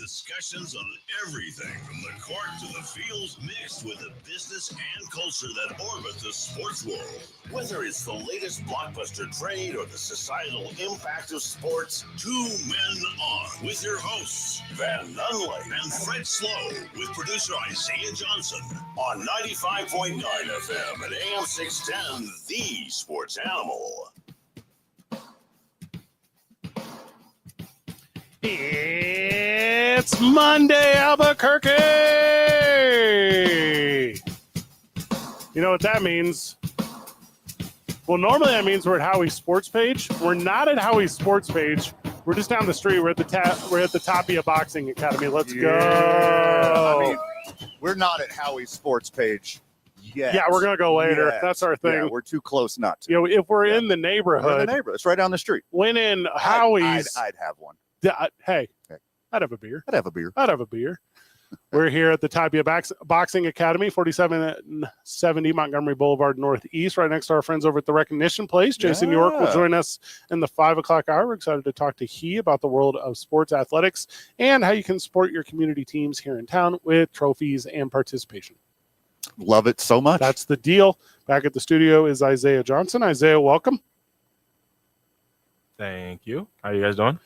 discussions on everything from the court to the field, mixed with the business and culture that orbit the sports world. Whether it's the latest blockbuster trade or the societal impact of sports, Two Men On with your hosts, Van Nunley and Fred Slow, with producer Isaiah Johnson on 95.9 FM and AM 610, The Sports Animal. It's Monday, Albuquerque! You know what that means? Well, normally that means we're at Howie's Sports Page. We're not at Howie's Sports Page. We're just down the street. We're at the Tapia Boxing Academy. Let's go! I mean, we're not at Howie's Sports Page yet. Yeah, we're going to go later. Yet. That's our thing. Yeah, we're too close not to. You know, if we're in the neighborhood. We're in the neighborhood. It's right down the street. When in Howie's. I'd have one. Hey, I'd have a beer. I'd have a beer. We're here at the Tapia Boxing Academy, 4770 Montgomery Boulevard Northeast, right next to our friends over at the Recognition Place. Jason York will join us in the 5 o'clock hour. We're excited to talk to he about the world of sports athletics and how you can support your community teams here in town with trophies and participation. Love it so much. That's the deal. Back at the studio is Isaiah Johnson. Isaiah, welcome. Thank you. How are you guys doing?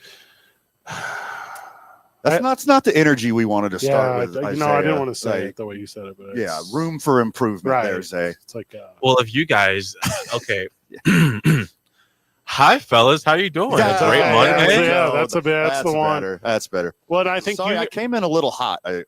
That's not the energy we wanted to start with. I didn't want to say it the way you said it, but yeah, room for improvement there, Zay. It's like well, if you guys hi fellas, how you doing? Yeah, It's a great Monday. Yeah, that's the one. Better. That's better. Well, and I think I came in a little hot. I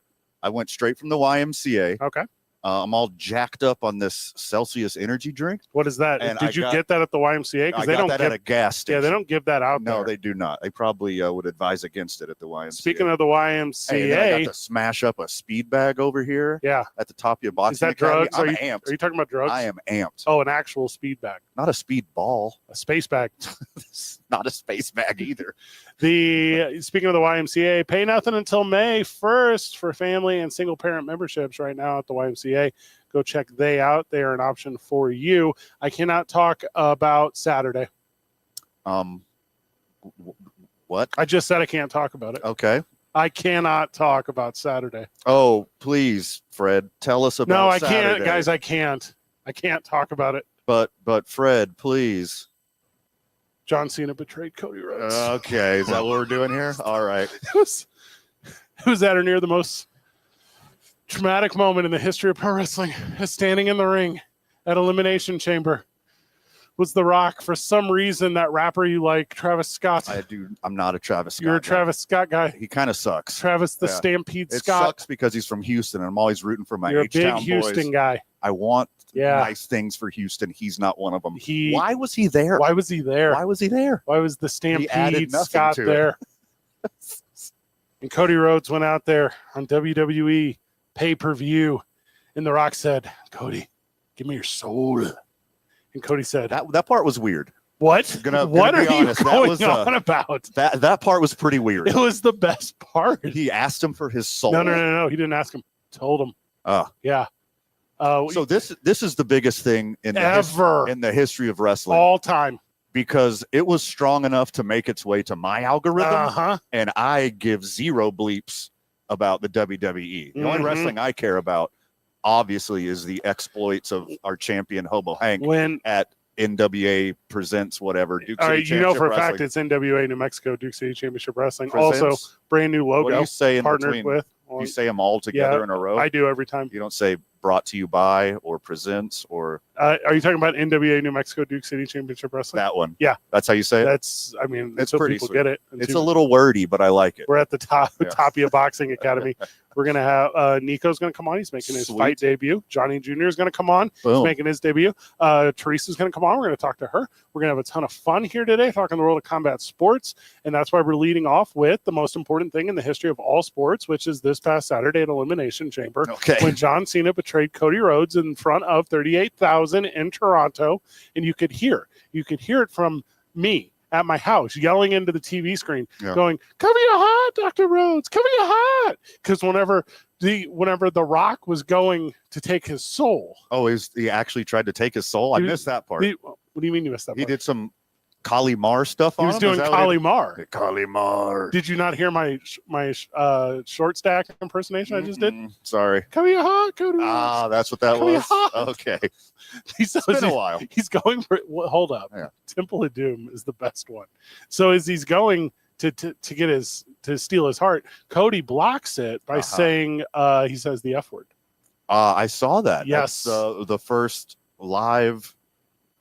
went straight from the YMCA. Okay. I'm all jacked up on this Celsius energy drink. What is that? And Did you get that at the YMCA? Because they don't get at a gas station. Yeah, they don't give that out there. No, they do not. They probably would advise against it at the YMCA. Speaking of the YMCA, I got to smash up a speed bag over here. Yeah. At the Tapia Boxing Is that Academy. drugs? I'm amped. Are you talking about drugs? I am amped. Oh, an actual speed bag. Not a speed ball. A space bag. Not a space bag either. Speaking of the YMCA, pay nothing until May 1st for family and single parent memberships right now at the YMCA. Go check they out. They are an option for you. I cannot talk about Saturday. What? I just said I can't talk about it. Okay. I cannot talk about Saturday. Oh, please, Fred, tell us about Saturday. No, I can't, guys. I can't talk about it. But Fred, please. John Cena betrayed Cody Rhodes. Okay, is that what we're doing here? All right. It was at or near the most traumatic moment in the history of pro wrestling. Standing in the ring at Elimination Chamber was The Rock. For some reason, that rapper you like, Travis Scott. I'm not a Travis Scott. You're a Travis Scott guy. He kind of sucks. Travis the Stampede Scott. It sucks because he's from Houston, and I'm always rooting for my You're H-Town a big Houston boys. guy. I want nice things for Houston. He's not one of them. Why was he there? Why was he there? Why was he there? Why was the Stampede Scott there? And Cody Rhodes went out there on WWE pay-per-view, and The Rock said, "Cody, give me your soul." And Cody said, "That part was weird." What? What are you going on about? That part was pretty weird. It was the best part. He asked him for his soul. No. He didn't ask him. Told him. Oh, yeah. So this is the biggest thing in the history of wrestling, all time, because it was strong enough to make its way to my algorithm, and I give zero bleeps about the WWE. The only wrestling I care about, obviously, is the exploits of our champion Hobo Hank at NWA Presents whatever. Duke City you know for a Wrestling. fact it's NWA New Mexico Duke City Championship Wrestling. Presents. Also, brand new logo. What do you say in partnered between? with? You say them all together in a row? I do every time. You don't say brought to you by or presents or... are you talking about NWA New Mexico Duke City Championship Wrestling? That one. Yeah. That's how you say it? It's pretty people sweet. Get it. It's a little wordy, but I like it. We're at the Tapia Boxing Academy. We're going to have Nico's going to come on. He's making his fight debut. Johnny Jr. is going to come on. Boom. He's making his debut. Teresa's going to come on. We're going to talk to her. We're going to have a ton of fun here today talking the world of combat sports. And that's why we're leading off with the most important thing in the history of all sports, which is this past Saturday at Elimination Chamber. Okay. When John Cena betrayed Cody Rhodes in front of 38,000 in Toronto. And you could hear it from me at my house yelling into the TV screen, going, "Cover your heart, Dr. Rhodes, cover your heart." Because whenever The Rock was going to take his soul. Oh, he actually tried to take his soul? I missed that part. What do you mean you missed that part? He did some Kali Mar stuff He on was him? doing Is that Kali what Mar. he- Kali Mar. Did you not hear my short stack impersonation I just did? Sorry. Cody. That's what that was. Kamehameha. Okay. It's been a while. He's going for. Well, hold up. Yeah. Temple of Doom is the best one. So as he's going to get to steal his heart, Cody blocks it by saying he says the F word. I saw that. Yes. That's the first live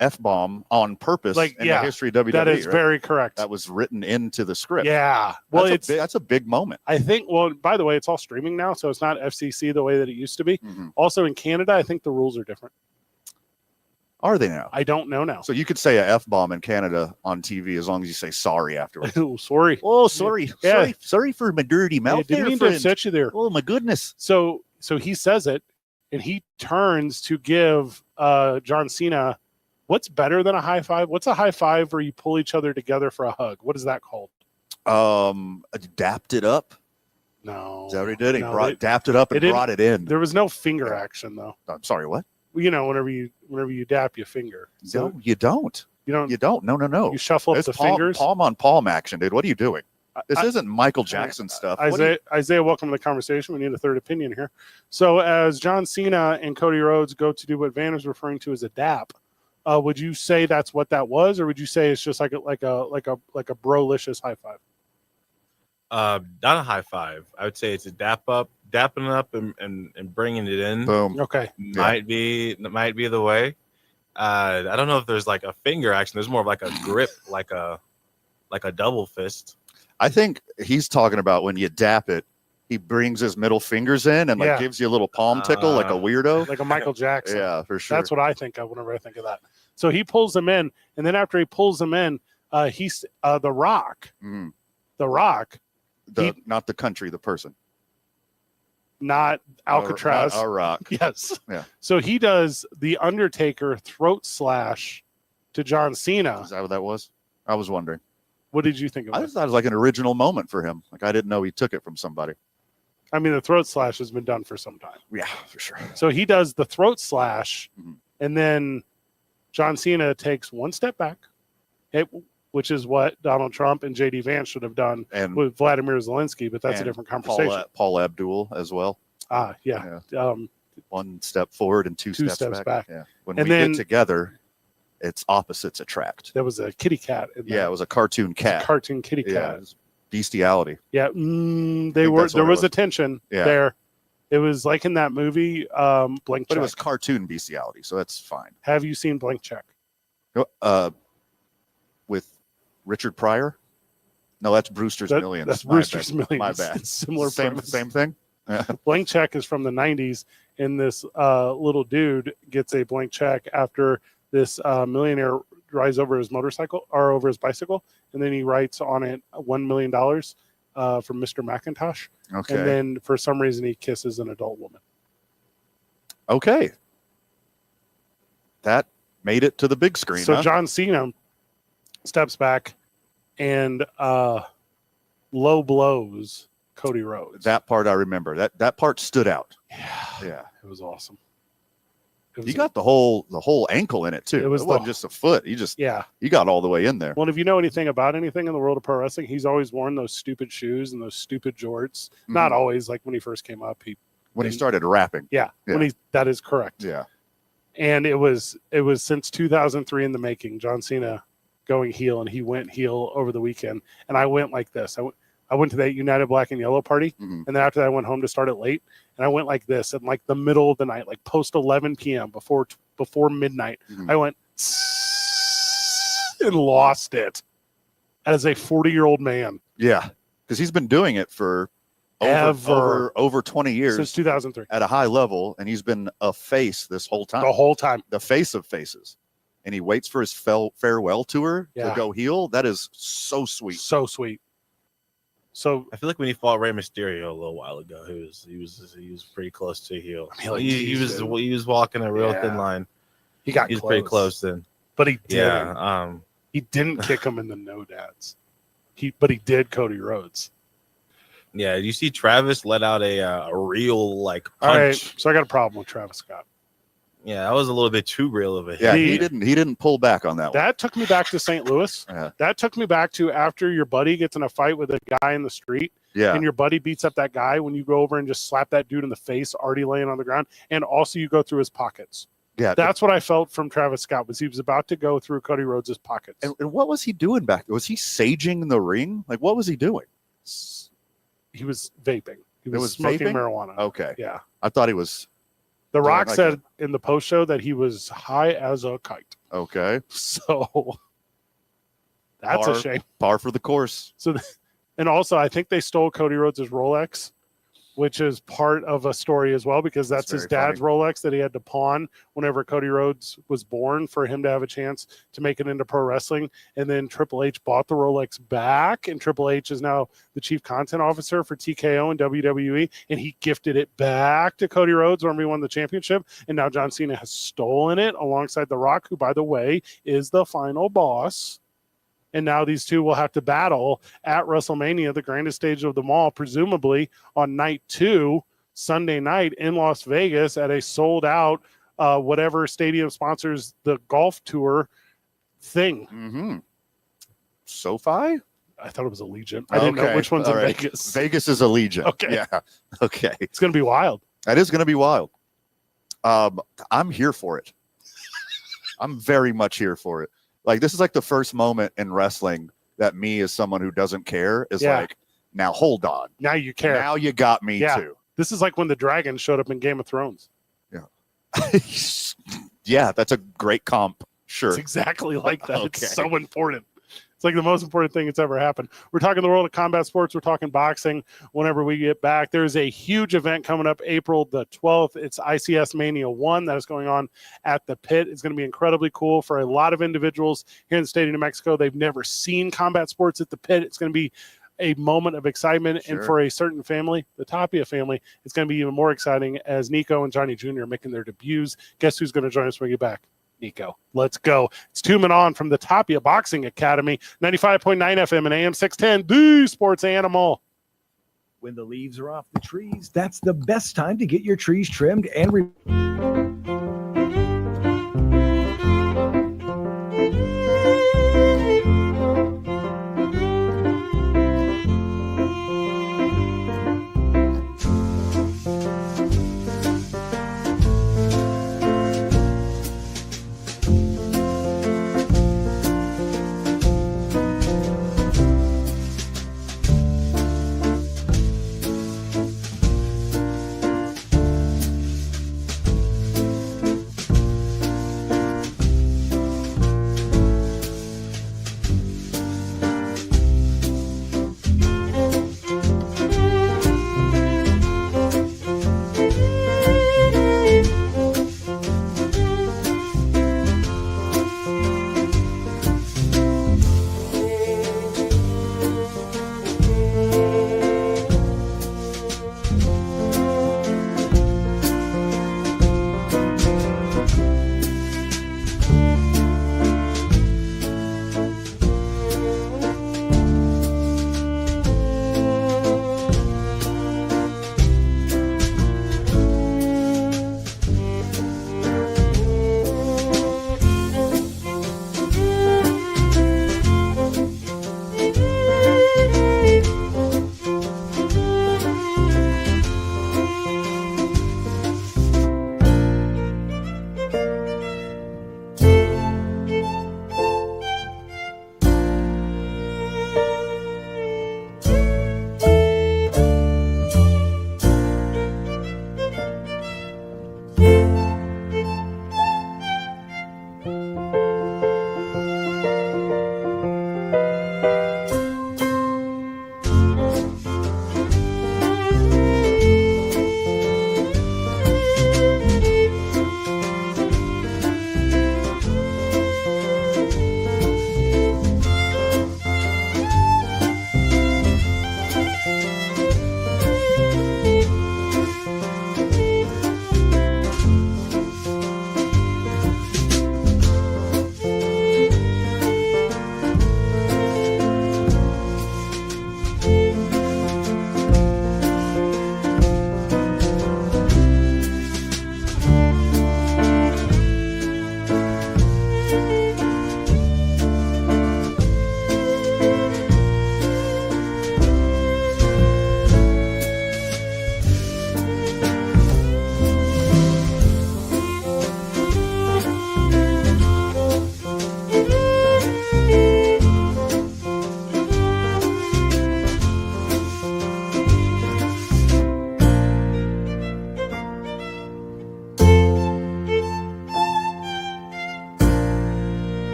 F-bomb on purpose in the history of WWE. That is right? very correct. That was written into the script. Yeah. Well, that's a big moment. I think, well, by the way, it's all streaming now, so it's not FCC the way that it used to be. Mm-hmm. Also in Canada, I think the rules are different. Are they now? I don't know now. So you could say a F-bomb in Canada on TV as long as you say sorry afterwards. Oh, sorry. Oh, sorry. Yeah. Sorry for my dirty mouth. I didn't mean to upset you there. Oh, my goodness. So he says it, and he turns to give John Cena, what's better than a high five? What's a high five where you pull each other together for a hug? What is that called? Dapped it up. No. Is that what he did? He No, dapped it up and brought it in. There was no finger action, though. I'm sorry, what? You know, whenever you dap your finger. So No, you don't. you don't. You don't. No. You shuffle up It's the fingers. palm on palm action, dude. What are you doing? This isn't Michael Jackson stuff. Isaiah, welcome to the conversation. We need a third opinion here. So as John Cena and Cody Rhodes go to do what Van is referring to as a dap, would you say that's what that was, or would you say it's just like a brolicious high five? Not a high five. I would say it's a dapping up and bringing it in. Boom. Okay. Might be the way. I don't know if there's like a finger action. There's more of like a grip, like a double fist. I think he's talking about when you dap it, he brings his middle fingers in and gives you a little palm tickle like a weirdo. Like a Michael Jackson. Yeah, for sure. That's what I think of whenever I think of that. So he pulls them in, and then after he pulls them in, he's The Rock. Mhm. The Rock. Not the country, the person. Not Alcatraz. A rock. Yes. Yeah. So he does the Undertaker throat slash to John Cena. Is that what that was? I was wondering. What did you think of I that? just thought it was like an original moment for him. Like I didn't know he took it from somebody. I mean, the throat slash has been done for some time. Yeah, for sure. So he does the throat slash, Mhm. and then John Cena takes one step back, which is what Donald Trump and J.D. Vance should have done And with Vladimir Zelensky, but that's a different conversation. Paul Abdul as well. Yeah. One step forward and two steps back. Yeah. When And we then- get together, it's opposites attract. There was a kitty cat. Yeah, it was a cartoon cat. Cartoon kitty Yeah, cat. it was bestiality. Yeah, there that's what it was a was. tension Yeah. there. It was like in that movie, Blank But Check. it was cartoon bestiality, so that's fine. Have you seen Blank Check? With Richard Pryor? No, that's Brewster's Millions. That's My Brewster's bad. Millions. My bad. It's similar premise. Same thing? Blank Check is from the 90s, and this little dude gets a blank check after this millionaire rides over his motorcycle or over his bicycle, and then he writes on it $1 million from Mr. McIntosh. Okay. And then for some reason he kisses an adult woman. Okay. That made it to the big screen. So huh? John Cena steps back and low blows Cody Rhodes. That part I remember. That part stood out. Yeah. It was awesome. You got the whole ankle in it too. It was wasn't just a foot. You got all the way in there. Well, if you know anything about anything in the world of pro wrestling, he's always worn those stupid shoes and those stupid jorts. Not always, like when he first came up. When he started rapping. Yeah. That is correct. Yeah. And it was since 2003 in the making, John Cena going heel, and he went heel over the weekend. And I went like this. I went to that United Black and Yellow party, and then after that I went home to start it late, and I went like this in like the middle of the night, like post 11 p.m. before midnight. I went and lost it as a 40-year-old man. Yeah, because he's been doing it for over 20 years since 2003 at a high level, and he's been a face this whole time. The whole time, the face of faces, and he waits for his farewell tour to go heel. That is so sweet. So sweet. So I feel like when he fought Rey Mysterio a little while ago, he was pretty close to heel. He was walking a real thin line. He was pretty close then, but he did. Yeah, he didn't kick him in the no dads. But he did Cody Rhodes. Yeah, you see Travis let out a real like punch. All right, so I got a problem with Travis Scott. Yeah, that was a little bit too real of a hit. Yeah, he didn't pull back on that one. That took me back to St. Louis. That took me back to after your buddy gets in a fight with a guy in the street. Yeah. And your buddy beats up that guy when you go over and just slap that dude in the face already laying on the ground. And also you go through his pockets. Yeah. That's what I felt from Travis Scott was he was about to go through Cody Rhodes' pockets. And what was he doing back there? Was he saging the ring? Like, what was he doing? He was vaping. He was vaping? smoking marijuana. Okay. Yeah. I thought he was. The Rock like said in the post show that he was high as a kite. Okay. So that's a shame. Par for the course. So, and also I think they stole Cody Rhodes' Rolex, which is part of a story as well, because that's his dad's Rolex that he had to pawn whenever Cody Rhodes was born for him to have a chance to make it into pro wrestling. And then Triple H bought the Rolex back, and Triple H is now the chief content officer for TKO and WWE, and he gifted it back to Cody Rhodes when he won the championship. And now John Cena has stolen it alongside The Rock, who, by the way, is the final boss. And now these two will have to battle at WrestleMania, the grandest stage of them all, presumably on night 2, Sunday night in Las Vegas at a sold-out, whatever stadium sponsors the golf tour thing. Mm-hmm. SoFi? I thought it was Allegiant. I didn't know which one's in Vegas. Vegas is Allegiant. Okay. Yeah. Okay. It's going to be wild. That is going to be wild. I'm here for it. I'm very much here for it. Like, this is like the first moment in wrestling that me, as someone who doesn't care, is like, now hold on. Now you care. Now you got me too. This is like when the dragon showed up in Game of Thrones. Yeah. Yeah, that's a great comp. Sure. It's exactly like that. Okay. It's so important. It's like the most important thing that's ever happened. We're talking the world of combat sports. We're talking boxing whenever we get back. There's a huge event coming up April the 12th. It's ICS Mania 1 that is going on at the Pit. It's going to be incredibly cool for a lot of individuals here in the state of New Mexico. They've never seen combat sports at the Pit. It's going to be a moment of excitement. Sure. And for a certain family, the Tapia family, it's going to be even more exciting as Nico and Johnny Jr. are making their debuts. Guess who's going to join us when we get back? Nico. Let's go. It's 2 men on from the Tapia Boxing Academy, 95.9 FM and AM 610, the sports animal. When the leaves are off the trees, that's the best time to get your trees trimmed and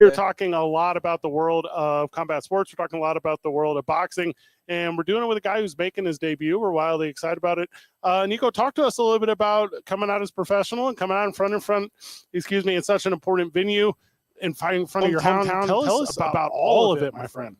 We're talking a lot about the world of combat sports. We're talking a lot about the world of boxing, and we're doing it with a guy who's making his debut. We're wildly excited about it. Nico, talk to us a little bit about coming out as professional and coming out in front, in such an important venue and fighting in front of your hometown. Tell us about all of it, my friend.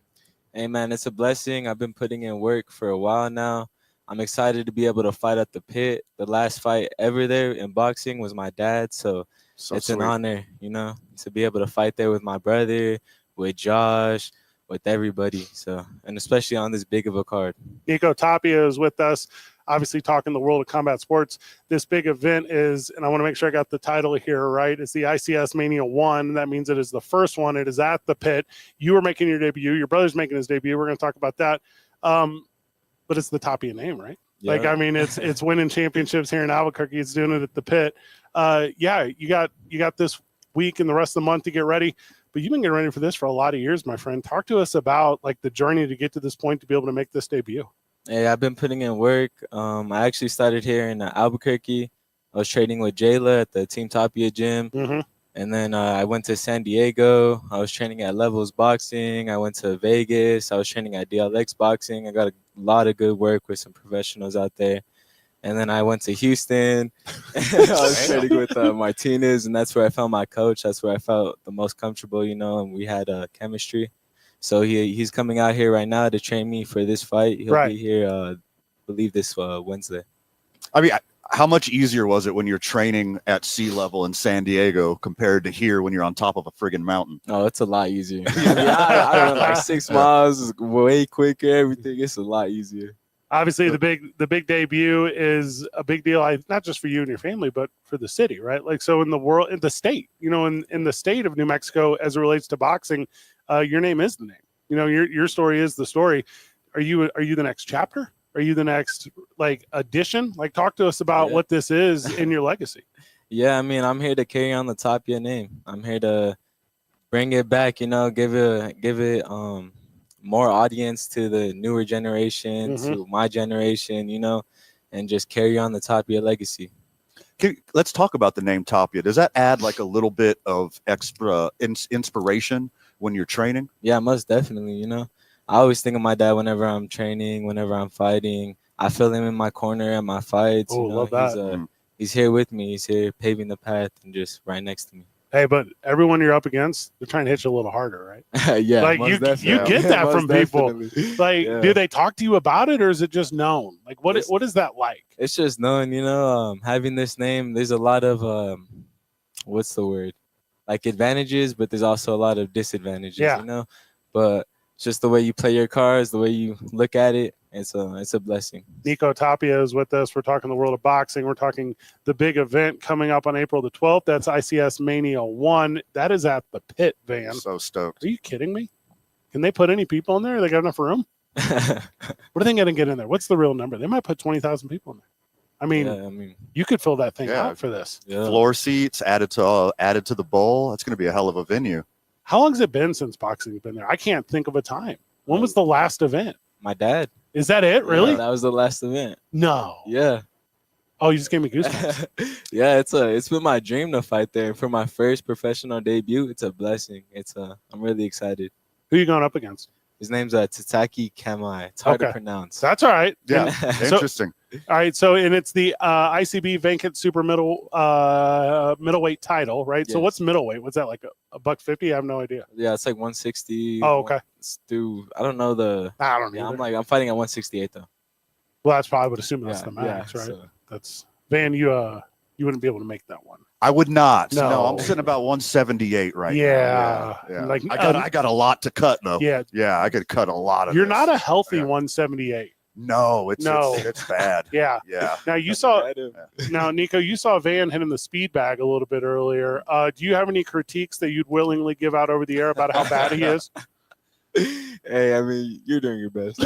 Hey, man, it's a blessing. I've been putting in work for a while now. I'm excited to be able to fight at the pit. The last fight ever there in boxing was my dad, so it's sweet. an honor, to be able to fight there with my brother, with Josh, with everybody. So, and especially on this big of a card. Nico Tapia is with us, obviously talking the world of combat sports. This big event is, and I want to make sure I got the title here right, it's the ICS Mania 1. That means it is the first one. It is at the pit. You are making your debut. Your brother's making his debut. We're going to talk about that. But it's the Tapia name, right? Yeah. Like, I mean, it's winning championships here in Albuquerque. It's doing it at the pit. You got this week and the rest of the month to get ready, but you've been getting ready for this for a lot of years, my friend. Talk to us about like the journey to get to this point to be able to make this debut. Hey, I've been putting in work. I actually started here in Albuquerque. I was training with Jayla at the Team Tapia gym. Mm-hmm. And then I went to San Diego. I was training at Levels Boxing. I went to Vegas. I was training at DLX Boxing. I got a lot of good work with some professionals out there. And then I went to Houston. I was training with Martinez, and that's where I found my coach. That's where I felt the most comfortable, and we had chemistry. So he's coming out here right now to train me for this fight. He'll be here, I believe, this Wednesday. I mean, how much easier was it when you're training at sea level in San Diego compared to here when you're on top of a friggin' mountain? Oh, it's a lot easier. I run like 6 miles, way quicker, everything. It's a lot easier. Obviously, the big debut is a big deal, not just for you and your family, but for the city, right? Like, so in the world, in the state, in the state of New Mexico, as it relates to boxing, your name is the name. Your story is the story. Are you the next chapter? Are you the next addition? Talk to us about what this is in your legacy. Yeah, I mean, I'm here to carry on the Tapia name. I'm here to bring it back. Give it more audience to the newer generation, to my generation, and just carry on the Tapia legacy. Let's talk about the name Tapia. Does that add a little bit of extra inspiration when you're training? Yeah, most definitely. I always think of my dad whenever I'm training, whenever I'm fighting. I feel him in my corner at my fights. Oh, love that. He's here with me. He's here paving the path and just right next to me. Hey, but everyone you're up against, they're trying to hit you a little harder, right? Yeah, you get that from people. Do they talk to you about it, or is it just known? What is that like? It's just known, having this name. There's a lot of what's the word? Advantages, but there's also a lot of disadvantages. But it's just the way you play your cards, the way you look at it. It's a blessing. Nico Tapia is with us. We're talking the world of boxing. We're talking the big event coming up on April the 12th. That's ICS Mania 1. That is at the pit, Van. So stoked. Are you kidding me? Can they put any people in there? They got enough room? What are they going to get in there? What's the real number? They might put 20,000 people in there. I mean, you could fill that thing out for this. Yeah. Floor seats added to the bowl. That's going to be a hell of a venue. How long has it been since boxing's been there? I can't think of a time. When was the last event? My dad. Is that it? Really? Yeah, that was the last event. No. Yeah. Oh, you just gave me goosebumps. Yeah, it's been my dream to fight there. For my first professional debut, it's a blessing. I'm really excited. Who are you going up against? His name's Tataki Kamai. It's hard to pronounce. That's all right. Yeah, interesting. All right, so and it's the ICB vacant super middleweight title, right? Yes. So what's middleweight? What's that, like a $150? I have no idea. Yeah, it's like 160. Oh, okay. I don't know I don't know. I'm fighting at 168 though. Well, that's probably, I would assume that's the max, right? So. That's Van. You wouldn't be able to make that one. I would not. No, I'm sitting about 178 right now. Yeah. Like I got a lot to cut though. Yeah, I could cut a lot of. You're not a healthy 178. No, it's bad. Yeah. Now Nico, you saw Van hitting the speed bag a little bit earlier. Do you have any critiques that you'd willingly give out over the air about how bad he is? Hey, I mean, you're doing your best.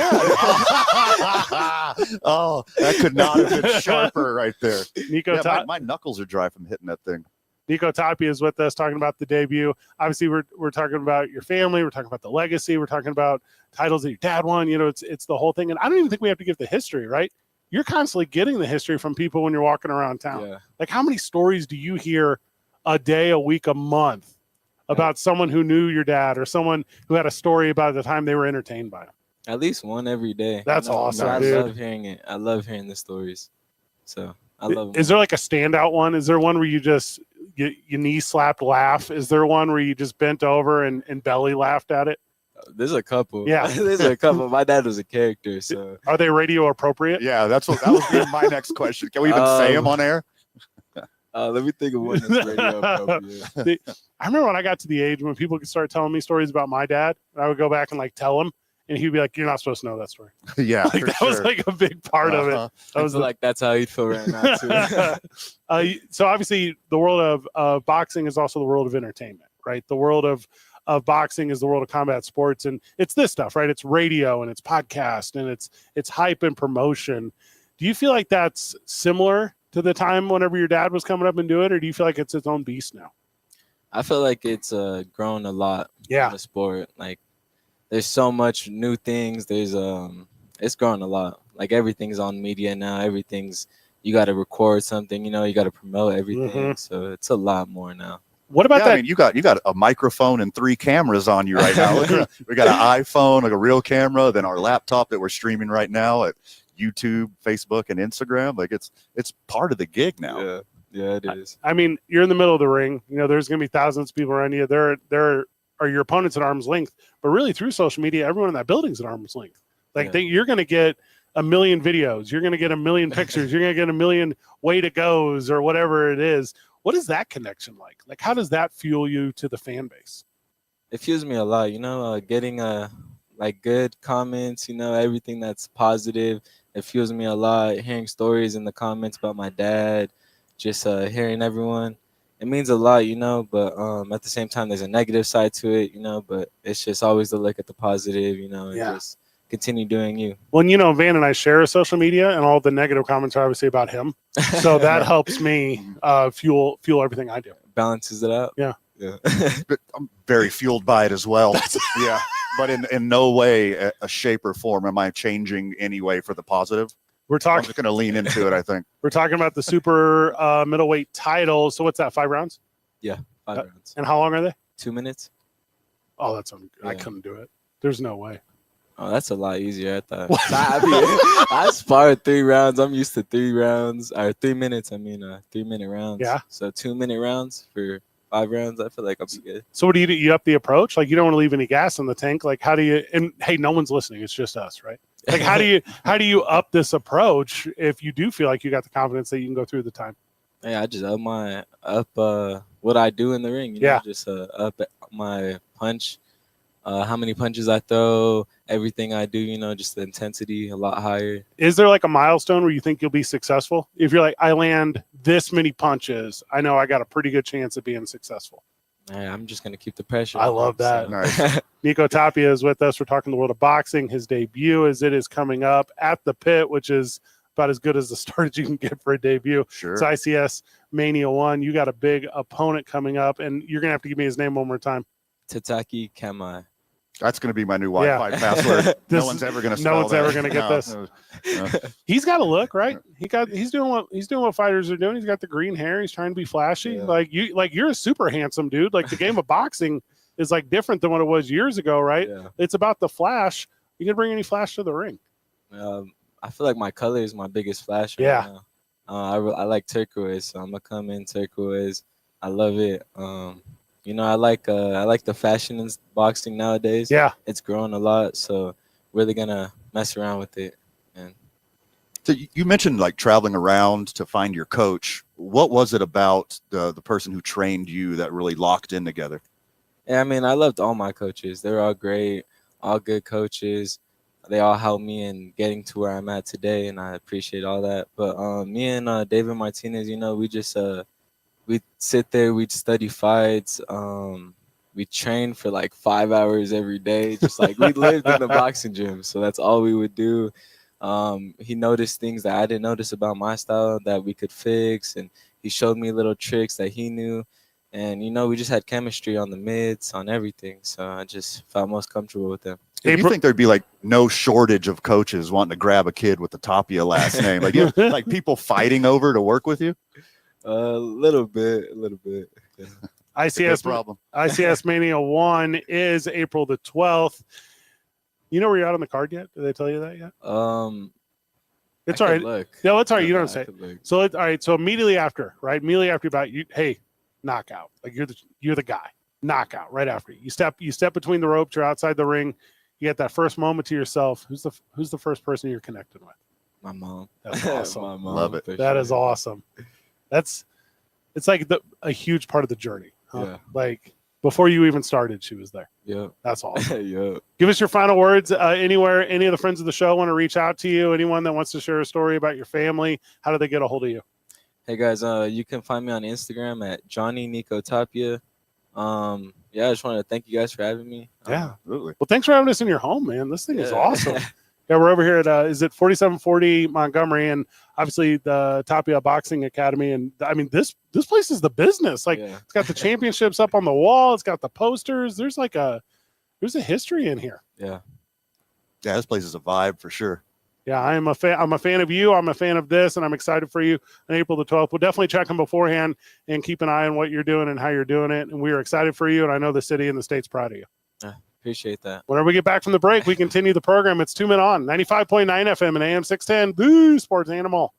Oh, that could not have been sharper right there. Nico, my knuckles are dry from hitting that thing. Nico Tapia is with us talking about the debut. Obviously, we're talking about your family. We're talking about the legacy. We're talking about titles that your dad won. It's the whole thing. And I don't even think we have to give the history, right? you're constantly getting the history from people when you're walking around town. Yeah. Like, how many stories do you hear a day, a week, a month about someone who knew your dad or someone who had a story about the time they were entertained by him? At least one every day. That's awesome, I dude. love hearing it. I love hearing the stories. So I love them. Is there like a standout one? Is there one where you just you knee slapped laugh? Is there one where you just bent over and belly laughed at it? There's a couple. Yeah. There's a couple. My dad was a character, so Are they radio appropriate? Yeah, that was my next question. Can we even say them on air? let me think of one that's radio appropriate. I remember when I got to the age when people could start telling me stories about my dad, and I would go back and like tell him, and he'd be like, "You're not supposed to know that story." Yeah, Like, that was like a big part of it. That I was feel like that's how he'd feel right now too. So obviously, the world of boxing is also the world of entertainment, right? The world of boxing is the world of combat sports, and it's this stuff, right? It's radio and it's podcast and it's hype and promotion. Do you feel like that's similar to the time whenever your dad was coming up and doing it, or do you feel like it's its own beast now? I feel like it's grown a lot. Yeah. In the sport, like there's so much new things. There's it's grown a lot. Like everything's on media now. Everything's you got to record something. You got to promote everything. So it's a lot more now. What about that? I mean, you got a microphone and 3 cameras on you right now. We got an iPhone, like a real camera, then our laptop that we're streaming right now at YouTube, Facebook, and Instagram. Like it's part of the gig now. Yeah, it is. I mean, you're in the middle of the ring. There's going to be thousands of people around you. There are your opponents at arm's length, but really through social media, everyone in that building's at arm's length. Like you're going to get a million videos. You're going to get a million pictures. You're going to get a million way to goes or whatever it is. What is that connection like? Like, how does that fuel you to the fan base? It fuels me a lot, getting like good comments, everything that's positive. It fuels me a lot. Hearing stories in the comments about my dad, just hearing everyone, it means a lot, But at the same time, there's a negative side to it, But it's just always to look at the positive, and just continue doing you. Well, Van and I share social media, and all the negative comments are obviously about him. So that helps me fuel everything I do. Balances it out. Yeah. But I'm very fueled by it as well. Yeah. But in no way, a shape or form, am I changing any way for the positive. I'm just going to lean into it, I think. We're talking about the super middleweight title. So what's that, 5 rounds? Yeah, 5 rounds. And how long are they? 2 minutes. Oh, that's I couldn't do it. There's no way. Oh, that's a lot easier. I sparred 3 rounds. I'm used to 3 rounds or 3 minutes. 3-minute rounds. Yeah. So 2-minute rounds for 5 rounds. I feel like I'll be good. So what do you do? You up the approach? Like, you don't want to leave any gas in the tank. Like, how do you? And hey, no one's listening. It's just us, right? Like, how do you up this approach if you do feel like you got the confidence that you can go through the time? Yeah, I just up what I do in the ring. Just up my punch. How many punches I throw, everything I do, just the intensity a lot higher. Is there like a milestone where you think you'll be successful? If you're like, I land this many punches, I know I got a pretty good chance of being successful. I'm just going to keep the pressure. I love that. So. Nice. Nico Tapia is with us. We're talking the world of boxing. His debut as it is coming up at the Pit, which is about as good as the start as you can get for a debut. Sure. It's ICS Mania 1. You got a big opponent coming up, and you're going to have to give me his name one more time. Tataki Kamai. That's going to be my new Wi-Fi password. No one's ever going to spell No one's that. ever going to get this. No. He's got a look, right? He's doing what fighters are doing. He's got the green hair. He's trying to be flashy. Yeah. You're a super handsome dude. Like, the game of boxing is like different than what it was years ago, right? Yeah. It's about the flash. You can bring any flash to the ring. I feel like my color is my biggest flash. Yeah. Right now. I like turquoise, so I'm gonna come in turquoise. I love it. I like the fashion in boxing nowadays. Yeah. It's growing a lot, so really gonna mess around with it. And So you mentioned like traveling around to find your coach. What was it about the person who trained you that really locked in together? yeah, I loved all my coaches. They're all great, all good coaches. They all helped me in getting to where I'm at today, and I appreciate all that. But me and David Martinez, we just we'd sit there, we'd study fights. We trained for like 5 hours every day, just like we lived in the boxing gym. So that's all we would do. He noticed things that I didn't notice about my style that we could fix, and he showed me little tricks that he knew. And we just had chemistry on the mids, on everything. So I just felt most comfortable with them. You think there'd be like no shortage of coaches wanting to grab a kid with the Tapia last name? Like, you have, like people fighting over to work with you? A little bit. Yeah. ICS problem. ICS Mania 1 is April the 12th. You know where you're at on the card yet? Did they tell you that yet? It's all right. No, it's all right. You don't say. So all right. So immediately after, right? Immediately after about you, hey, knockout. Like you're the guy. Knockout right after you step between the ropes. You're outside the ring. You get that first moment to yourself. Who's the first person you're connected with? My mom. That's awesome. My mom, love it. That is awesome. It's like a huge part of the journey. Huh? Yeah. Like before you even started, she was there. Yeah. That's awesome. Yeah. Give us your final words. Anywhere, any of the friends of the show want to reach out to you? Anyone that wants to share a story about your family? How do they get a hold of you? Hey guys, you can find me on Instagram at Johnny Nico Tapia. Yeah, I just wanted to thank you guys for having me. Yeah, Absolutely. well, thanks for having us in your home, man. This thing is Yeah. awesome. Yeah, we're over here at is it 4740 Montgomery, and obviously the Tapia Boxing Academy. And I mean, this place is the business. Like Yeah. it's got the championships up on the wall. It's got the posters. There's a history in here. Yeah. Yeah, this place is a vibe for sure. Yeah, I'm a fan of you. I'm a fan of this, and I'm excited for you on April the 12th. We'll definitely check them beforehand and keep an eye on what you're doing and how you're doing it. And we are excited for you, and I know the city and the state's proud of you. Appreciate that. Whenever we get back from the break, we continue the program. It's 2 Men On, 95.9 FM and AM 610. Boo, Sports Animal.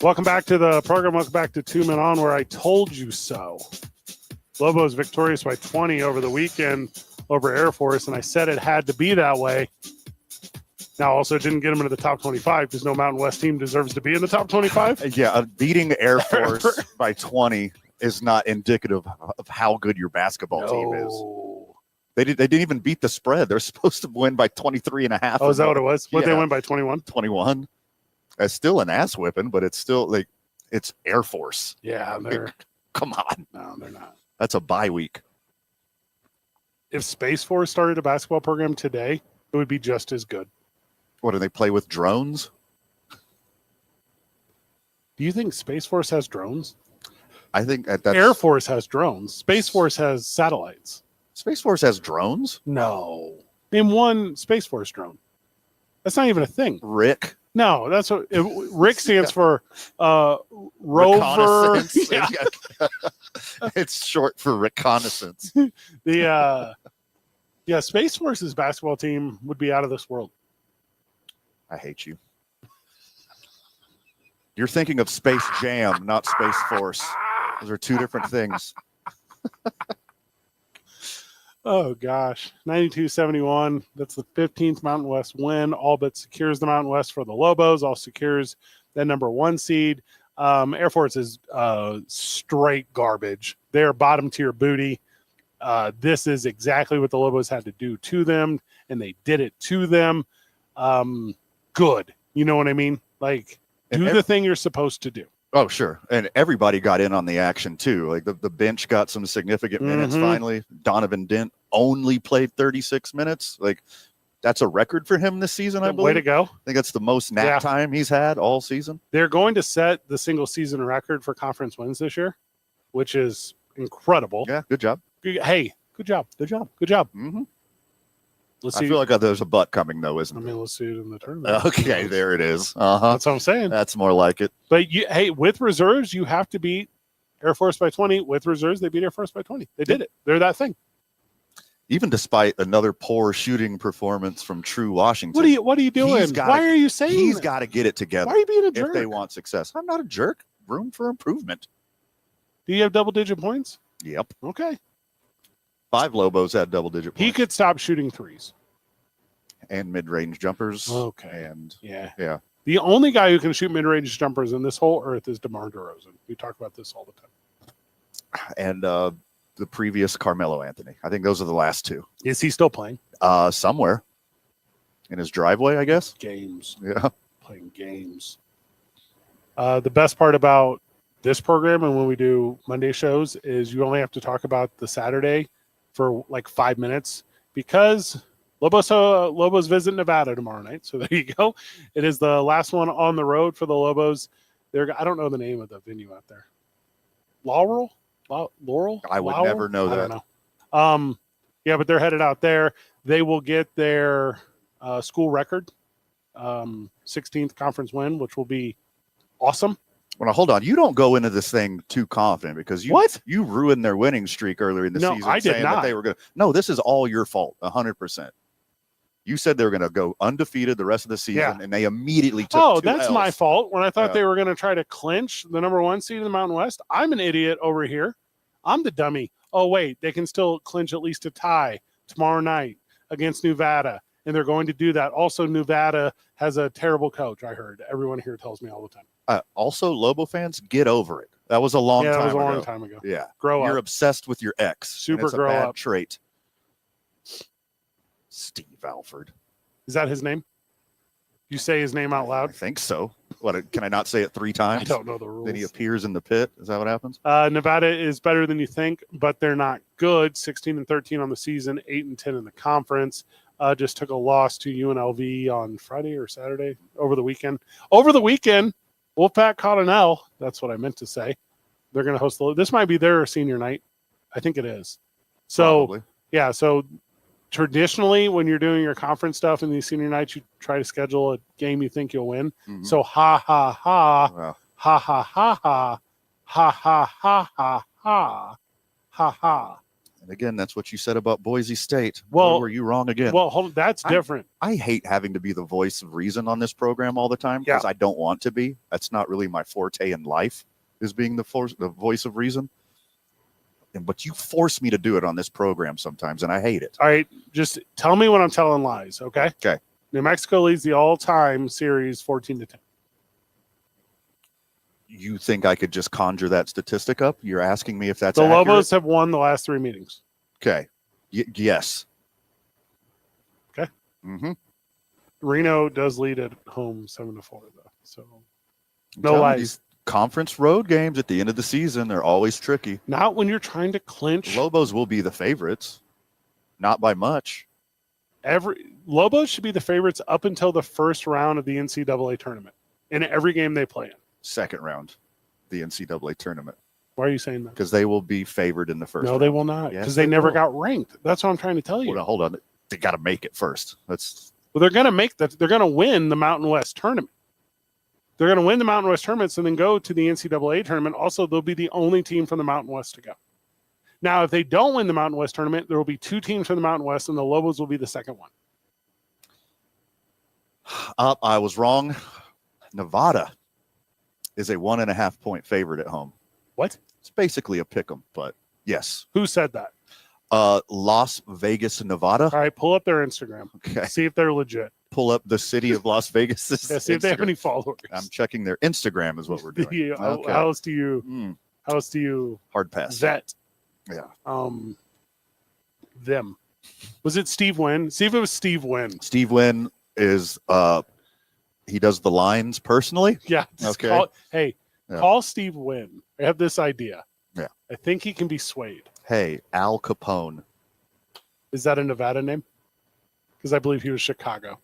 Welcome back to the program. Welcome back to 2 Men On, where I told you so. Lobos victorious by 20 over the weekend over Air Force, and I said it had to be that way. Now, also didn't get them into the top 25 because no Mountain West team deserves to be in the top 25. Yeah, beating Air Force by 20 is not indicative of how good your basketball team is. They didn't even beat the spread. They're supposed to win by 23 and a half. Oh, is that what it was? What, yeah. they win by 21? 21. It's still an ass whipping, but it's still like it's Air Force. Yeah, they're come on. No, they're not. That's a bye week. If Space Force started a basketball program today, it would be just as good. What, do they play with drones? Do you think Space Force has drones? I think that's Air Force has drones. Space Force has satellites. Space Force has drones? No. Name one Space Force drone. That's not even a thing. Rick. No, that's what Rick stands for. Rover. Yeah. It's short for reconnaissance. Yeah, Space Force's basketball team would be out of this world. I hate you. You're thinking of Space Jam, not Space Force. Those are two different things. Oh, gosh. 92-71. That's the 15th Mountain West win. All but secures the Mountain West for the Lobos. All secures that number 1 seed. Air Force is straight garbage. They're bottom tier booty. This is exactly what the Lobos had to do to them, and they did it to them. Good. You know what I mean? Like, do the thing you're supposed to do. Oh, sure. And everybody got in on the action, too. Like, the bench got some significant minutes finally. Donovan Dent only played 36 minutes. Like, that's a record for him this season, I believe. Way to go. I think that's the most nap time he's had all season. They're going to set the single season record for conference wins this year, which is incredible. Yeah, good job. Hey, good job. Good job. Good job. Mm-hmm. Let's I see. feel like there's a butt coming, though, isn't I there? mean, let's see it in the tournament. Okay, there it is. Uh-huh. That's what I'm saying. That's more like it. But hey, with reserves, you have to beat Air Force by 20. With reserves, they beat Air Force by 20. They did it. They're that thing. Even despite another poor shooting performance from True Washington. What are you doing? Why are you saying he's that? got to get it together? Why are you being a jerk? If they want success. I'm not a jerk. Room for improvement. Do you have double-digit points? Yep. Okay. 5 Lobos had double-digit points. He could stop shooting threes. And mid-range jumpers. Okay. And yeah. The only guy who can shoot mid-range jumpers in this whole earth is DeMar DeRozan. We talk about this all the time. And the previous Carmelo Anthony. I think those are the last 2. Is he still playing? Somewhere. In his driveway, I guess. Games. Yeah. Playing games. The best part about this program and when we do Monday shows is you only have to talk about the Saturday for like 5 minutes because Lobos visit Nevada tomorrow night. So there you go. It is the last one on the road for the Lobos. I don't know the name of the venue out there. Laurel? I would never know that. I don't know. Yeah, but they're headed out there. They will get their school record, 16th conference win, which will be awesome. Well, hold on. You don't go into this thing too confident because you ruined their winning streak earlier in the season. I did not. That they were going to. No, this is all your fault, 100%. You said they were going to go undefeated the rest of the season, and they immediately took 2 that's L's. my fault. When I thought they were going to try to clinch the number 1 seed in the Mountain West, I'm an idiot over here. I'm the dummy. Oh, wait, they can still clinch at least a tie tomorrow night against Nevada, and they're going to do that. Also, Nevada has a terrible coach, I heard. Everyone here tells me all the time. Also, Lobo fans, get over it. That was a long time ago. Yeah, that was a long time ago. Yeah. Grow up. You're obsessed with your ex. Super and it's grow a bad up. trait. Steve Alford. Is that his name? You say his name out loud? I think so. What? Can I not say it 3 times? I don't know the rules. Then he appears in the pit. Is that what happens? Nevada is better than you think, but they're not good. 16-13 on the season, 8-10 in the conference. Just took a loss to UNLV on Friday or Saturday over the weekend. Over the weekend, Wolfpack caught an L. That's what I meant to say. They're going to host this might be their senior night. I think it is. So, Probably. Yeah. So traditionally, when you're doing your conference stuff in these senior nights, you try to schedule a game you think you'll win. Mhm. So ha, ha, ha, Wow. ha, ha, ha, ha, ha, ha, ha, ha, ha, ha, ha. And again, that's what you said about Boise State. Well, Boy, were you wrong again? Well, hold on, that's different. I hate having to be the voice of reason on this program all the time because I don't want to be. That's not really my forte in life, is being the voice of reason. But you force me to do it on this program sometimes, and I hate it. All right, just tell me when I'm telling lies, okay? Okay. New Mexico leads the all-time series 14-10. You think I could just conjure that statistic up? You're asking me if that's the accurate? Lobos have won the last 3 meetings. Okay. Yes. Okay. Mm-hmm. Reno does lead at home 7-4, though. So no lies. These conference road games at the end of the season, they're always tricky. Not when you're trying to clinch. The Lobos will be the favorites, not by much. Lobos should be the favorites up until the first round of the NCAA tournament in every game they play in. Second round, the NCAA tournament. Why are you saying that? Because they will be favored in the first round. They will not. Because Yes, they never will. got ranked. That's what I'm trying to tell you. Well, hold on. They got to make it first. Well, they're going to make that. They're going to win the Mountain West tournament. They're going to win the Mountain West tournaments and then go to the NCAA tournament. Also, they'll be the only team from the Mountain West to go. Now, if they don't win the Mountain West tournament, there will be 2 teams from the Mountain West, and the Lobos will be the second one. I was wrong. Nevada is a 1.5 point favorite at home. What? It's basically a pick 'em, but yes. Who said that? Las Vegas, Nevada. All right, pull up their Instagram. Okay. See if they're legit. Pull up the city of Las Vegas. See if they have any followers. I'm checking their Instagram is what we're doing. Okay. How else do you Hard pass. vet? Yeah. Them. Was it Steve Wynn? See if it was Steve Wynn. Steve Wynn is he does the lines personally. Yeah. Okay. Call Steve Wynn. I have this idea. Yeah. I think he can be swayed. Hey, Al Capone. Is that a Nevada name? Because I believe he was Chicago.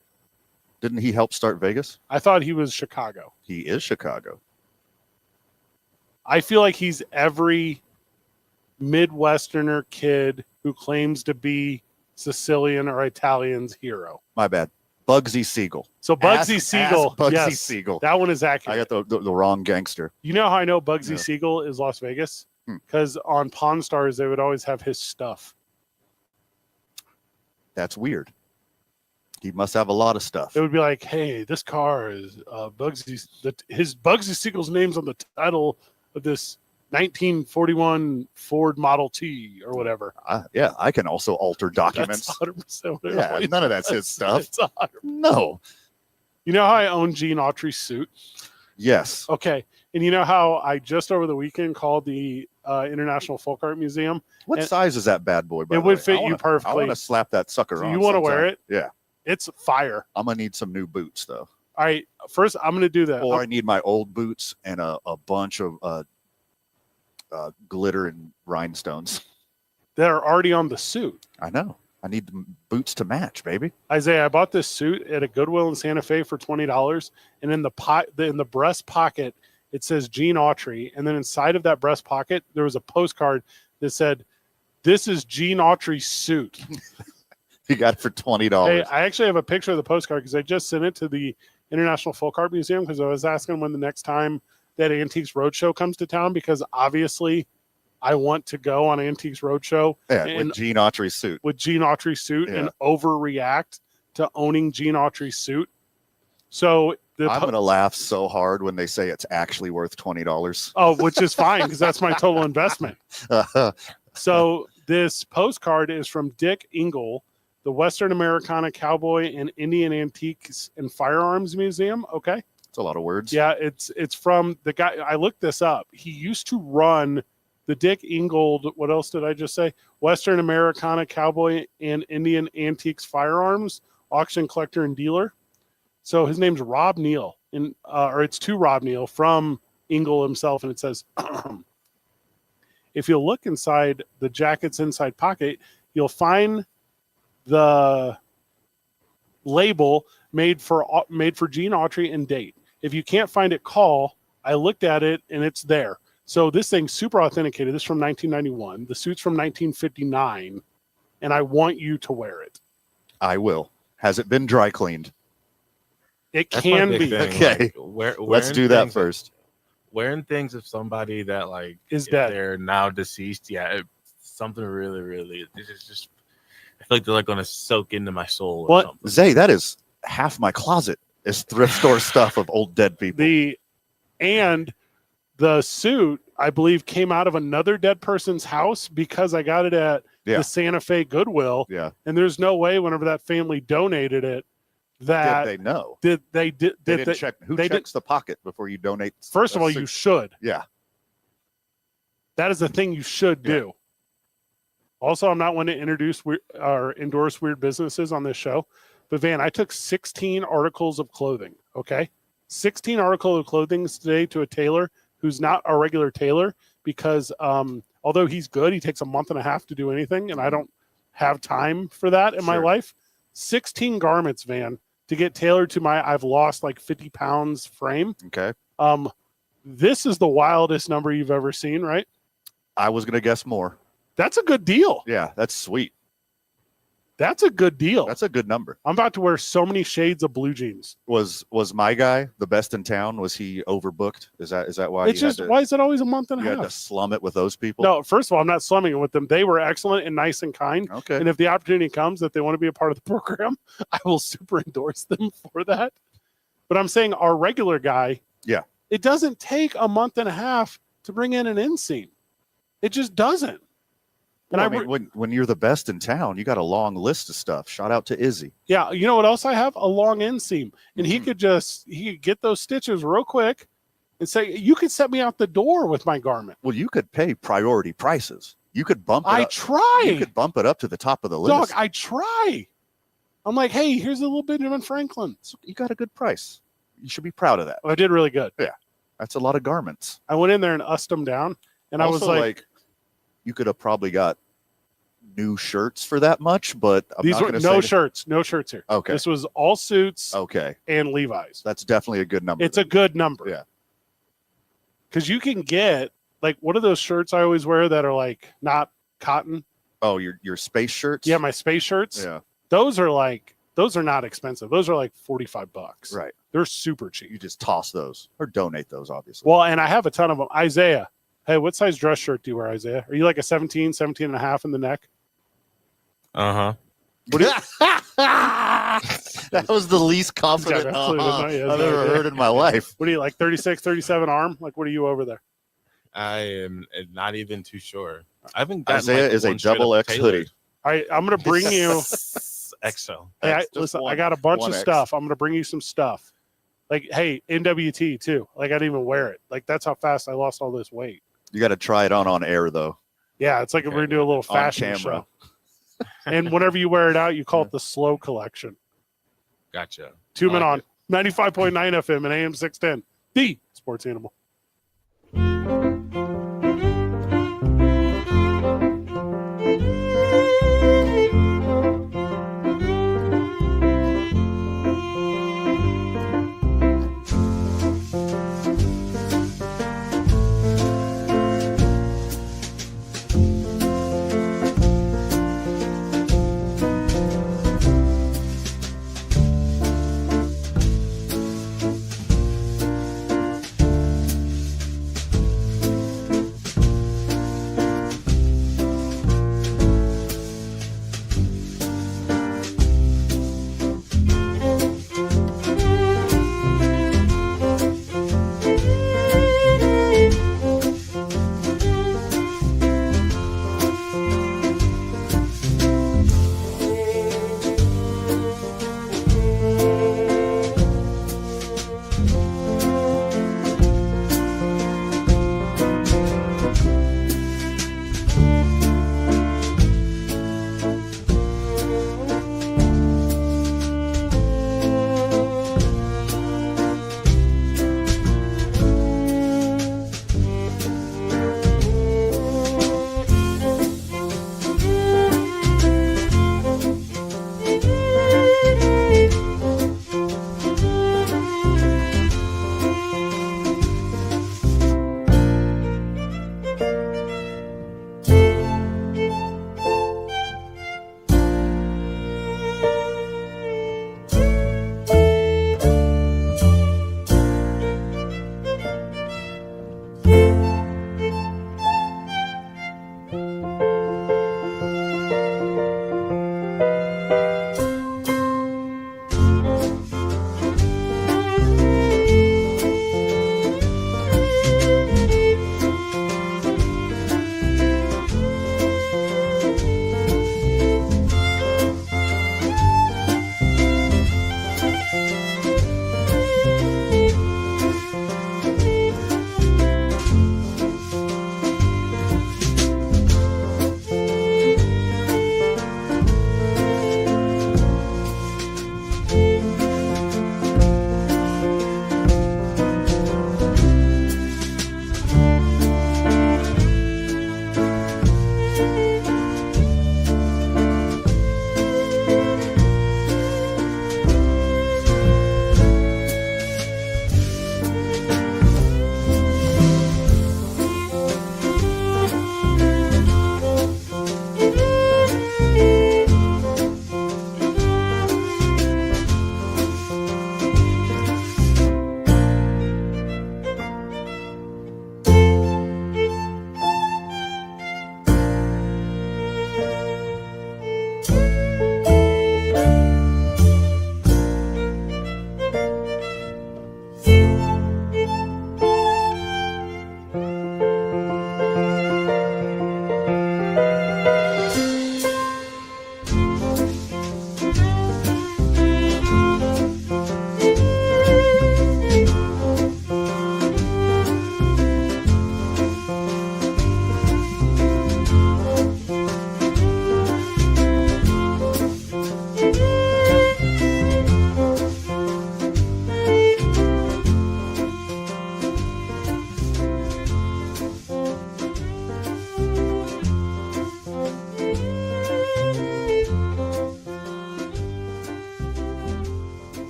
Didn't he help start Vegas? I thought he was Chicago. He is Chicago. I feel like he's every Midwesterner kid who claims to be Sicilian or Italian's hero. My bad. Bugsy Siegel. So Bugsy Siegel. Bugsy yes, Siegel. That one is accurate. I got the wrong gangster. You know how I know Bugsy Siegel is Las Vegas? Because on Pawn Stars, they would always have his stuff. That's weird. He must have a lot of stuff. It would be like, hey, this car is his Bugsy Siegel's name's on the title of this 1941 Ford Model T or whatever. Yeah, I can also alter documents. That's 100% what it Yeah, is. none of that's his stuff. It's 100%. No. You know how I own Gene Autry's suit? Yes. Okay. And you know how I just over the weekend called the International Folk Art Museum? What size is that bad boy? By It the would way? fit I you wanna- perfectly. I want to slap that sucker So on. you want to wear sometime. it? Yeah. It's fire. I'm gonna need some new boots though. All right. First, I'm going to do that. Or I need my old boots and a bunch of glitter and rhinestones. That are already on the suit. I know. I need the boots to match, baby. Isaiah, I bought this suit at a Goodwill in Santa Fe for $20, and in the breast pocket it says Gene Autry, and then inside of that breast pocket there was a postcard that said, "This is Gene Autry's suit." You got it for $20. Hey, I actually have a picture of the postcard because I just sent it to the International Folk Art Museum because I was asking when the next time that Antiques Roadshow comes to town, because obviously I want to go on Antiques Roadshow with Gene Autry's suit. With Gene Autry's suit and overreact to owning Gene Autry's suit. So I'm going to laugh so hard when they say it's actually worth $20. Oh, which is fine because that's my total investment. So this postcard is from Dick Engel, the Western Americana Cowboy and Indian Antiques and Firearms Museum. Okay. It's a lot of words. Yeah, it's from the guy. I looked this up. He used to run the Dick Ingold. What else did I just say? Western Americana Cowboy and Indian Antiques Firearms Auction Collector and Dealer. So his name's Rob Neal, or it's to Rob Neal from Engel himself, and it says, if you look inside the jacket's inside pocket, you'll find the label made for Gene Autry and date. If you can't find it, call. I looked at it and it's there. So this thing's super authenticated. This is from 1991. The suit's from 1959, and I want you to wear it. I will. Has it been dry cleaned? It can be. Okay. Let's do that first. Wearing things of somebody that like is dead. They're now deceased. Yeah, something really, really. It's just I feel like they're like going to soak into my soul. Or What? something. Zay, that is half my closet is thrift store stuff of old dead people. The suit, I believe, came out of another dead person's house because I got it at the Santa Fe Goodwill. Yeah. And there's no way whenever that family donated it that did they know? They didn't check. Who checks the pocket before you donate? First of all, you should. Yeah. That is the thing you should do. Also, I'm not one to introduce or endorse weird businesses on this show. But Van, I took 16 articles of clothing. Okay. 16 articles of clothing today to a tailor who's not a regular tailor because although he's good, he takes a month and a half to do anything, and I don't have time for that in my life. 16 garments, Van, to get tailored to my I've lost like 50 pounds frame. Okay. This is the wildest number you've ever seen, right? I was going to guess more. That's a good deal. Yeah, that's sweet. That's a good deal. That's a good number. I'm about to wear so many shades of blue jeans. Was my guy the best in town? Was he overbooked? Is that why? It's just why is it always a month and a half? You had to slum it with those people. No, first of all, I'm not slumming it with them. They were excellent and nice and kind. Okay. And if the opportunity comes that they want to be a part of the program, I will super endorse them for that. But I'm saying our regular guy, it doesn't take a month and a half to bring in an inseam. It just doesn't. And well, I mean, when you're the best in town, you got a long list of stuff. Shout out to Izzy. Yeah, you know what else I have? A long inseam. And he could get those stitches real quick and say, you could set me out the door with my garment. Well, you could pay priority prices. You could bump it up. try. You could bump it up to the top of the list. Dog, I try. I'm like, hey, here's a little Benjamin Franklin. So you got a good price. You should be proud of that. I did really good. Yeah. That's a lot of garments. I went in there and ussed them down. And also, I was like, you could have probably got new shirts for that much, but these were no shirts here. Okay. This was all suits. Okay. And Levi's. That's definitely a good number. It's a good number. Yeah. Because you can get like what are those shirts I always wear that are like not cotton? Oh, your space shirts? Yeah, my space shirts. Yeah. Those are not expensive. Those are like $45. Right. They're super cheap. You just toss those or donate those, obviously. Well, and I have a ton of them. Isaiah. Hey, what size dress shirt do you wear, Isaiah? Are you like a 17 and a half in the neck? Uh-huh. That was the least confident I've ever heard in my life. What are you, like 36, 37 arm? Like, what are you over there? I am not even too sure. I haven't gotten Isaiah is a double X hoodie. All right, I'm going to bring you XL. Hey, listen, I got a bunch of stuff. I'm going to bring you some stuff. Like, hey, NWT too. Like, I didn't even wear it. Like, that's how fast I lost all this weight. You got to try it on air, though. Yeah, it's like we're going to do a little fashion show. And whenever you wear it out, you call it the slow collection. Gotcha. 2 men on 95.9 FM and AM 610. The Sports Animal.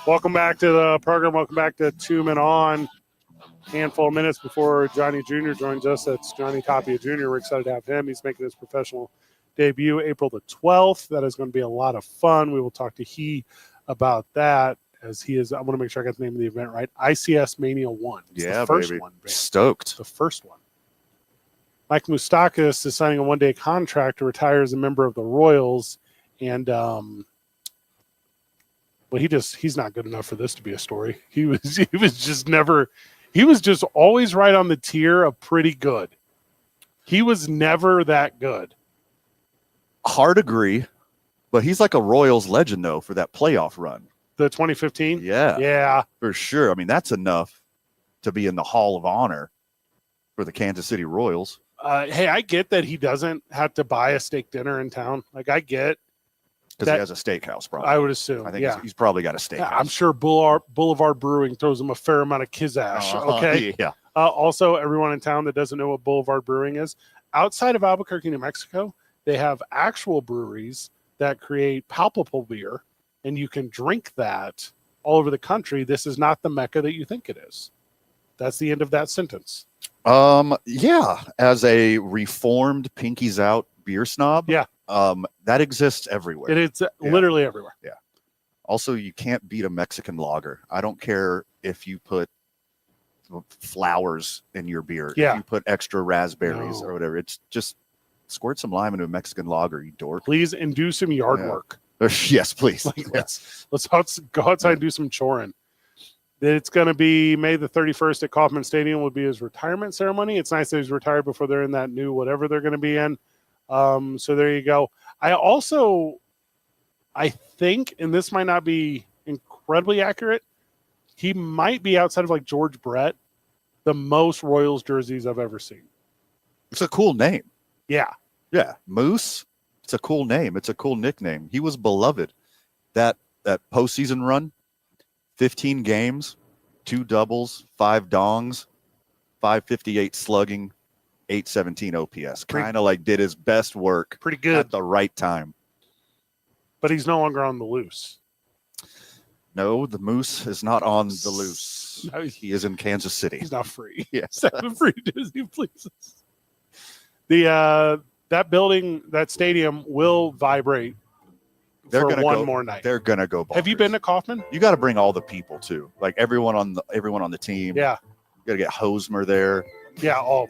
Welcome back to the program. Welcome back to 2 Men On. Handful of minutes before Johnny Jr. joins us. That's Johnny Tapia Jr. We're excited to have him. He's making his professional debut April the 12th. That is going to be a lot of fun. We will talk to he about that as he is. I want to make sure I got the name of the event right. ICS Mania 1. It's Yeah, the first baby. one. Baby. Stoked. The first one. Mike Moustakas is signing a one-day contract to retire as a member of the Royals. And, well, he's not good enough for this to be a story. He was just always right on the tier of pretty good. He was never that good. Hard agree, but he's like a Royals legend though for that playoff run. The 2015? Yeah. Yeah. For sure. I mean, that's enough to be in the Hall of Honor for the Kansas City Royals. Hey, I get that he doesn't have to buy a steak dinner in town. Like, I get Because he has a steakhouse, probably. I would assume. I think he's probably got a steakhouse. I'm sure Boulevard Brewing throws him a fair amount of kizash. Okay. Yeah. Also, everyone in town that doesn't know what Boulevard Brewing is, outside of Albuquerque, New Mexico, they have actual breweries that create palpable beer, and you can drink that all over the country. This is not the Mecca that you think it is. That's the end of that sentence. Yeah. As a reformed Pinkies Out beer snob. Yeah. That exists everywhere. It's literally everywhere. Yeah. Also, you can't beat a Mexican lager. I don't care if you put flowers in your beer. Yeah. If you put extra raspberries or whatever. It's just squirt some lime into a Mexican lager, you dork. Please and do some yard work. Yes, please. Like, let's go outside and do some choring. It's going to be May the 31st at Kauffman Stadium will be his retirement ceremony. It's nice that he's retired before they're in that new whatever they're going to be in. So there you go. I think, and this might not be incredibly accurate, he might be outside of like George Brett, the most Royals jerseys I've ever seen. It's a cool name. Yeah. Yeah. Moose. It's a cool name. It's a cool nickname. He was beloved. That postseason run, 15 games, 2 doubles, 5 dongs, 558 slugging, 817 OPS. Kind of like did his best work. Pretty good. At the right time. But he's no longer on the loose. No, the Moose is not on the loose. No, he is in Kansas City. He's not free. Yes. He's free Disney, please. That building, that stadium will vibrate for one more night. They're gonna go bonkers. Have you been to Kauffman? You got to bring all the people too, like everyone on the team. Yeah. You got to get Hosmer there. Yeah, all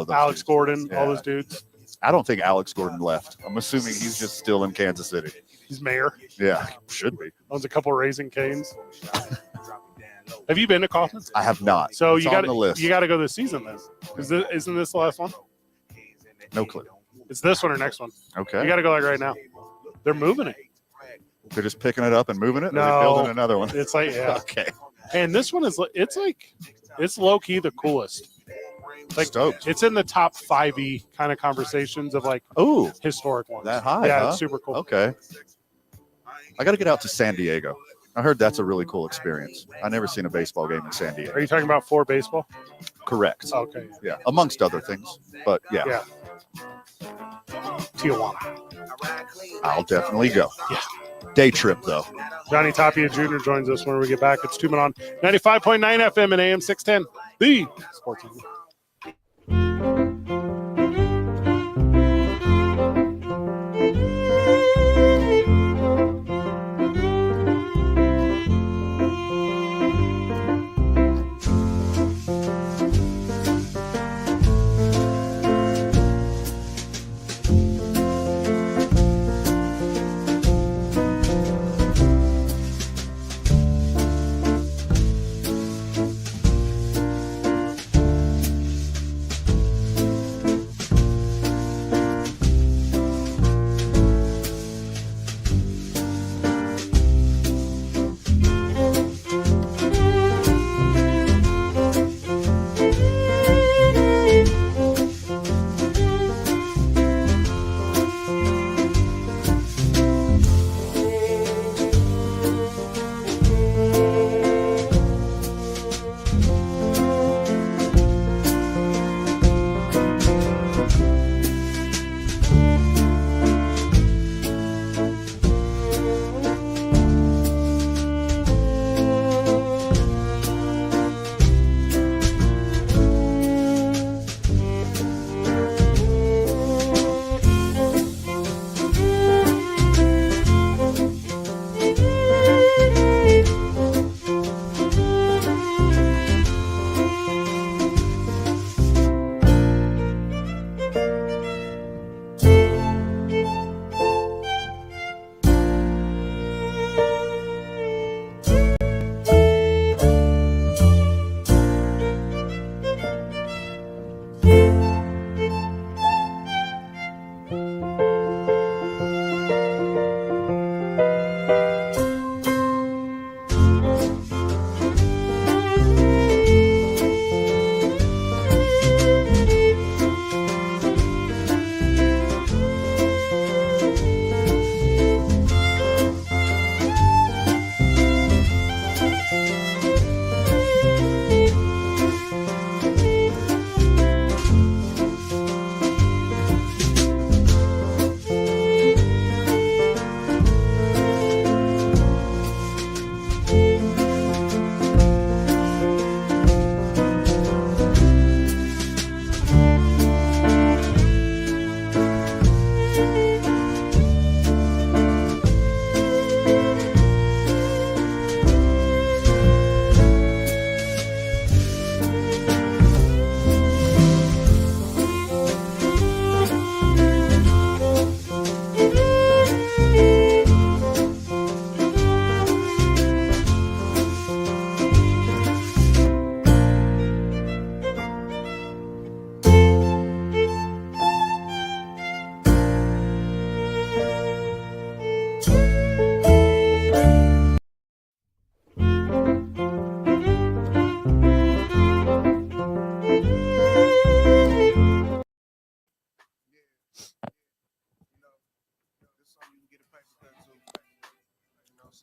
of them. Alex dudes. Gordon, Yeah. all those dudes. I don't think Alex Gordon left. I'm assuming he's just still in Kansas City. He's mayor. Yeah, should be. Owns a couple of Raising Canes. Have you been to Kauffman? I have not. So It's you on got the list. You got to go this season then. Isn't this the last one? No clue. It's this one or next one. Okay. You got to go like right now. They're moving it. They're just picking it up and moving it. Or No. are they building another one? It's like Okay. And this one is it's low key the coolest. Like Stoked. it's in the top 5e kind of conversations of like historic ones. That high? Yeah, huh? it's super cool. Okay. I got to get out to San Diego. I heard that's a really cool experience. I never seen a baseball game in San Diego. Are you talking about floor baseball? Correct. Okay. Yeah, amongst other things. But yeah. Tijuana. I'll definitely go. Yeah. Day trip though. Johnny Tapia Jr. joins us when we get back. It's 2 Men On 95.9 FM and AM 610. The Sports Eagle.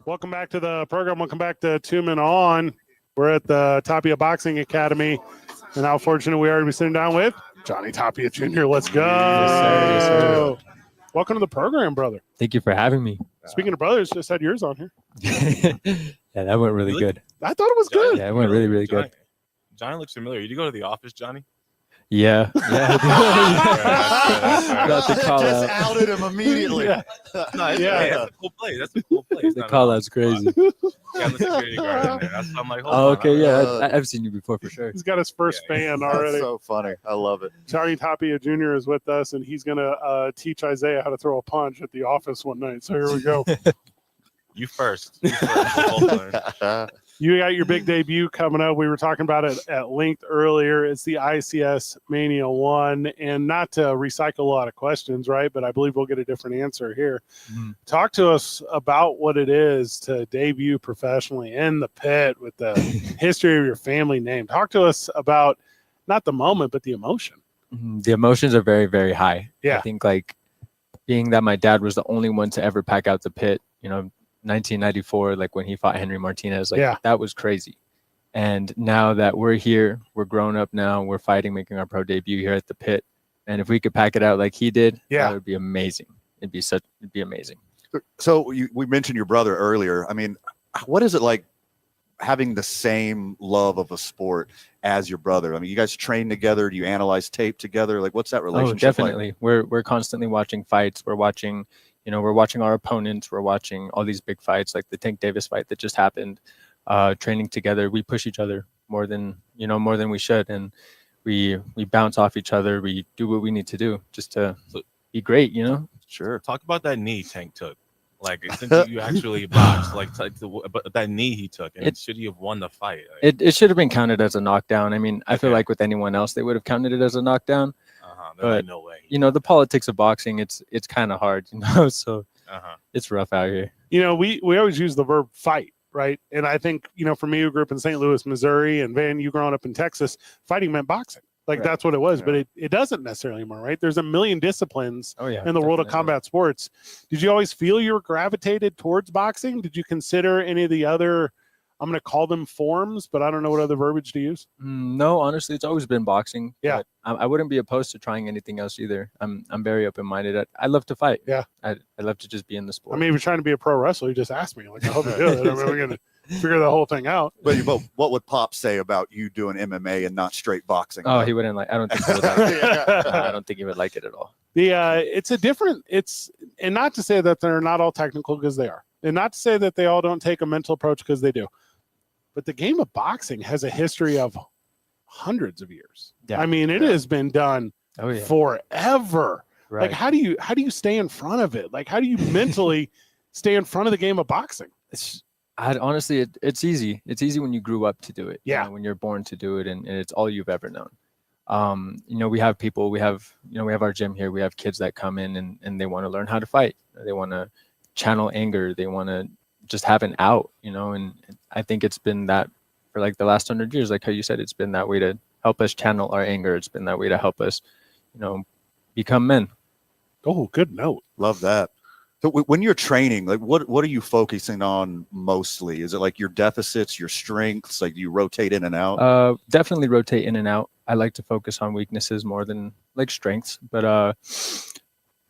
Welcome back to the program. Welcome back to 2 Men On. We're at the Tapia Boxing Academy, and how fortunate we are to be sitting down with Johnny Tapia Jr. Let's go. Yes, sir. Welcome to the program, brother. Thank you for having me. Speaking of brothers, just had yours on here. Yeah, that went really good. I thought it was good. Yeah, it went really, really good. Johnny looks familiar. Did you go to the office, Johnny? Yeah. That's Got the call Just out. outed him immediately. Yeah. No, Yeah. that's a cool place. That's a cool place. The call out's crazy. Yeah, I'm the security guard in there. That's why I'm like, hold Oh, on. okay, yeah. I've seen you before for sure. He's got his first fan That's already. so funny. I love it. Johnny Tapia Jr. is with us, and he's going to teach Isaiah how to throw a punch at the office one night. So here we go. You first. You first. We'll both learn. You got your big debut coming up. We were talking about it at length earlier. It's the ICS Mania 1, and not to recycle a lot of questions, right? But I believe we'll get a different answer here. Mhm. Talk to us about what it is to debut professionally in the pit with the history of your family name. Talk to us about not the moment, but the emotion. The emotions are very, very high. Yeah. I think like being that my dad was the only one to ever pack out the pit, 1994, like when he fought Henry Martinez, like Yeah. that was crazy. And now that we're here, we're grown up now, we're fighting, making our pro debut here at the pit. And if we could pack it out like he did, Yeah. that would be amazing. It'd be amazing. So we mentioned your brother earlier. I mean, what is it like having the same love of a sport as your brother? I mean, you guys train together. Do you analyze tape together? Like, what's that relationship Oh, definitely. We're constantly watching fights. We're watching our opponents. We're watching all these big fights, like the Tank Davis fight that just happened. Training together, we push each other more than we should, and we bounce off each other. We do what we need to do just to be great. Sure. Talk about that knee Tank took. Like, since you actually boxed, like but that knee he took, and should he have won the fight? Like, It should have been counted as a knockdown. I mean, I feel Okay. like with anyone else, they would have counted it as a knockdown. there's like but, no way. The politics of boxing, it's kind of hard, so it's rough out here. We always use the verb fight, right? And I think, for me, who grew up in St. Louis, Missouri, and Van, you growing up in Texas, fighting meant boxing. Like, Right. that's what it was, Yeah. but it doesn't necessarily anymore, right? There's a million disciplines Oh yeah, in the world of definitely. combat sports. Did you always feel you were gravitated towards boxing? Did you consider any of the other, I'm going to call them forms, but I don't know what other verbiage to use? No, honestly, it's always been boxing. Yeah. but I wouldn't be opposed to trying anything else either. I'm very open minded. I love to fight. Yeah. I love to just be in the sport. I mean, if you're trying to be a pro wrestler, you just ask me. Like, I hope you do it. I mean, we're going to figure the whole thing out. But what would Pop say about you doing MMA and not straight boxing? oh, he wouldn't like. I don't think he would like it. Yeah. No, I don't think he would like it at all. And not to say that they're not all technical, because they are, and not to say that they all don't take a mental approach, because they do. But the game of boxing has a history of hundreds of years. Yeah. I mean, it has been done Oh yeah. forever. Right. Like, how do you stay in front of it? Like, how do you mentally stay in front of the game of boxing? Honestly, it's easy. It's easy when you grew up to do it. Yeah. When you're born to do it, and it's all you've ever known. We have people. We have our gym here. We have kids that come in and they want to learn how to fight. They want to channel anger. They want to just have an out. And I think it's been that for like the last 100 years. Like how you said, it's been that way to help us channel our anger. It's been that way to help us, become men. Oh, good note. Love that. So when you're training, like what are you focusing on mostly? Is it like your deficits, your strengths? Like, do you rotate in and out? Definitely rotate in and out. I like to focus on weaknesses more than like strengths, but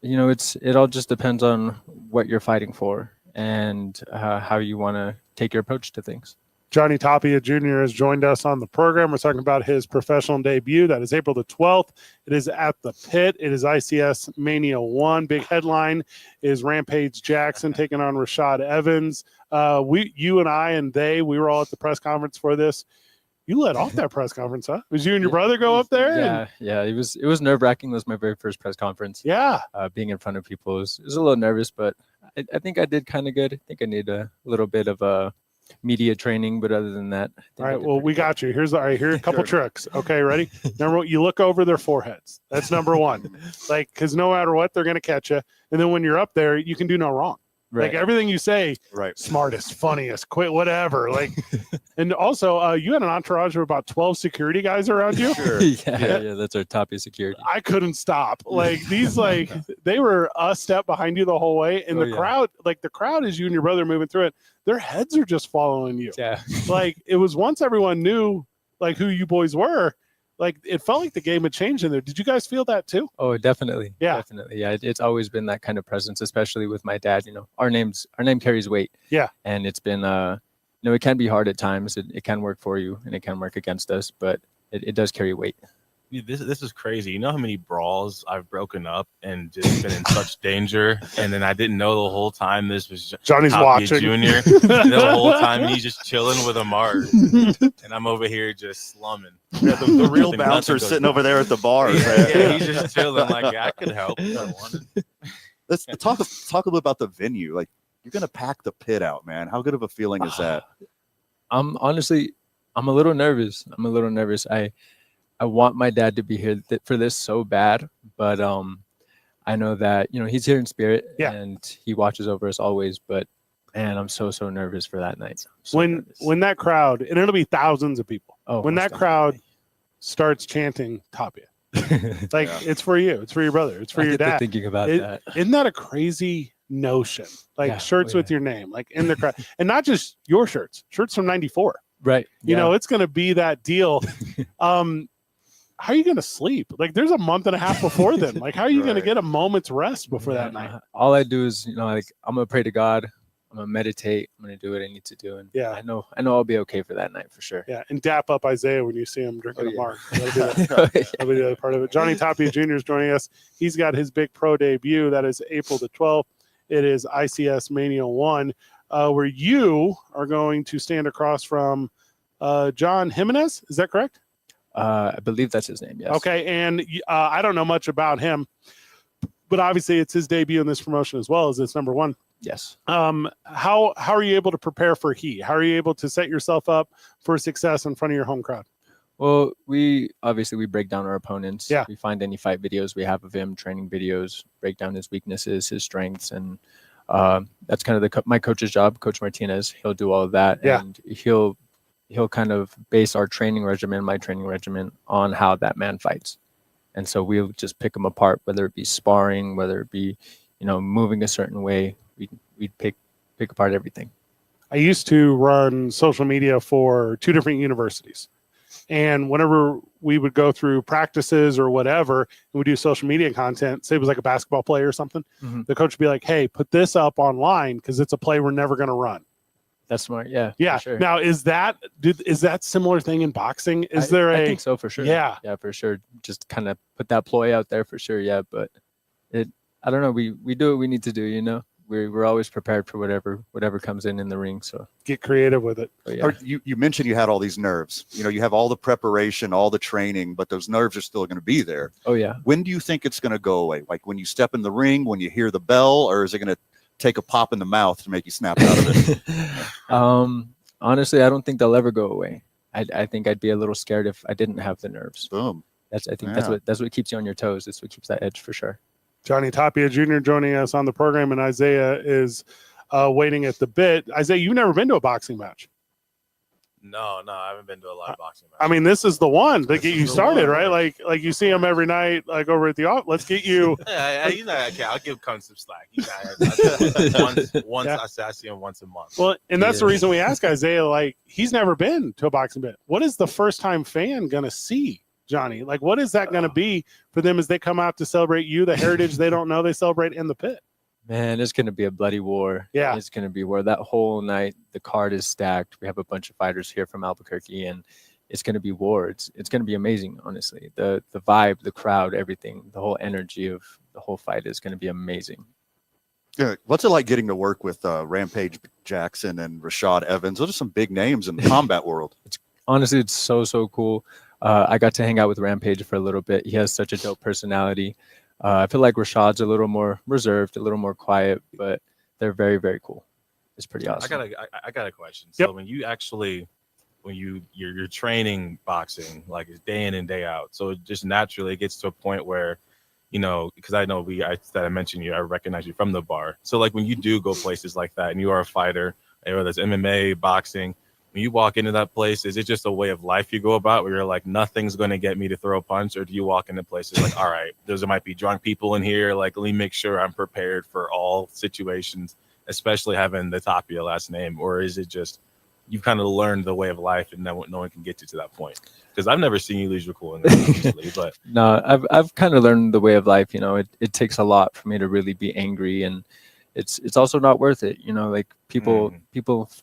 it all just depends on what you're fighting for and how you want to take your approach to things. Johnny Tapia Jr. has joined us on the program. We're talking about his professional debut. That is April the 12th. It is at the Pit. It is ICS Mania 1. Big headline is Rampage Jackson taking on Rashad Evans. You and I and we were all at the press conference for this. You let off that press conference, huh? Was you and your brother go up there? Yeah. It was nerve wracking. It was my very first press conference. Yeah. Being in front of people was a little nervous, but I think I did kind of good. I think I need a little bit of media training, but other than that, All right. Well, we got you. Here's a couple tricks. Okay, ready? Number one, you look over their foreheads. That's number one. Like, because no matter what, they're going to catch you. And then when you're up there, you can do no wrong. Like everything you say, Right. smartest, funniest, quit, whatever. Like, and also, you had an entourage of about 12 security guys around you. Sure. yeah, that's our Tapia security. I couldn't stop. Like these, like they were a step behind you the whole way, and the crowd, like the crowd, is you and your brother moving through it. Their heads are just following you. Yeah. Like it was once everyone knew like who you boys were. Like it felt like the game had changed in there. Did you guys feel that too? Oh, definitely. Yeah. Definitely. Yeah. It's always been that kind of presence, especially with my dad. You know, our name carries weight. Yeah. And it's been, it can be hard at times. It can work for you and it can work against us, but it does carry weight. This is crazy. You know how many brawls I've broken up and just been in such danger, and then I didn't know the whole time this was Johnny's Tapia watching Junior. The whole time he's just chilling with a Mars, and I'm over here just slumming. Yeah, the real Nothing bouncer goes sitting wrong. over there at the bar. Yeah, he's just chilling. Like I could help if I wanted. Let's talk a little about the venue. Like you're gonna pack the pit out, man. How good of a feeling is that? I'm a little nervous. I want my dad to be here for this so bad, but I know that he's here in spirit and he watches over us always. But man, I'm so nervous for that night. When that crowd, and it'll be thousands of people. Oh, when that crowd starts chanting Tapia, like it's for you, it's for your brother, it's for your dad. Thinking about that, isn't that a crazy notion? Like shirts with your name, like in the crowd, and not just your shirts from '94. Right. You know, it's going to be that deal. How are you going to sleep? Like there's a month and a half before then. Like how are you going to get a moment's rest before that night? All I do is, like I'm going to pray to God. I'm going to meditate. I'm going to do what I need to do. And I know I'll be okay for that night for sure. Yeah. And dap up Isaiah when you see him drinking a mark. That'll be the other part of it. Johnny Tapia Jr. is joining us. He's got his big pro debut. That is April the 12th. It is ICS Mania 1, where you are going to stand across from John Jimenez. Is that correct? I believe that's his name. Yes. Okay. And I don't know much about him, but obviously it's his debut in this promotion as well as it's number 1. Yes. How are you able to prepare for heat? How are you able to set yourself up for success in front of your home crowd? Well, we break down our opponents. Yeah. We find any fight videos we have of him, training videos, break down his weaknesses, his strengths, and that's kind of my coach's job, Coach Martinez. He'll do all of that, and he'll kind of base our training regimen, my training regimen, on how that man fights. And so we'll just pick him apart, whether it be sparring, whether it be, moving a certain way. We'd pick apart everything. I used to run social media for 2 different universities. And whenever we would go through practices or whatever, and we do social media content, say it was like a basketball play or something, the coach would be like, hey, put this up online because it's a play we're never going to run. That's smart. Yeah. Yeah. Sure. Now, is that similar thing in boxing? I think so for sure. Yeah. Yeah, for sure. Just kind of put that ploy out there for sure. Yeah. But I don't know. We do what we need to do, We're always prepared for whatever comes in the ring. So get creative with it. Yeah. You mentioned you had all these nerves. You have all the preparation, all the training, but those nerves are still going to be there. Oh yeah. When do you think it's going to go away? Like when you step in the ring, when you hear the bell, or is it going to take a pop in the mouth to make you snap out of it? Honestly, I don't think they'll ever go away. I think I'd be a little scared if I didn't have the nerves. Boom. That's what keeps you on your toes. That's what keeps that edge for sure. Johnny Tapia Jr. joining us on the program, and Isaiah is waiting at the bit. Isaiah, you've never been to a boxing match. No, I haven't been to a lot of boxing matches. I mean, this is the one that get you started, right? Like you see him every night, like over at the office. Let's get you. Yeah, I'll give Kun some slack. Once I see him once a month. Well, and that's the reason we ask Isaiah. Like, he's never been to a boxing bit. What is the first time fan gonna see, Johnny? Like, what is that gonna be for them as they come out to celebrate you, the heritage they don't know they celebrate in the pit? Man, it's going to be a bloody war. Yeah. It's going to be war. That whole night, the card is stacked. We have a bunch of fighters here from Albuquerque, and it's going to be war. It's going to be amazing, honestly. The vibe, the crowd, everything, the whole energy of the whole fight is going to be amazing. Yeah. What's it like getting to work with Rampage Jackson and Rashad Evans? Those are some big names in the combat world. Honestly, it's so cool. I got to hang out with Rampage for a little bit. He has such a dope personality. I feel like Rashad's a little more reserved, a little more quiet, but they're very, very cool. It's pretty awesome. I got a question. Yep. So when you're training boxing, like it's day in and day out, so it just naturally gets to a point where, you know, because I know that I mentioned you, I recognize you from the bar. So like when you do go places like that and you are a fighter, whether it's MMA, boxing, when you walk into that place, is it just a way of life you go about where you're like, nothing's going to get me to throw a punch? Or do you walk into places like, all right, there might be drunk people in here. Like, let me make sure I'm prepared for all situations, especially having the Tapia last name? Or is it just you've kind of learned the way of life and no one can get you to that point? Because I've never seen you lose your cool in this, obviously, but No, I've kind of learned the way of life. You know, it takes a lot for me to really be angry, and it's also not worth it. You know, like people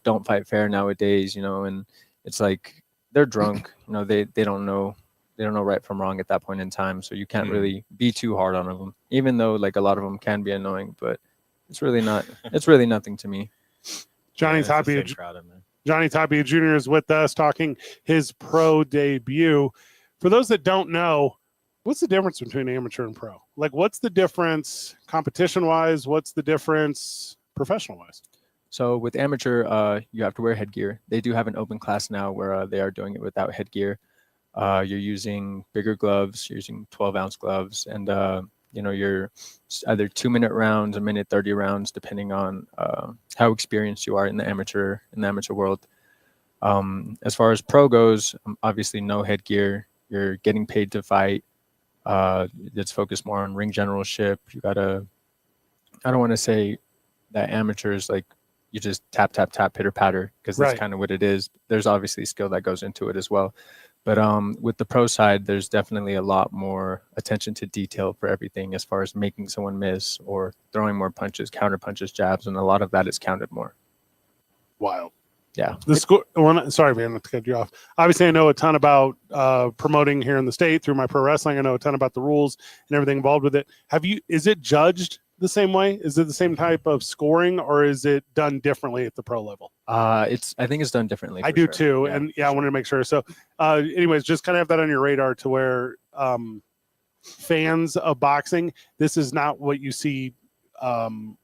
don't fight fair nowadays. You know, and it's like they're drunk. You know, they don't know right from wrong at that point in time. So you can't really be too hard on them, even though like a lot of them can be annoying. But it's really not. It's really nothing to me. Johnny Tapia. Johnny Tapia Jr. is with us talking his pro debut. For those that don't know, what's the difference between amateur and pro? Like, what's the difference competition-wise? What's the difference professional-wise? So with amateur, you have to wear headgear. They do have an open class now where they are doing it without headgear. You're using bigger gloves, you're using 12-ounce gloves, and you know, you're either 2-minute rounds, 1-minute 30 rounds, depending on how experienced you are in the amateur world. As far as pro goes, obviously no headgear. You're getting paid to fight. It's focused more on ring generalship. You gotta. I don't want to say that amateurs like you just tap, pitter patter, because that's kind of what it is. There's obviously skill that goes into it as well. But with the pro side, there's definitely a lot more attention to detail for everything, as far as making someone miss or throwing more punches, counter punches, jabs, and a lot of that is counted more. Wild. Yeah. The score. Sorry, man, to cut you off. Obviously, I know a ton about promoting here in the state through my pro wrestling. I know a ton about the rules and everything involved with it. Is it judged the same way? Is it the same type of scoring, or is it done differently at the pro level? I think it's done differently. I do too, and I wanted to make sure. So, anyways, just kind of have that on your radar to where fans of boxing, this is not what you see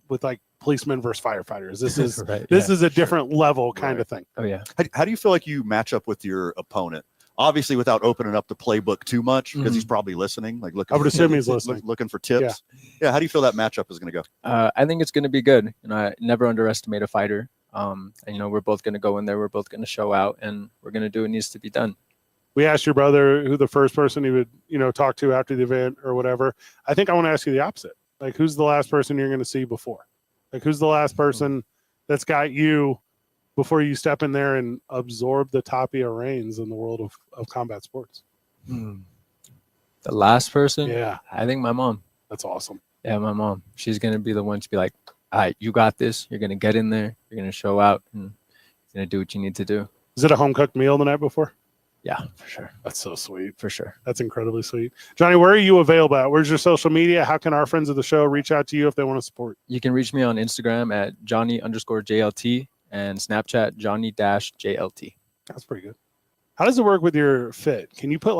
with like policemen versus firefighters. This is this is a different level kind of thing. Oh yeah. How do you feel like you match up with your opponent? Obviously, without opening up the playbook too much, because he's probably listening. Like, I would assume he's listening, looking for tips. Yeah. How do you feel that matchup is going to go? I think it's going to be good. You know, I never underestimate a fighter. And you know, we're both going to go in there. We're both going to show out, and we're going to do what needs to be done. We asked your brother who the first person he would, you know, talk to after the event or whatever. I think I want to ask you the opposite. Like, who's the last person you're going to see before? Like, who's the last person that's got you before you step in there and absorb the Tapia reins in the world of combat sports? The last person? Yeah. I think my mom. That's awesome. Yeah, my mom. She's going to be the one to be like, all right, you got this. You're going to get in there. You're going to show out, and you're going to do what you need to do. Is it a home-cooked meal the night before? Yeah, for sure. That's so sweet. For sure. That's incredibly sweet. Johnny, where are you available at? Where's your social media? How can our friends of the show reach out to you if they want to support? You can reach me on Instagram at Johnny_JLT and Snapchat Johnny-JLT. That's pretty good. How does it work with your fit? Can you put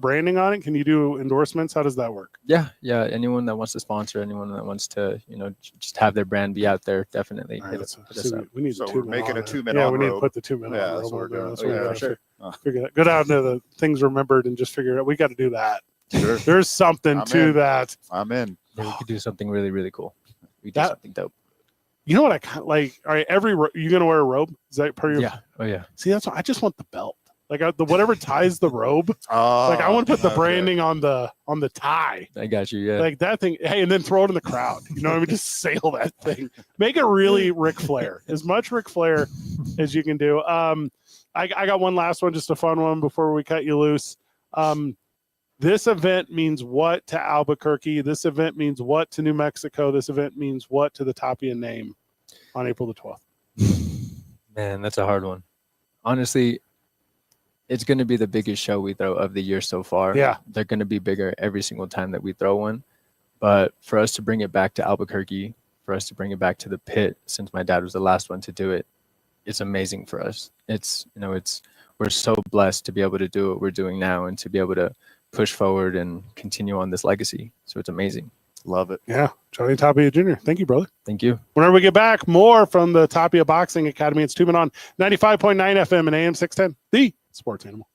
branding on it? Can you do endorsements? How does that work? Yeah. Anyone that wants to sponsor, anyone that wants to, you know, just have their brand be out there, definitely hit us up. We need we're making a 2-minute. Yeah, we need to put the 2-minute. Yeah, that's what we're doing. For sure. Figure that. Go down to the things remembered and just figure it out. We got to do that. Sure. There's something to that. I'm in. Yeah, we could do something really, really cool. We do something dope. You know what I kind of like? All right, you gonna wear a robe? Is that part of your? Yeah. Oh yeah. See, that's what I just want the belt. Like the whatever ties the robe. Like I want to put the branding on the tie. I got you. Yeah. Like that thing. Hey, and then throw it in the crowd. You know what I mean? Just sail that thing. Make it really Ric Flair. As much Ric Flair as you can do. I got one last one, just a fun one before we cut you loose. This event means what to Albuquerque? This event means what to New Mexico? This event means what to the Tapia name on April the 12th? Man, that's a hard one. Honestly, it's going to be the biggest show we throw of the year so far. Yeah. They're going to be bigger every single time that we throw one. But for us to bring it back to Albuquerque, for us to bring it back to the pit, since my dad was the last one to do it, it's amazing for us. We're so blessed to be able to do what we're doing now and to be able to push forward and continue on this legacy. So it's amazing. Love it. Yeah. Johnny Tapia Jr. Thank you, brother. Thank you. Whenever we get back, more from the Tapia Boxing Academy. It's 2 Men on 95.9 FM and AM 610, the Sports Animal.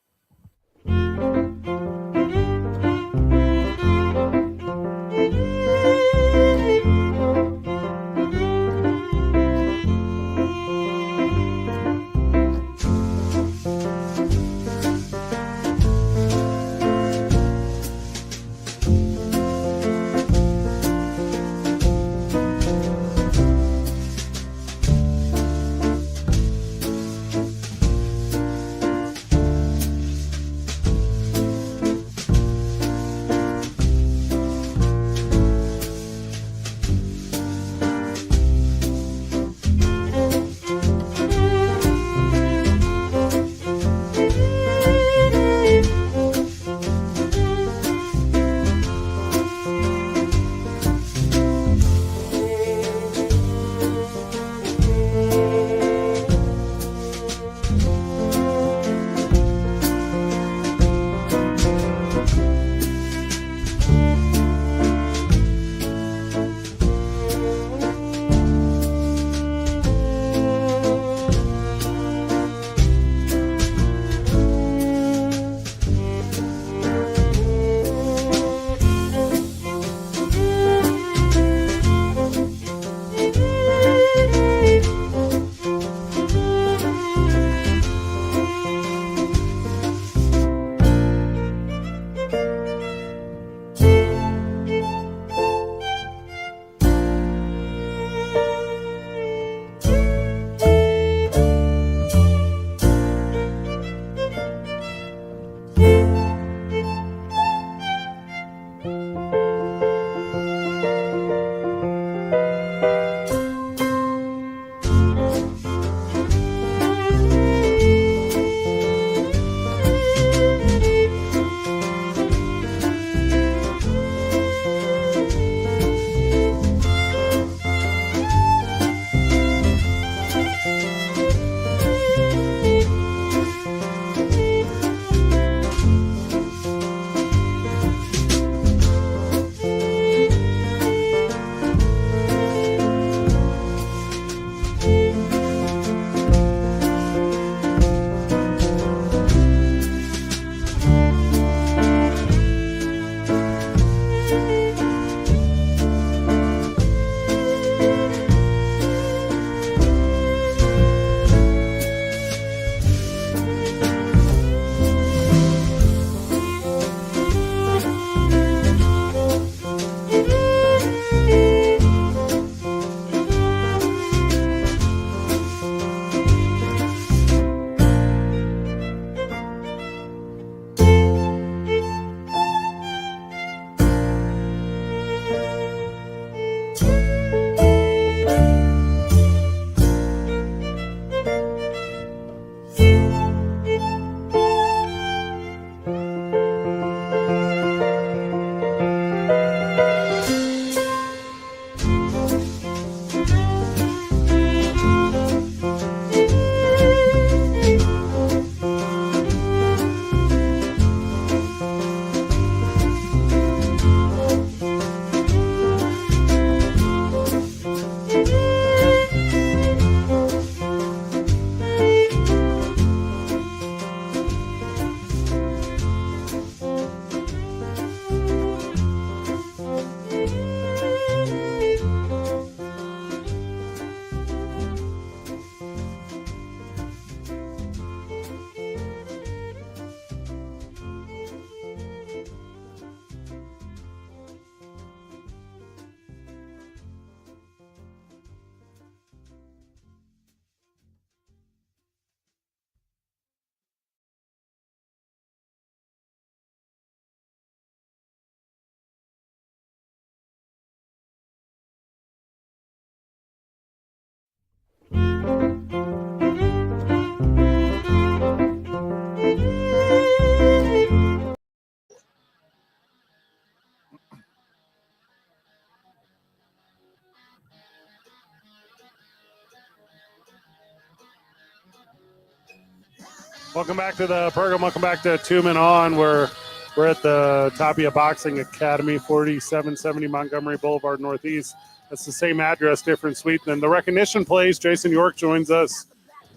Welcome back to the program. Welcome back to Two Men On. We're at the Tapia Boxing Academy, 4770 Montgomery Boulevard Northeast. That's the same address, different suite. Then the recognition place, Jason York joins us.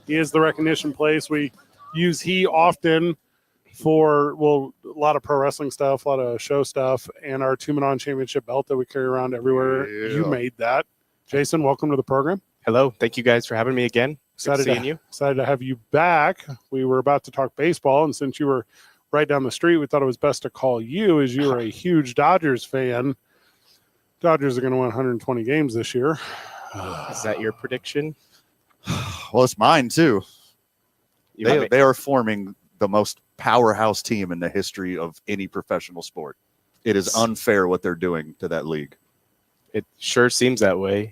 He is the recognition place. We use he often for, well, a lot of pro wrestling stuff, a lot of show stuff, and our Two Men On championship belt that we carry around everywhere. Yeah. You made that. Jason, welcome to the program. Hello. Thank you guys for having me again. Excited seeing you. Excited to have you back. We were about to talk baseball, and since you were right down the street, we thought it was best to call you, as you are a huge Dodgers fan. Dodgers are going to win 120 games this year. Is that your prediction? Well, it's mine too. You They are forming the most powerhouse team in the history of any professional sport. It is unfair what they're doing to that league. It sure seems that way.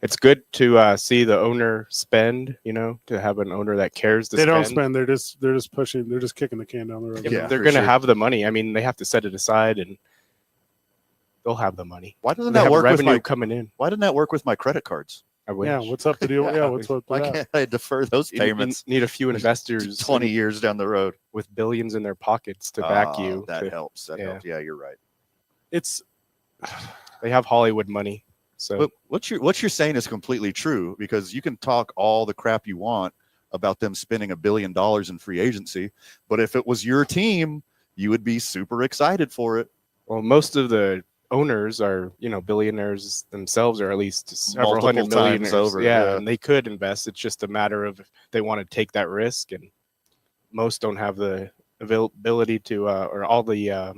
It's good to see the owner spend, to have an owner that cares to They spend. don't spend. They're just pushing. They're just kicking the can down the road. Yeah, Yeah, they're for going to sure. have the money. I mean, they have to set it aside, and they'll have the money. Why doesn't They that have work with revenue my? coming in. Why didn't that work with my credit cards? I wish. Yeah, what's up to do? Yeah, what's up? Why With that? can't I defer those You payments need a few investors 20 years down the road with billions in their pockets to back Oh, you. That helps. That yeah. helps. Yeah, you're right. It's They have Hollywood money. So But what you're saying is completely true, because you can talk all the crap you want about them spending $1 billion in free agency, but if it was your team, you would be super excited for it. well, most of the owners are, billionaires themselves, or at least several Multiple hundred millionaires. times over, Yeah, yeah. and they could invest. It's just a matter of if they want to take that risk, and most don't have the availability to, or all the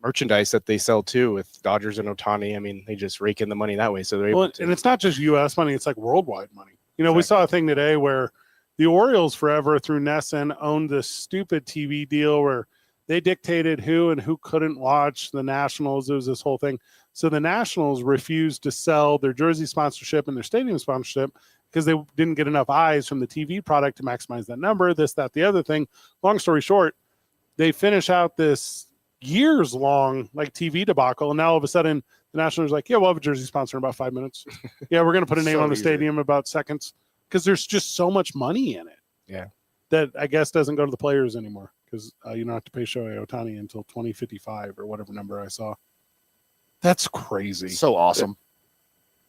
merchandise that they sell too with Dodgers and Ohtani. I mean, they just rake in the money that way. So they're able well, to. and it's not just U.S. money; it's like worldwide money. We Exactly. saw a thing today where the Orioles forever through Nesson owned this stupid TV deal where they dictated who and who couldn't watch the Nationals. It was this whole thing. So the Nationals refused to sell their jersey sponsorship and their stadium sponsorship because they didn't get enough eyes from the TV product to maximize that number, this, that, the other thing. Long story short, they finish out this years-long TV debacle, and now all of a sudden the Nationals are like, yeah, we'll have a jersey sponsor in about 5 minutes. Yeah, we're going to put a name So on the easy. stadium in about seconds, because there's just so much money in it. Yeah. That I guess doesn't go to the players anymore, because you don't have to pay Shohei Ohtani until 2055 or whatever number I saw. That's crazy. So awesome.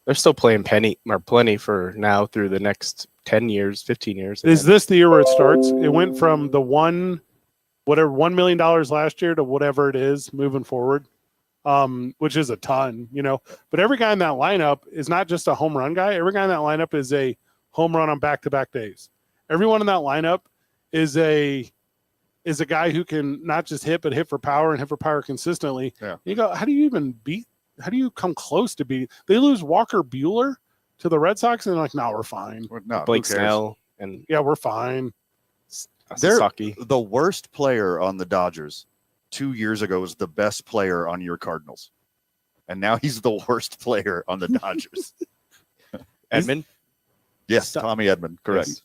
They're still playing plenty for now through the next 10 years, 15 years. Is this the year where it starts? It went from the $1 million last year to whatever it is moving forward, which is a ton, But every guy in that lineup is not just a home run guy. Every guy in that lineup is a home run on back-to-back days. Everyone in that lineup is a guy who can not just hit, but hit for power and hit for power consistently. Yeah. You go, how do you come close to beat? They lose Walker Buehler to the Red Sox, and they're like, no, we're fine. No, who Blake cares? Snell and Yeah, we're fine. Sasaki. The worst player on the Dodgers 2 years ago was the best player on your Cardinals, and now he's the worst player on the Dodgers. Edmund. Yes, Tommy Edman, correct. Yes.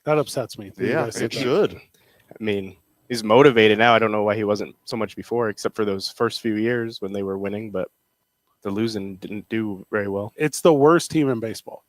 That upsets me. that you Yeah, guys said it that. should. I mean, he's motivated now. I don't know why he wasn't so much before, except for those first few years when they were winning, but the losing didn't do very well. It's the worst team in baseball.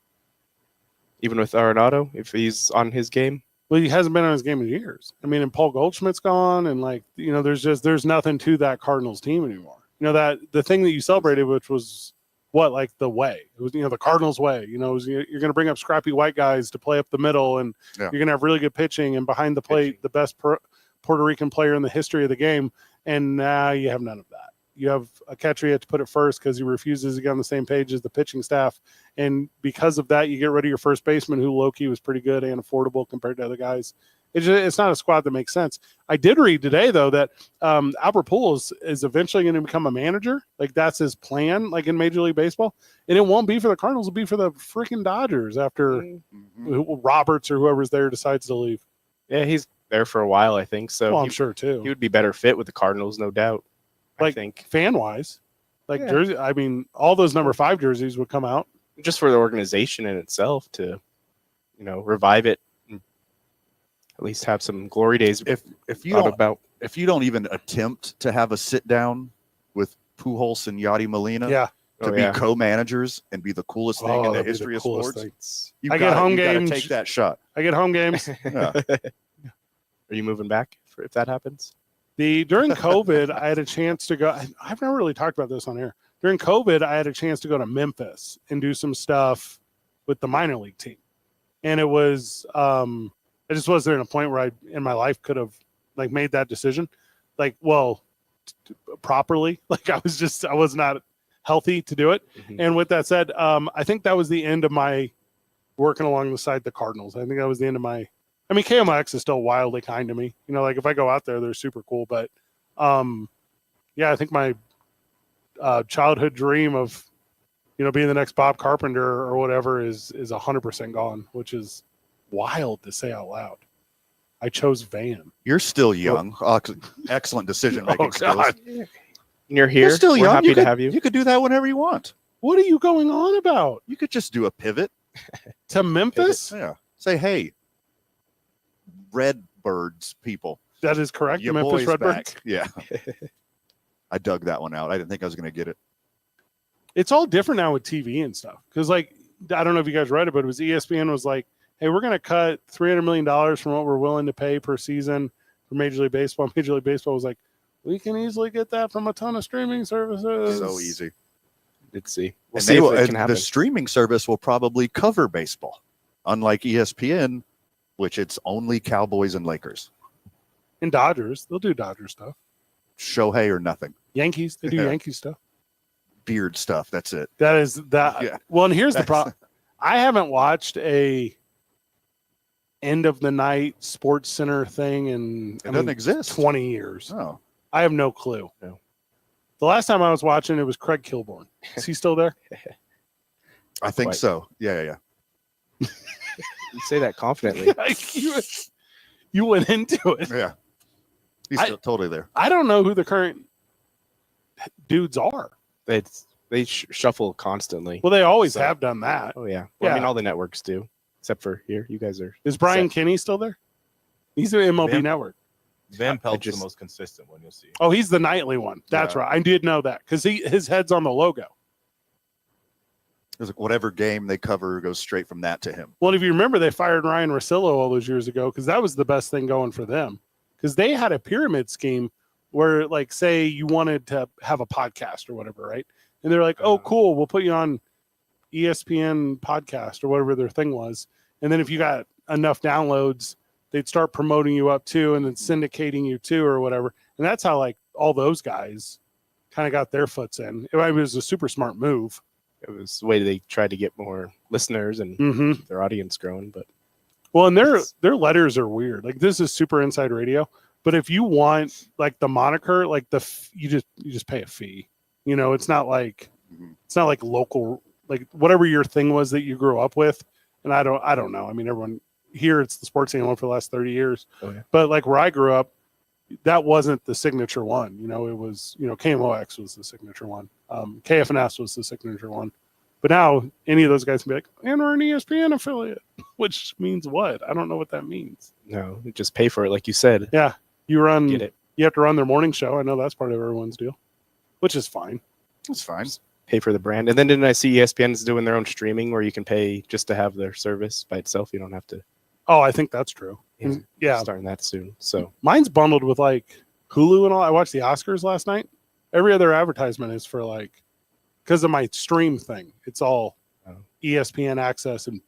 Even with Arenado, if he's on his game. Well, he hasn't been on his game in years. I mean, and Paul Goldschmidt's gone, and there's nothing to that Cardinals team anymore. That the thing that you celebrated, which was the way it was, the Cardinals way. You're going to bring up scrappy white guys to play up the middle, and Yeah. you're going to have really good pitching, and behind the plate, the best Puerto Rican player in the history of the game. And now you have none of that. You have a catcher you have to put it first because he refuses to get on the same page as the pitching staff. And because of that, you get rid of your first baseman, who low-key was pretty good and affordable compared to other guys. It's not a squad that makes sense. I did read today, though, that Albert Pujols is eventually going to become a manager. That's his plan, in Major League Baseball. And it won't be for the Cardinals. It'll be for the freaking Dodgers after Roberts or whoever's there decides to leave. Yeah, he's there for a while, I think. So Well, I'm sure, too. he would be better fit with the Cardinals, no doubt. I think fan-wise. Yeah. Jersey, I mean, all those number 5 jerseys would come out. just for the organization in itself to, revive it and at least have some glory days. If you thought don't about if you don't even attempt to have a sit down with Pujols and Yadi Molina Yeah. to be co-managers and be the coolest thing in the that'd be history the of coolest sports, thing. you I get home gotta games. take that shot. I get home games. Yeah. Are you moving back if that happens? During COVID, I had a chance to go. I've never really talked about this on air. During COVID, I had a chance to go to Memphis and do some stuff with the minor league team, and it was I just wasn't in a point where I in my life could have like made that decision, like properly. Like I was not healthy to do it. Mhm. And with that said, I think that was the end of my working alongside the Cardinals. I think that was the end of my. I mean, KMOX is still wildly kind to me. You know, like if I go out there, they're super cool. But yeah, I think my childhood dream of, you know, being the next Bob Carpenter or whatever is 100% gone, which is wild to say out loud. I chose Van. You're still young. Excellent decision making Oh, skills. God. You're here. You're still We're young. happy to have you. You could do that whenever you want. What are you going on about? You could just do a pivot. To Memphis? Yeah. Say, hey, Redbirds people. That is correct. Your Memphis boy's Redbirds. back. Yeah. I dug that one out. I didn't think I was going to get it. It's all different now with TV and stuff. Because, like, I don't know if you guys read it, but it was ESPN was like, hey, we're going to cut $300 million from what we're willing to pay per season for Major League Baseball. Major League Baseball was like, we can easily get that from a ton of streaming services. So easy. Let's see. We'll And see if it can and happen. the streaming service will probably cover baseball, unlike ESPN, which it's only Cowboys and Lakers. And Dodgers. They'll do Dodger stuff. Shohei or nothing. Yankees. They do Yeah. Yankee stuff. Beard stuff. That's it. That is that. Yeah. Well, and here's the problem. I haven't watched a end of the night Sports Center thing in It doesn't exist. 20 years. Oh, I have no clue. No. The last time I was watching, it was Craig Kilborn. Is he still there? I think quite. so. Yeah. You say that confidently. You went into it. Yeah. He's I- still totally there. I don't know who the current dudes are. They shuffle constantly. Well, they always So- have done that. Oh yeah. Well, I mean, Yeah. all the networks do, except for here. You guys are. Is Brian set. Kinney still there? He's the MLB Van- Network. Van Pelt's just- the most consistent one you'll see. Oh, he's the nightly one. That's Yeah. right. I did know that because his head's on the logo. It's like whatever game they cover goes straight from that to him. Well, if you remember, they fired Ryan Russillo all those years ago because that was the best thing going for them. Because they had a pyramid scheme where, like, say you wanted to have a podcast or whatever, right? And they're like, oh, cool, we'll put you on ESPN podcast or whatever their thing was. And then if you got enough downloads, they'd start promoting you up too and then syndicating you too or whatever. And that's how, like, all those guys kind of got their foots in. It was a super smart move. It was the way they tried to get more listeners and Mm-hmm. their audience growing. But Well, and It's- their letters are weird. Like, this is super inside radio, but if you want like the moniker, like you just pay a fee. You know, it's not like local, like whatever your thing was that you grew up with. And I don't know. I mean, everyone here, it's the sports animal for the last 30 years. Oh, yeah. But like where I grew up, that wasn't the signature one. You know, it was, you know, KMOX was the signature one. KFNS was the signature one. But now any of those guys can be like, and we're an ESPN affiliate, which means what? I don't know what that means. no, just pay for it, like you said. Yeah. You Get it. you have to run their morning show. I know that's part of everyone's deal, which is fine. That's fine. Pay for the brand. And then didn't I see ESPN's doing their own streaming where you can pay just to have their service by itself? You don't have to. Oh, I think that's true. Yeah. Yeah. Starting that soon. So Mine's bundled with like Hulu and all. I watched the Oscars last night. Every other advertisement is for like, because of my stream thing. It's all Oh. ESPN access, and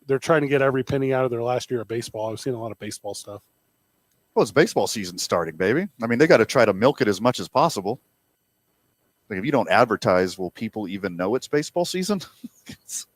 they're trying to get every penny out of their last year of baseball. I've seen a lot of baseball stuff. Well, it's baseball season starting, baby. I mean, they got to try to milk it as much as possible. Like, if you don't advertise, will people even know it's baseball season? That's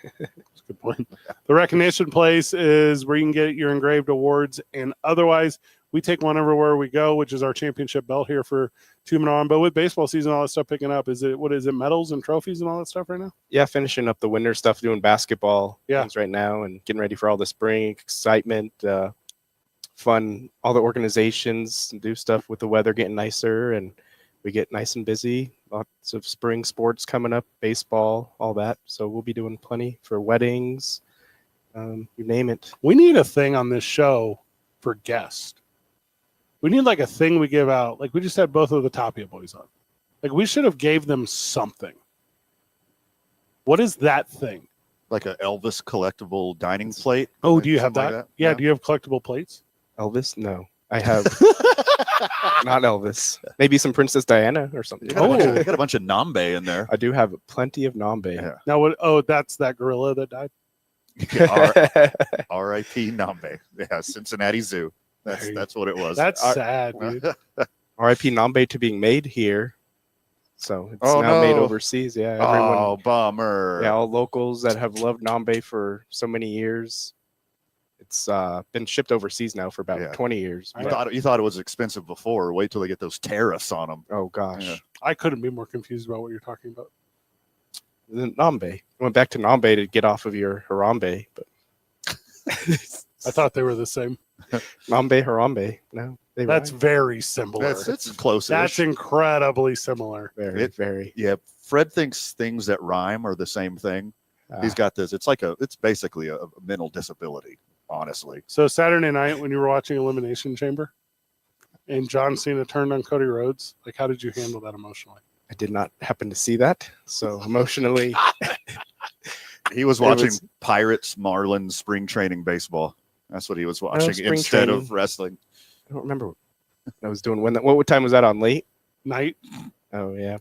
a good point. The recognition place is where you can get your engraved awards, and otherwise we take one everywhere we go, which is our championship belt here for Tumanon. But with baseball season, all that stuff picking up, what is it, medals and trophies and all that stuff right now? yeah, finishing up the winter stuff, doing basketball Yeah. things right now and getting ready for all the spring excitement, fun, all the organizations do stuff with the weather getting nicer and we get nice and busy. Lots of spring sports coming up, baseball, all that. So we'll be doing plenty for weddings, you name it. We need a thing on this show for guests. We need like a thing we give out. Like we just had both of the Tapia boys on. Like we should have gave them something. What is that thing? Like a Elvis collectible dining plate? Oh, Like do you have something that? like Yeah. Do you have collectible plates? Elvis? No, I have not Elvis. Maybe some Princess Diana or something. You got a bunch of Nambe in there. I do have plenty of Nambe. Yeah. Now what? Oh, that's that gorilla that died. R.I.P. Nambe. Yeah, Cincinnati Zoo. That's what it was. That's sad, dude. R.I.P. Nambe to being made here. So it's Oh, now made no. overseas. Yeah, Oh, bummer. yeah, all locals that have loved Nambe for so many years. It's been shipped overseas now for about 20 years. You thought it was expensive before. Wait till they get those tariffs on them. Oh gosh. Yeah. I couldn't be more confused about what you're talking about. The Nambe. I went back to Nambe to get off of your Harambe, but I thought they were the same. Nambe, Harambe. No, That's very similar. It's close. That's incredibly similar. Very. Yeah, Fred thinks things that rhyme are the same thing. He's got this. It's basically a mental disability, honestly. So Saturday night when you were watching Elimination Chamber and John Cena turned on Cody Rhodes, like how did you handle that emotionally? I did not happen to see that, so emotionally, he was watching Pirates Marlins spring training baseball. That's what he was watching instead of wrestling. I don't remember what I was doing. What time was that on? Late night? Oh yeah.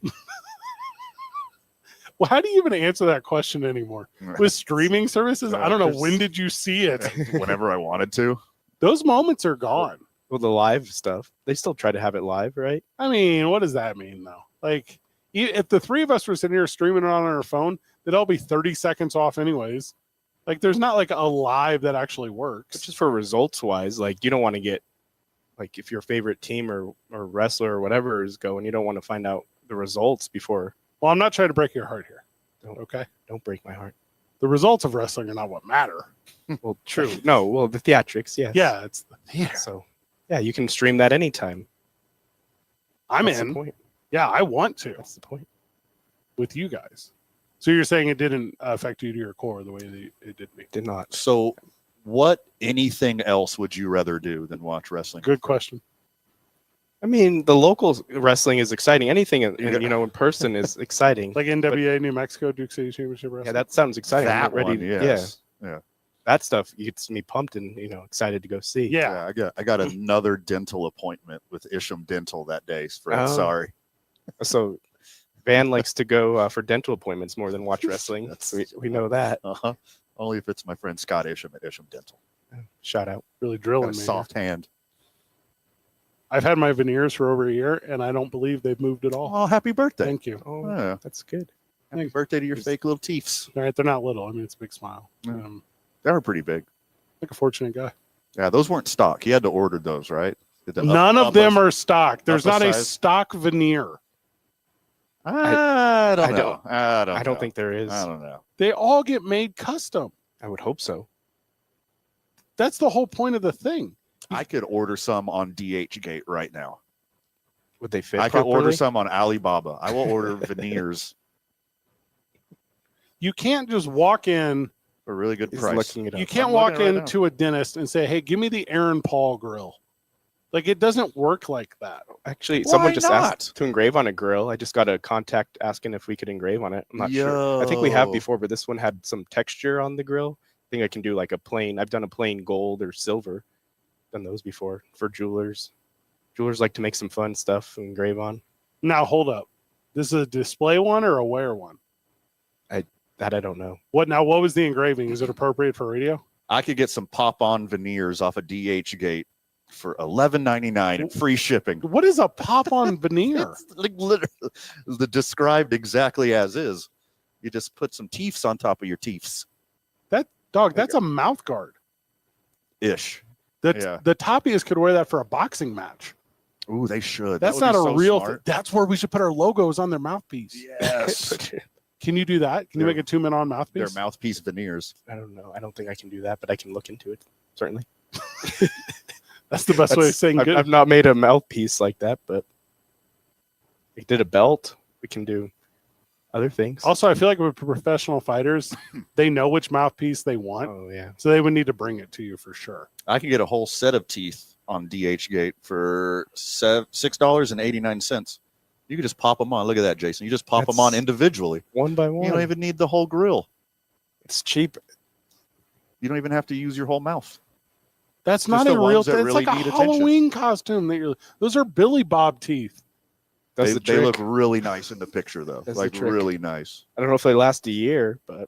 Well, how do you even answer that question anymore? With streaming services, I don't know. When did you see it? Whenever I wanted to. Those moments are gone. Well, the live stuff, they still try to have it live, right? I mean, what does that mean, though? Like, if the three of us were sitting here streaming it on our phone, they'd all be 30 seconds off anyways. Like, there's not like a live that actually works. It's just for results wise. Like, you don't want to get, like, if your favorite team or wrestler or whatever is going, you don't want to find out the results before. Well, I'm not trying to break your heart here. Okay? Don't break my heart. The results of wrestling are not what matter. Well, true. No, well, the theatrics, yes. Yeah, it's the theater. So, yeah, you can stream that anytime. That's in. The point. Yeah, I want to. That's the point. With you guys. So you're saying it didn't affect you to your core the way that it did me? Did not. So anything else would you rather do than watch wrestling? Good question. I mean, the local wrestling is exciting. Anything in person is exciting. Like NWA New Mexico Duke City Championship Wrestling. Yeah, that sounds exciting. That ready. One, yes. Yeah. That stuff gets me pumped and excited to go see. Yeah. I got another dental appointment with Isham Dental that day. Fred, Oh. sorry. So Van likes to go for dental appointments more than watch wrestling. we know that. Uh-huh. Only if it's my friend Scott Isham at Isham Dental. Shout out. Really Got drilling a me. soft hand. I've had my veneers for over a year, and I don't believe they've moved at all. Oh, happy birthday. Thank you. Oh, Yeah. that's good. Happy birthday to your fake little teeths. All right, they're not little. I mean, it's a big smile. Yeah. They were pretty big. Like a fortunate guy. Yeah, those weren't stock. He had to order those, right? None of them are stock. There's not a stock veneer. I don't know. I don't think there is. I don't know. They all get made custom. I would hope so. That's the whole point of the thing. I could order some on DHgate right now. Would they fit I could order properly? some on Alibaba. I will order veneers You can't just walk in. for a really good He's price. looking it up. You can't I'm walk looking right into a dentist and say, "Hey, give me the Aaron Paul grill." Like, it doesn't work like that. Actually, Why someone just not? asked to engrave on a grill. I just got a contact asking if we could engrave on it. I'm not sure. I think we have Yo. before, but this one had some texture on the grill. I think I can do like a plain. I've done a plain gold or silver. Done those before for jewelers. Jewelers like to make some fun stuff and engrave on. Now, hold up. This is a display one or a wear one? That I don't know. What was the engraving? Is it appropriate for radio? I could get some pop-on veneers off of DHgate for $11.99 and free shipping. What is a pop-on veneer? It's like literally described exactly as is. You just put some teeths on top of your teeths. That's a mouth guard. Ish. The Tapias could wear that for a boxing match. Ooh, they should. That's That not would a be so real smart. That's where we should put our logos on their mouthpiece. Yes. Can you do that? Can you They're- make a 2-man-on Their mouthpiece? mouthpiece veneers. I don't know. I don't think I can do that, but I can look into it. Certainly. That's the best way of saying good. I've not made a mouthpiece like that, but we did a belt. We can do other things. Also, I feel like with professional fighters, they know which mouthpiece they want, Oh yeah. so they would need to bring it to you for sure. I could get a whole set of teeth on DHgate for $6.89. You could just pop them on. Look at that, Jason. You just pop them on That's- individually. One by one. You don't even need the whole grill. It's cheap. You don't even have to use your whole mouth. That's Just not the a real ones that thing. It's really like a need attention. Halloween costume. Those are Billy Bob teeth. That's the They trick. look really nice in the picture, though. That's the Like trick. really nice. I don't know if they last a year, but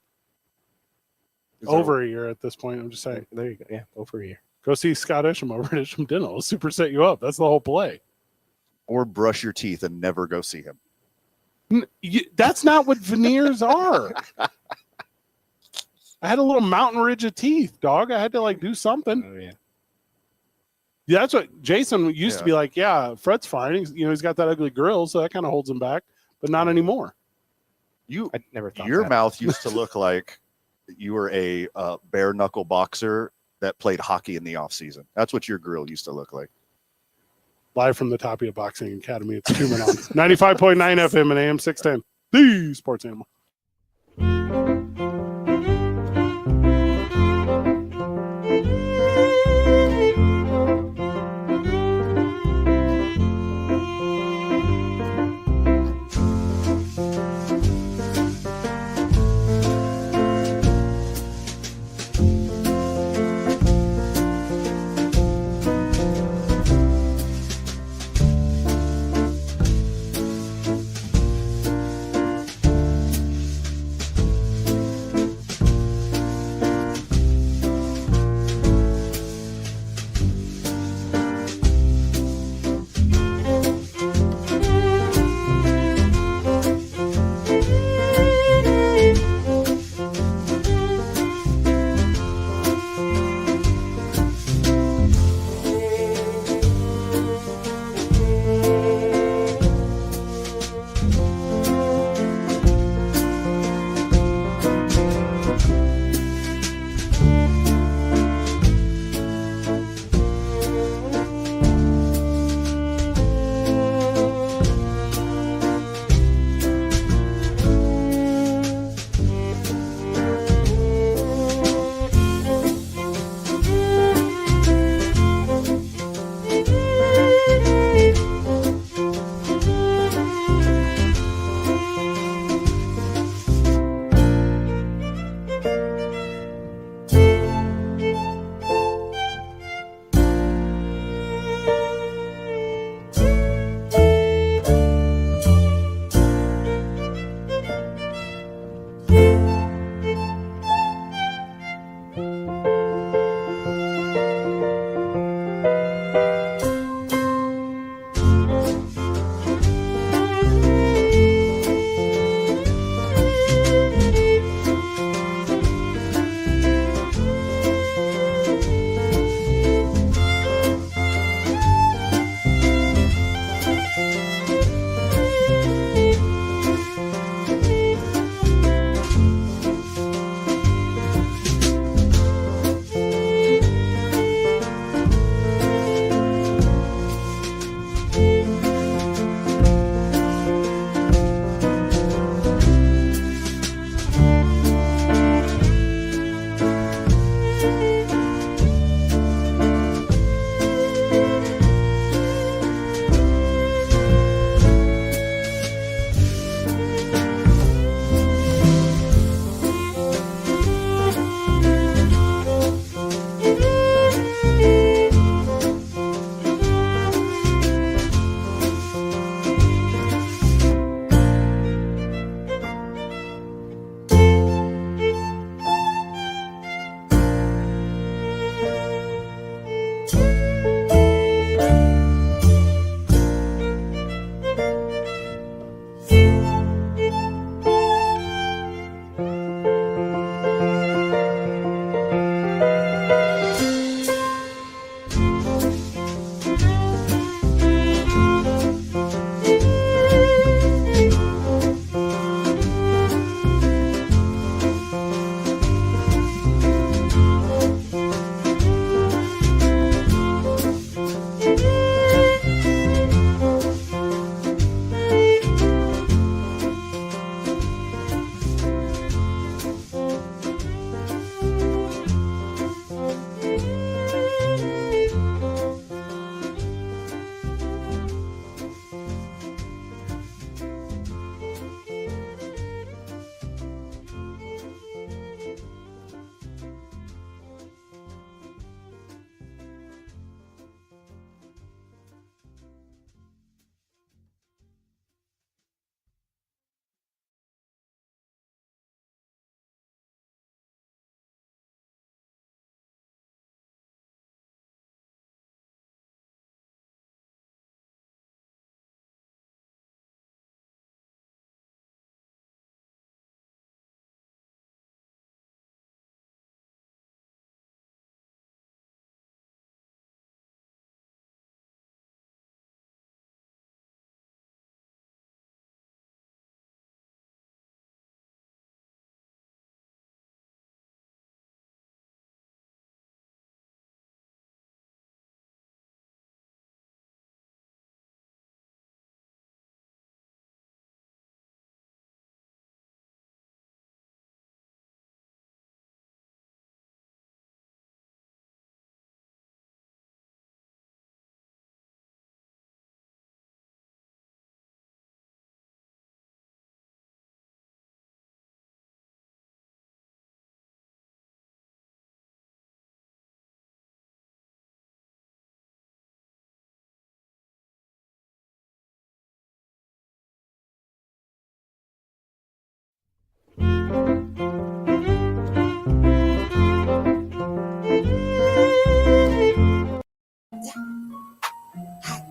Over a year at this point. I'm just saying. there you go. Yeah, over a year. Go see Scott Isham over at Isham Dental. It'll super set you up. That's the whole play. Or brush your teeth and never go see him. That's not what veneers are. I had a little mountain ridge of teeth, dog. I had to like do something. Oh yeah. Yeah, that's what Jason used to be like. Yeah, Fred's fine. He's got that ugly grill, so that kind of holds him back, but not anymore. You, I never thought your that. mouth used to look like you were a bare knuckle boxer that played hockey in the off season. That's what your grill used to look like. Live from the Tapia Boxing Academy. It's Truman on 95.9 FM and AM 610. The Sports Animal.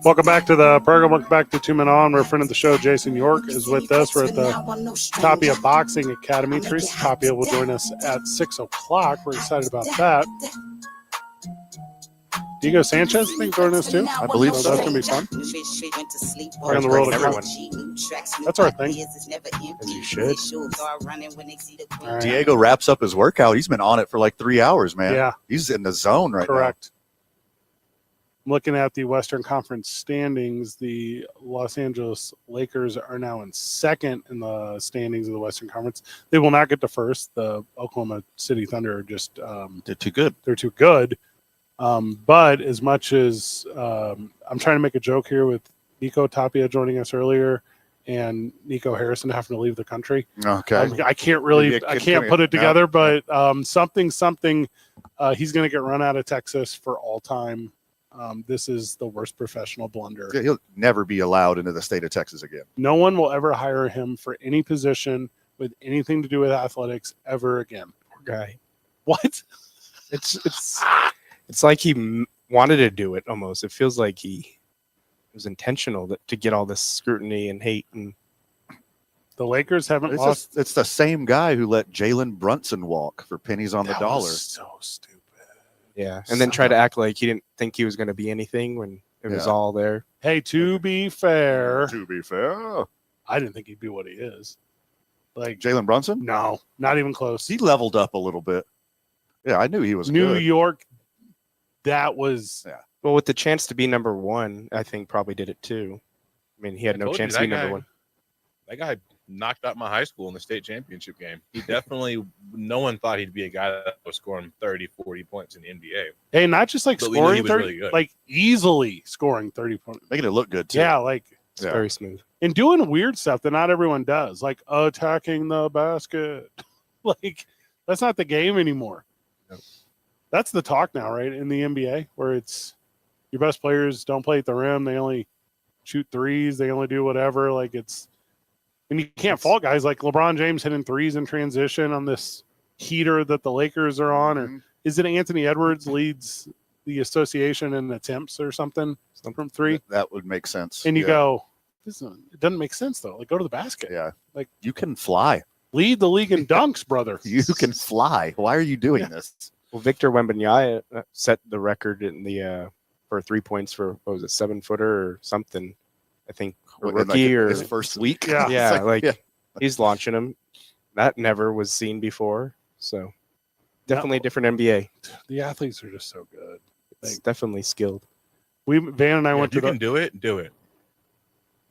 Welcome back to the program. Welcome back to 2 Men On. We're a friend of the show. Jason York is with us. We're at the Tapia Boxing Academy. Teresa Tapia will join us at 6 o'clock. We're excited about that. Diego Sanchez, I think, joining us too. I believe so. That's going to be fun. We're in the world of everyone. That's our thing. As you should. All right. Diego wraps up his workout. He's been on it for like 3 hours, man. Yeah. He's in the zone right Correct. I'm looking at the Western Conference standings. The Los Angeles Lakers are now in second in the standings of the Western Conference. They will not get to first. The Oklahoma City Thunder are just They're too good. they're too good. But as much as I'm trying to make a joke here with Nico Tapia joining us earlier and Nico Harrison having to leave the country. Okay. I can't really, Maybe a I kid can't coming- put it no. together, but something, he's going to get run out of Texas for all time. This is the worst professional blunder. Yeah, he'll never be allowed into the state of Texas again. No one will ever hire him for any position with anything to do with athletics ever again. Poor guy. What? It's like he wanted to do it almost. It feels like he was intentional to get all this scrutiny and hate. And The Lakers haven't It's, lost. it's the same guy who let Jalen Brunson walk for pennies on the That dollar. was so stupid. yeah, and then try to act like he didn't think he was going to be anything when it was Yeah. all there. Hey, to be fair, To be fair, I didn't think he'd be what he is. Like, Jalen Brunson, no, not even close. he leveled up a little bit. Yeah, I knew he was New good. York, that was Well, with the chance to be number one, I think probably did it too. I mean, he had I no told you chance to be that number guy- one. That guy knocked out my high school in the state championship game. He definitely, no one thought he'd be a guy that was scoring 30, 40 points in the NBA. Hey, not just like But we knew he scoring was 30, really good. like easily scoring 30 points. Making it look good too. Yeah, like, It's Yeah. very smooth. and doing weird stuff that not everyone does, like attacking the basket. Like, that's not the game anymore. No. That's the talk now, right? In the NBA, where it's your best players don't play at the rim. They only shoot threes. They only do whatever. Like, it's, and you can't fault guys like LeBron James hitting threes in transition on this heater that the Lakers are on. Or Mhm. is it Anthony Edwards leads the association in attempts or something from three? That would make sense. And you Yeah. go, it doesn't make sense though. Like, go to the basket. Yeah, like- you can fly. Lead the league in dunks, brother. You can fly. Why are you doing this? Well, Victor Wembanyama set the record in the for 3 points for what was it, 7-footer or something? I think a What, in, rookie like, or his first week. Yeah. It's yeah, like yeah. he's launching him. That never was seen before. So definitely a different NBA. The athletes are just so good. It's definitely skilled. Van and I Yeah, went if you to can do it, do it.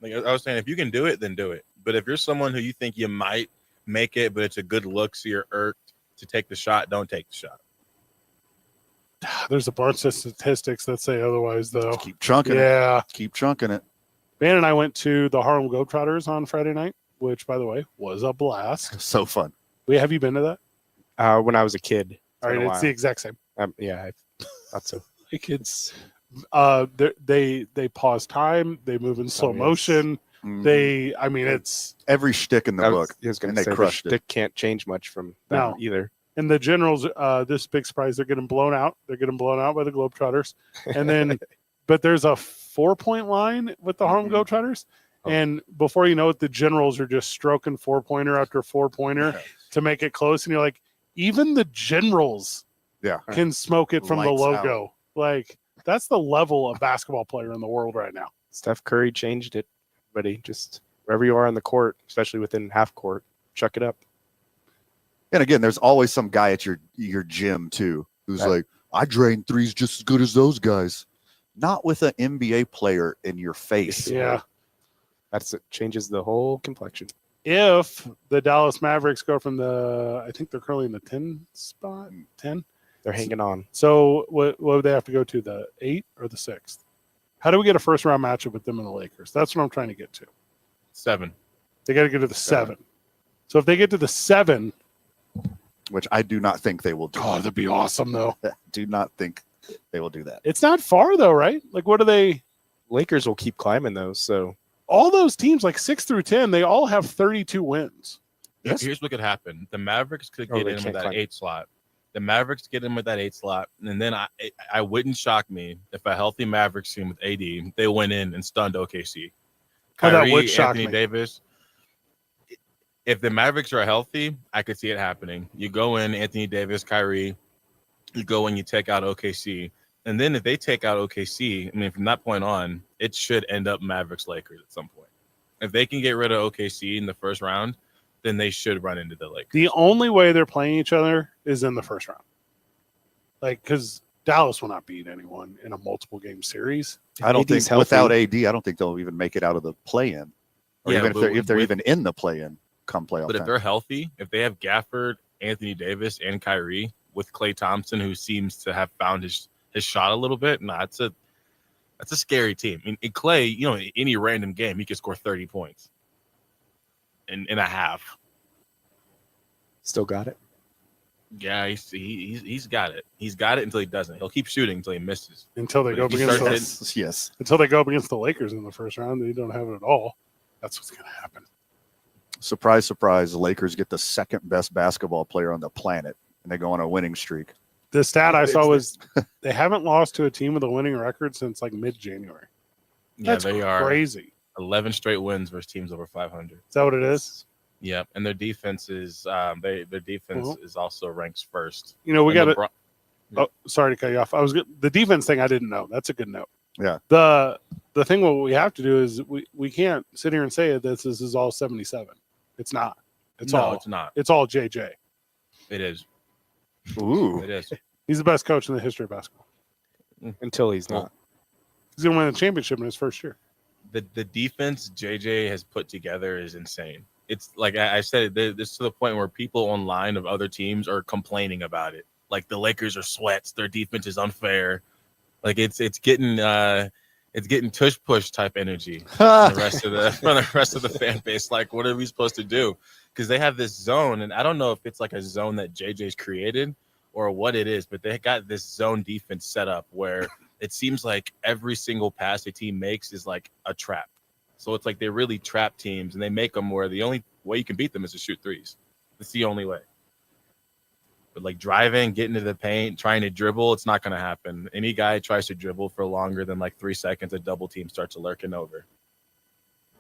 Like I was saying, if you can do it, then do it. But if you're someone who you think you might make it, but it's a good look, so you're irked to take the shot, don't take the shot. there's a bunch of statistics that say otherwise, though. Just keep chunking it. Yeah. Keep chunking it. Van and I went to the Harlem Globetrotters on Friday night, which, by the way, was a blast. So fun. Have you been to that? When I was a kid. All right, been a it's while. the exact same. Yeah, I thought so. Like, it's they pause time, they move in slow yes. motion. Mhm. I mean, it's every shtick in the I book. was going and to they say the crushed it. shtick can't change much from that No. either. and the Generals. This big surprise, they're getting blown out. They're getting blown out by the Globetrotters, and then, but there's a 4-point line with the Harlem Mhm. Globetrotters, Oh. and before you know it, the Generals are just stroking 4-pointer after 4-pointer to make it close, and you're like, even the Generals, Yeah. can smoke it from the Lights out. logo. Like, that's the level of basketball player in the world right now. Steph Curry changed it, buddy. Just wherever you are on the court, especially within half court, chuck it up. And again, there's always some guy at your gym too who's Right. like, I drain threes just as good as those guys. Not with an NBA player in your face. Yeah. That's it. Changes the whole complexion. If the Dallas Mavericks go from I think they're currently in the 10 spot, 10. They're hanging on. So what would they have to go to, the 8 or the 6th? How do we get a first round matchup with them and the Lakers? That's what I'm trying to get to. 7. They got to get to the 7. So if they get to the 7, Which I do not think they will do. oh, that'd be awesome though. Do not think they will do that. It's not far though, right? Like, what are they? Lakers will keep climbing those. So All those teams, like 6 through 10, they all have 32 wins. Yes. Here's what could happen: the Mavericks could Oh, get they in with can't that climb. 8 slot, The Mavericks get him with that 8 slot, and then I wouldn't shock me if a healthy Mavericks team with AD, they went in and stunned OKC. That would shock Anthony me. Davis. If the Mavericks are healthy, I could see it happening. You go in, Anthony Davis, Kyrie. You go and you take out OKC. And then if they take out OKC, I mean, from that point on, it should end up Mavericks-Lakers at some point. If they can get rid of OKC in the first round, then they should run into the Lakers. The only way they're playing each other is in the first round. Like, because Dallas will not beat anyone in a multiple-game series. I don't AD's think without healthy. AD, I don't think they'll even make it out of the play-in, or Yeah, even but if they're with- even in the play-in come playoff But if time. they're healthy, if they have Gafford, Anthony Davis, and Kyrie with Klay Thompson, who seems to have found his shot a little bit, that's a scary team. In Klay, in any random game, he could score 30 points in a half. Still got it. Yeah, he's got it. He's got it until he doesn't. He'll keep shooting until he misses. Until they But go if up you against start the, hitting- Yes. until they go up against the Lakers in the first round, they don't have it at all. That's what's going to happen. Surprise, surprise, the Lakers get the second best basketball player on the planet, and they go on a winning streak. The stat I saw was they haven't lost to a team with a winning record since like mid-January. Yeah, That's they are crazy. 11 straight wins versus teams over 500. Is that what it is? Yeah, and their defense is their defense Well, is also ranks first. We got And to. LeBron- Oh, sorry to cut you off. The defense thing I didn't know. That's a good note. Yeah. The thing what we have to do is we can't sit here and say that this is all 77. It's not. It's no, all. it's not. It's all JJ. It is. Ooh. It is. He's the best coach in the history of basketball. Until he's not. He's gonna win a championship in his first year. The defense JJ has put together is insane. It's like I said, this to the point where people online of other teams are complaining about it. Like the Lakers are sweats, their defense is unfair. Like it's getting tush push type energy from the rest of the fan base. Like, what are we supposed to do? Because they have this zone, and I don't know if it's like a zone that JJ's created or what it is, but they got this zone defense set up where it seems like every single pass a team makes is like a trap. So it's like they really trap teams, and they make them where the only way you can beat them is to shoot threes. It's the only way. But like driving, getting to the paint, trying to dribble, it's not going to happen. Any guy tries to dribble for longer than like 3 seconds, a double team starts lurking over.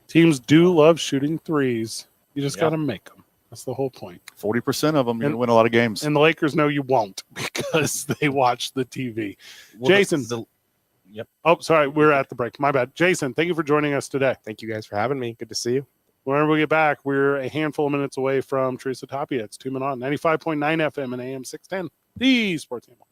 Teams do love shooting threes. You just Yeah. got to make them. That's the whole point. 40% of them, you're going And- to win a lot of games. And the Lakers know you won't because they watch the TV. Well, Jason. Yep. Oh, sorry. We're at the break. My bad. Jason, thank you for joining us today. Thank you guys for having me. Good to see you. Whenever we get back, we're a handful of minutes away from Teresa Tapia. It's 2 Men On, 95.9 FM and AM 610, the Sports Animal.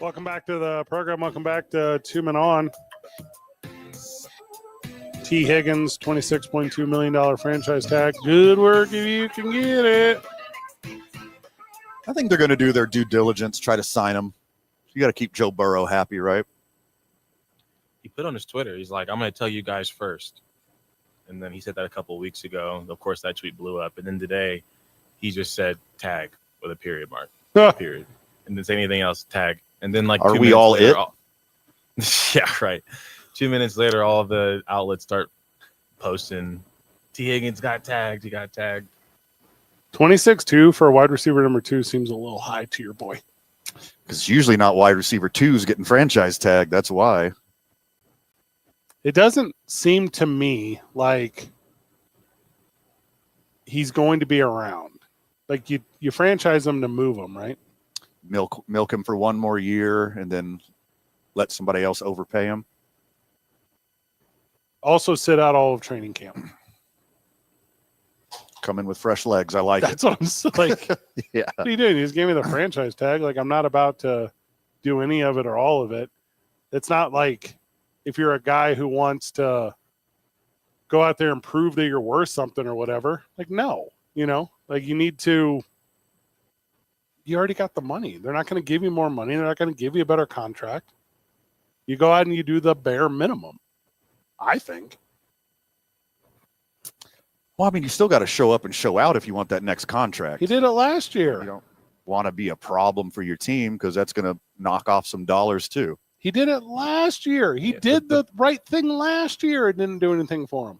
Welcome back to the program. Welcome back to Two Men On. T. Higgins, $26.2 million franchise tag. Good work if you can get it. I think they're going to do their due diligence, try to sign him. You got to keep Joe Burrow happy, right? He put on his Twitter, he's like, I'm going to tell you guys first. And then he said that a couple of weeks ago. Of course, that tweet blew up. And then today, he just said tag with a period mark. Period. And didn't say anything else, tag. And then like, are we all later, it? Yeah, right. 2 minutes later, all the outlets start posting, T. Higgins got tagged. He got tagged. 26-2 for a wide receiver number 2 seems a little high to your boy. Because usually not wide receiver 2s getting franchise tag. That's why. It doesn't seem to me like he's going to be around. Like you franchise him to move him, right? Milk him for one more year and then let somebody else overpay him. Also sit out all of training camp. Come in with fresh legs. I like That's what I'm like. Yeah. What are you doing? You just gave me the franchise tag. Like, I'm not about to do any of it or all of it. It's not like if you're a guy who wants to go out there and prove that you're worth something or whatever. Like, no, like you need to. You already got the money. They're not going to give you more money. They're not going to give you a better contract. You go out and you do the bare minimum, I think. Well, I mean, you still got to show up and show out if you want that next contract. He did it last year. You don't want to be a problem for your team because that's going to knock off some dollars too. He did it last year. He did the right thing last year. It didn't do anything for him.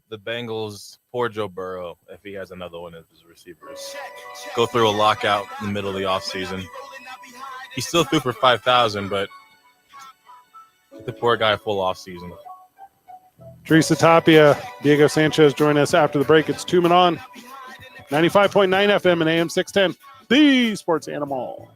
The Bengals, poor Joe Burrow, if he has another one of his receivers, go through a lockout in the middle of the offseason. He still threw for 5,000, but the poor guy full offseason. Teresa Tapia, Diego Sanchez join us after the break. It's Two Men On, 95.9 FM and AM 610, the sports animal.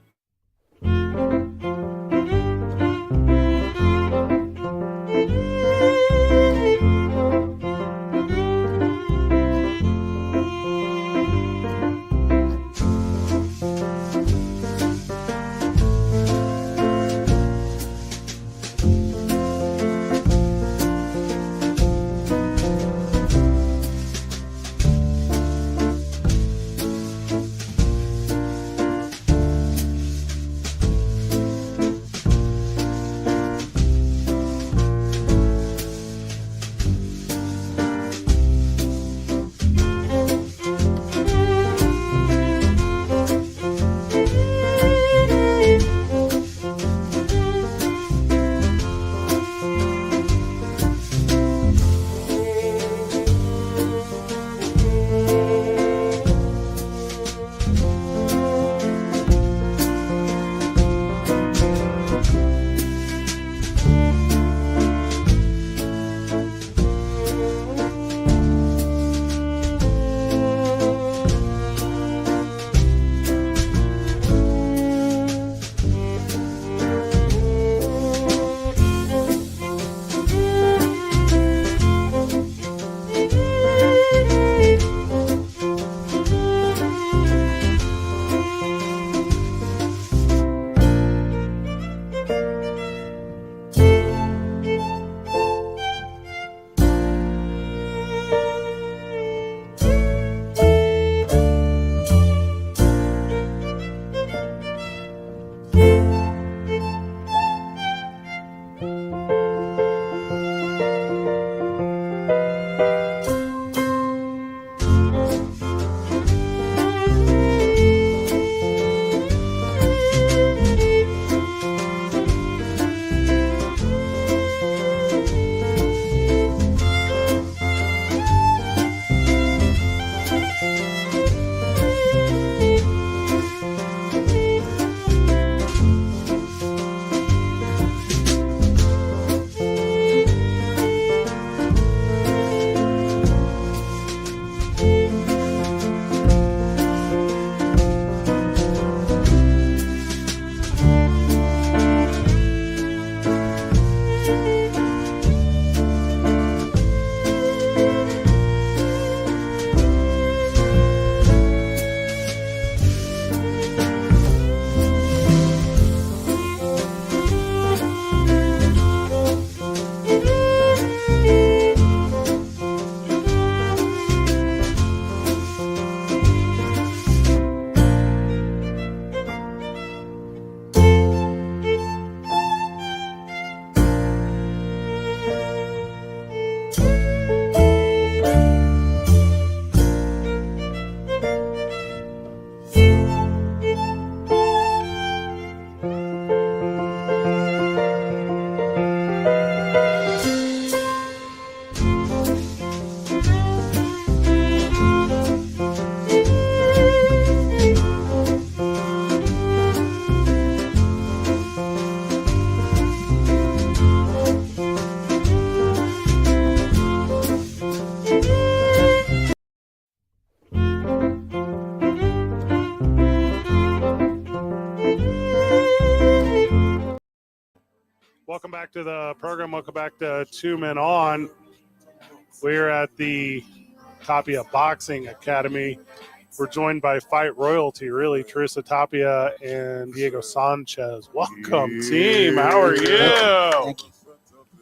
Welcome back to the program. Welcome back to Two Men On. We're at the Tapia Boxing Academy. We're joined by Fight Royalty, really, Teresa Tapia and Diego Sanchez. Welcome, team. How are you? Thank you.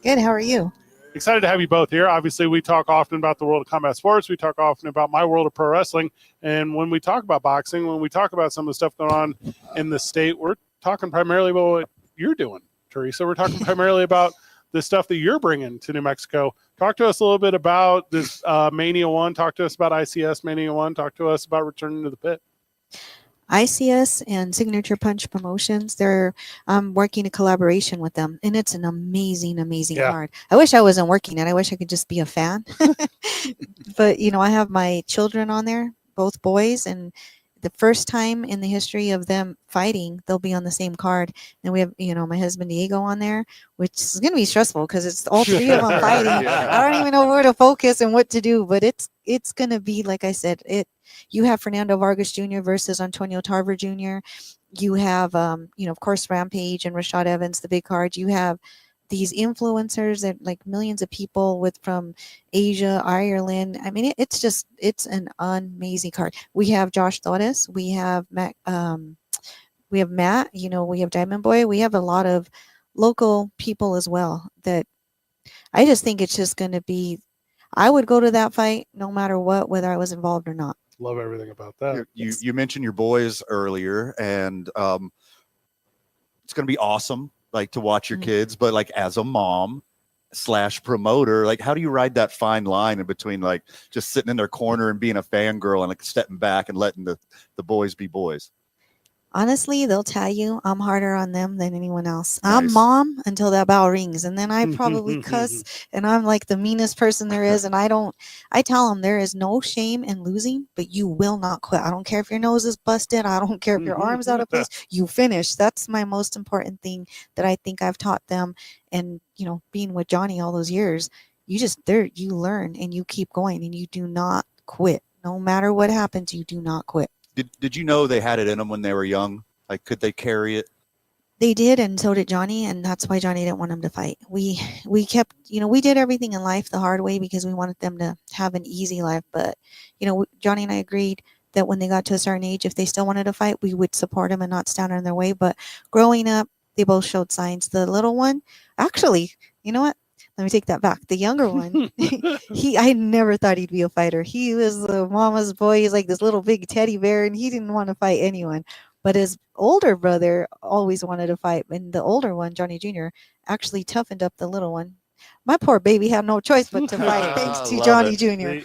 Good. How are you? Excited to have you both here. Obviously, we talk often about the world of combat sports. We talk often about my world of pro wrestling. And when we talk about boxing, when we talk about some of the stuff going on in the state, we're talking primarily about what you're doing, Teresa. We're talking primarily about the stuff that you're bringing to New Mexico. Talk to us a little bit about this Mania 1. Talk to us about ICS Mania 1. Talk to us about returning to the pit. ICS and Signature Punch Promotions, they're working a collaboration with them, and it's an amazing card. I wish I wasn't working it. I wish I could just be a fan. But, I have my children on there, both boys, and the first time in the history of them fighting, they'll be on the same card. And we have, my husband Diego on there, which is going to be stressful because it's all three of them fighting. I don't even know where to focus and what to do, but it's going to be, like I said, you have Fernando Vargas Jr. versus Antonio Tarver Jr. You have, of course, Rampage and Rashad Evans, the big cards. You have these influencers that like millions of people from Asia, Ireland. I mean, it's an amazing card. We have Josh Torres. We have Matt. We have Matt. We have Diamond Boy. We have a lot of local people as well. That I just think it's just going to be. I would go to that fight no matter what, whether I was involved or not. Love everything about that. You mentioned your boys earlier, and it's going to be awesome. Like to watch your kids, but like as a mom / promoter, like how do you ride that fine line in between like just sitting in their corner and being a fangirl and like stepping back and letting the boys be boys? Honestly, they'll tell you I'm harder on them than anyone else. Nice. I'm mom until that bell rings, and then I probably cuss, and I'm like the meanest person there is. And I tell them there is no shame in losing, but you will not quit. I don't care if your nose is busted. I don't care if your arm's out of place. You finish. That's my most important thing that I think I've taught them. And being with Johnny all those years, you learn and you keep going and you do not quit. No matter what happens, you do not quit. Did you know they had it in them when they were young? Like, could they carry it? They did, and so did Johnny, and that's why Johnny didn't want them to fight. We kept, we did everything in life the hard way because we wanted them to have an easy life. But, Johnny and I agreed that when they got to a certain age, if they still wanted to fight, we would support them and not stand in their way. But growing up, they both showed signs. The little one, actually, you know what? Let me take that back. The younger one, I never thought he'd be a fighter. He was the mama's boy. He's like this little big teddy bear, and he didn't want to fight anyone. But his older brother always wanted to fight. And the older one, Johnny Jr., actually toughened up the little one. My poor baby had no choice but to fight, thanks to Johnny Jr.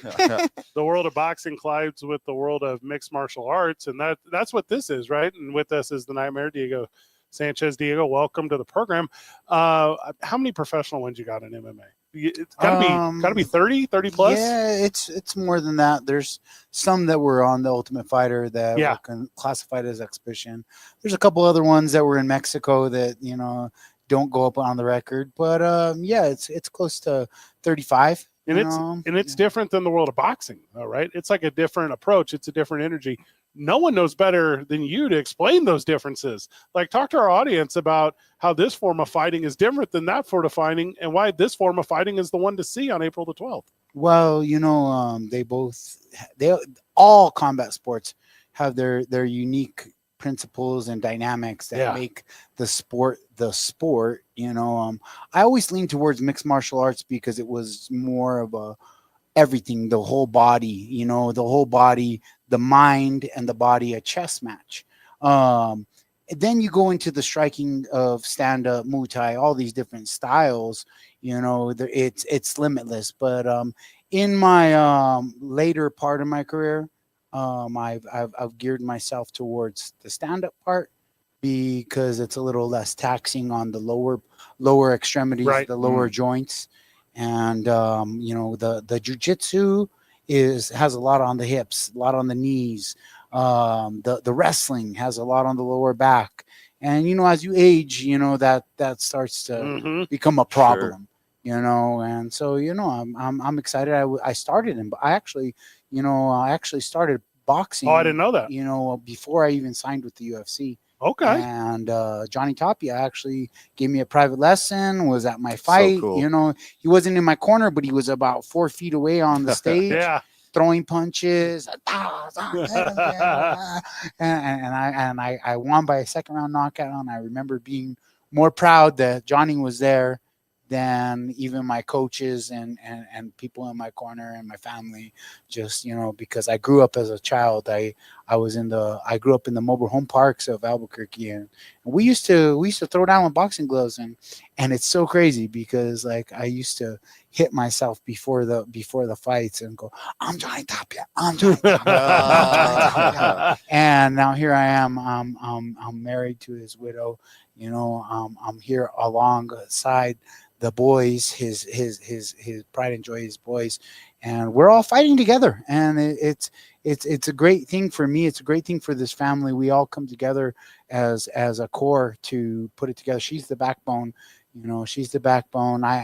The world of boxing collides with the world of mixed martial arts, and that's what this is, right? And with us is the Nightmare, Diego Sanchez. Diego, welcome to the program. How many professional wins you got in MMA? It's gotta be 30 plus. Yeah, it's more than that. There's some that were on the Ultimate Fighter that were classified as exhibition. There's a couple other ones that were in Mexico that don't go up on the record. But it's close to 35. It's different than the world of boxing, all right? It's like a different approach. It's a different energy. No one knows better than you to explain those differences. Like, talk to our audience about how this form of fighting is different than that form of fighting and why this form of fighting is the one to see on April the 12th. Well, all combat sports have their unique principles and dynamics that make the sport. I always lean towards mixed martial arts because it was more of everything, the whole body, the mind and the body, a chess match. Then you go into the striking of stand-up, Muay Thai, all these different styles. It's limitless. But in my later part of my career, I've geared myself towards the stand-up part because it's a little less taxing on the lower extremities, the lower joints, and the jiu-jitsu has a lot on the hips, a lot on the knees. The wrestling has a lot on the lower back, and as you age, that starts to become a problem. And so I'm excited. I started I actually started boxing. Oh, I didn't know that. Before I even signed with the UFC. Okay. And Johnny Tapia actually gave me a private lesson, was at my So fight. cool. You know, he wasn't in my corner, but he was about 4 feet away on the stage, Yeah. throwing punches. And I won by a second round knockout. And I remember being more proud that Johnny was there than even my coaches and people in my corner and my family. Just, you know, because I grew up as a child. I grew up in the mobile home parks of Albuquerque, and we used to throw down with boxing gloves, and it's so crazy because like I used to hit myself before the fights and go, I'm Johnny Tapia, I'm Johnny Tapia, I'm Johnny Tapia. And now here I am. I'm married to his widow. You know, I'm here alongside the boys, his pride and joy, his boys, and we're all fighting together. And it's a great thing for me. It's a great thing for this family. We all come together as a core to put it together. She's the backbone. You know, she's the backbone. I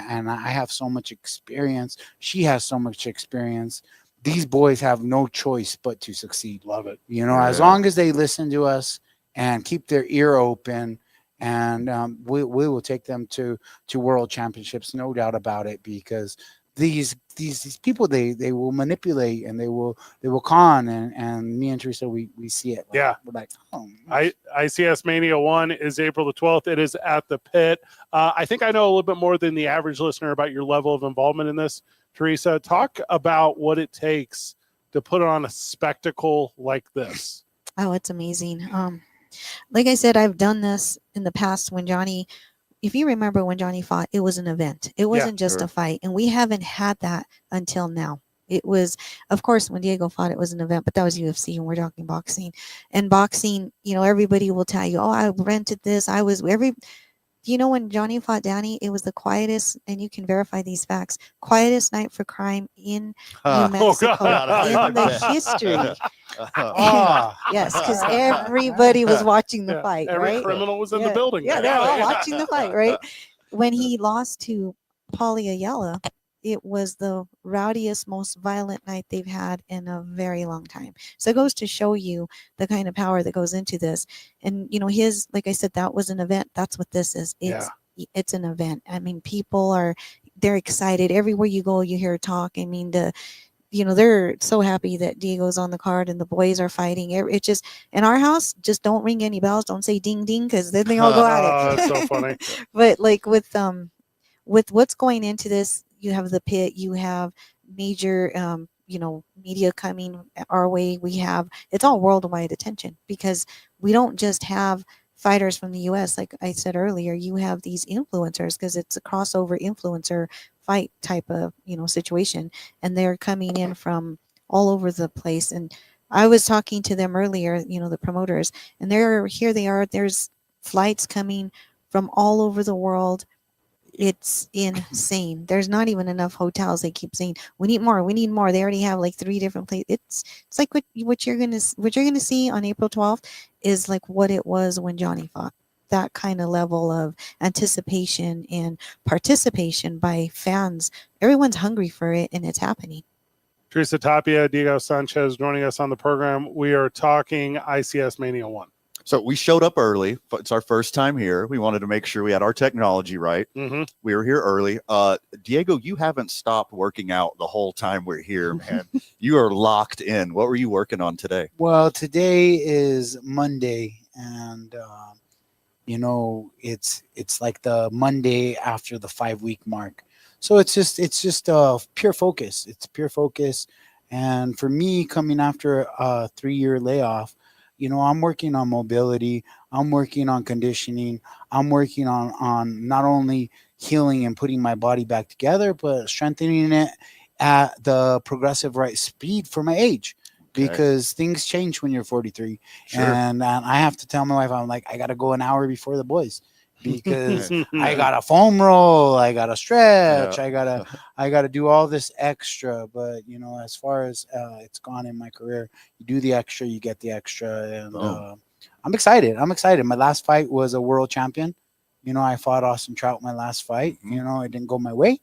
have so much experience. She has so much experience. These boys have no choice but to succeed. Love it. You know, as long as they listen to us and keep their ear open, and we will take them to world championships, no doubt about it. Because these people, they will manipulate and they will con, and me and Teresa, we see it. Yeah. We're like, oh, ICS Mania 1 is April the 12th. It is at the Pit. I think I know a little bit more than the average listener about your level of involvement in this. Teresa, talk about what it takes to put on a spectacle like this. Oh, it's amazing. Like I said, I've done this in the past when Johnny, if you remember when Johnny fought, it was an event. It wasn't just a fight. And we haven't had that until now. It was, of course, when Diego fought, it was an event, but that was UFC and we're talking boxing. And boxing, you know, everybody will tell you, oh, I rented this. You know, when Johnny fought Danny, it was the quietest, and you can verify these facts, quietest night for crime in New Mexico in the history. Yes, because everybody was watching the fight, Every right? criminal was in the building. Yeah, they're all watching the fight, right? When he lost to Paulie Ayala, it was the rowdiest, most violent night they've had in a very long time. So it goes to show you the kind of power that goes into this. And, you know, like I said, that was an event. That's what this is. It's an event. I mean, they're excited. Everywhere you go, you hear talk. I mean, they're so happy that Diego's on the card and the boys are fighting. It just, in our house, just don't ring any bells. Don't say ding ding, because then they all go at it. That's so funny. But like with what's going into this, you have the Pit, you have major media coming our way. It's all worldwide attention, because we don't just have fighters from the US. Like I said earlier, you have these influencers, because it's a crossover influencer fight type of situation, and they're coming in from all over the place. And I was talking to them earlier, the promoters, and there's flights coming from all over the world. It's insane. There's not even enough hotels. They keep saying we need more. They already have like 3 different places. It's like what you're gonna see on April 12th is like what it was when Johnny fought. That kind of level of anticipation and participation by fans. Everyone's hungry for it, and it's happening. Teresa Tapia, Diego Sanchez joining us on the program. We are talking ICS Mania 1. So we showed up early. It's our first time here. We wanted to make sure we had our technology right. Mm-hmm. We were here early. Diego, you haven't stopped working out the whole time we're here, man. You are locked in. What were you working on today? Well, today is Monday, and it's like the Monday after the 5-week mark. So it's just pure focus. It's pure focus. And for me, coming after a 3-year layoff, I'm working on mobility. I'm working on conditioning. I'm working on not only healing and putting my body back together, but strengthening it at the progressive right speed for my age. Okay. Because things change when you're 43. Sure. And I have to tell my wife, I'm like, I got to go an hour before the boys, because I got a foam roll, I got to stretch, I got to do all this extra. But as far as it's gone in my career, you do the extra, you get the extra, and I'm excited. My last fight was a world champion. I fought Austin Trout my last fight. It didn't go my way,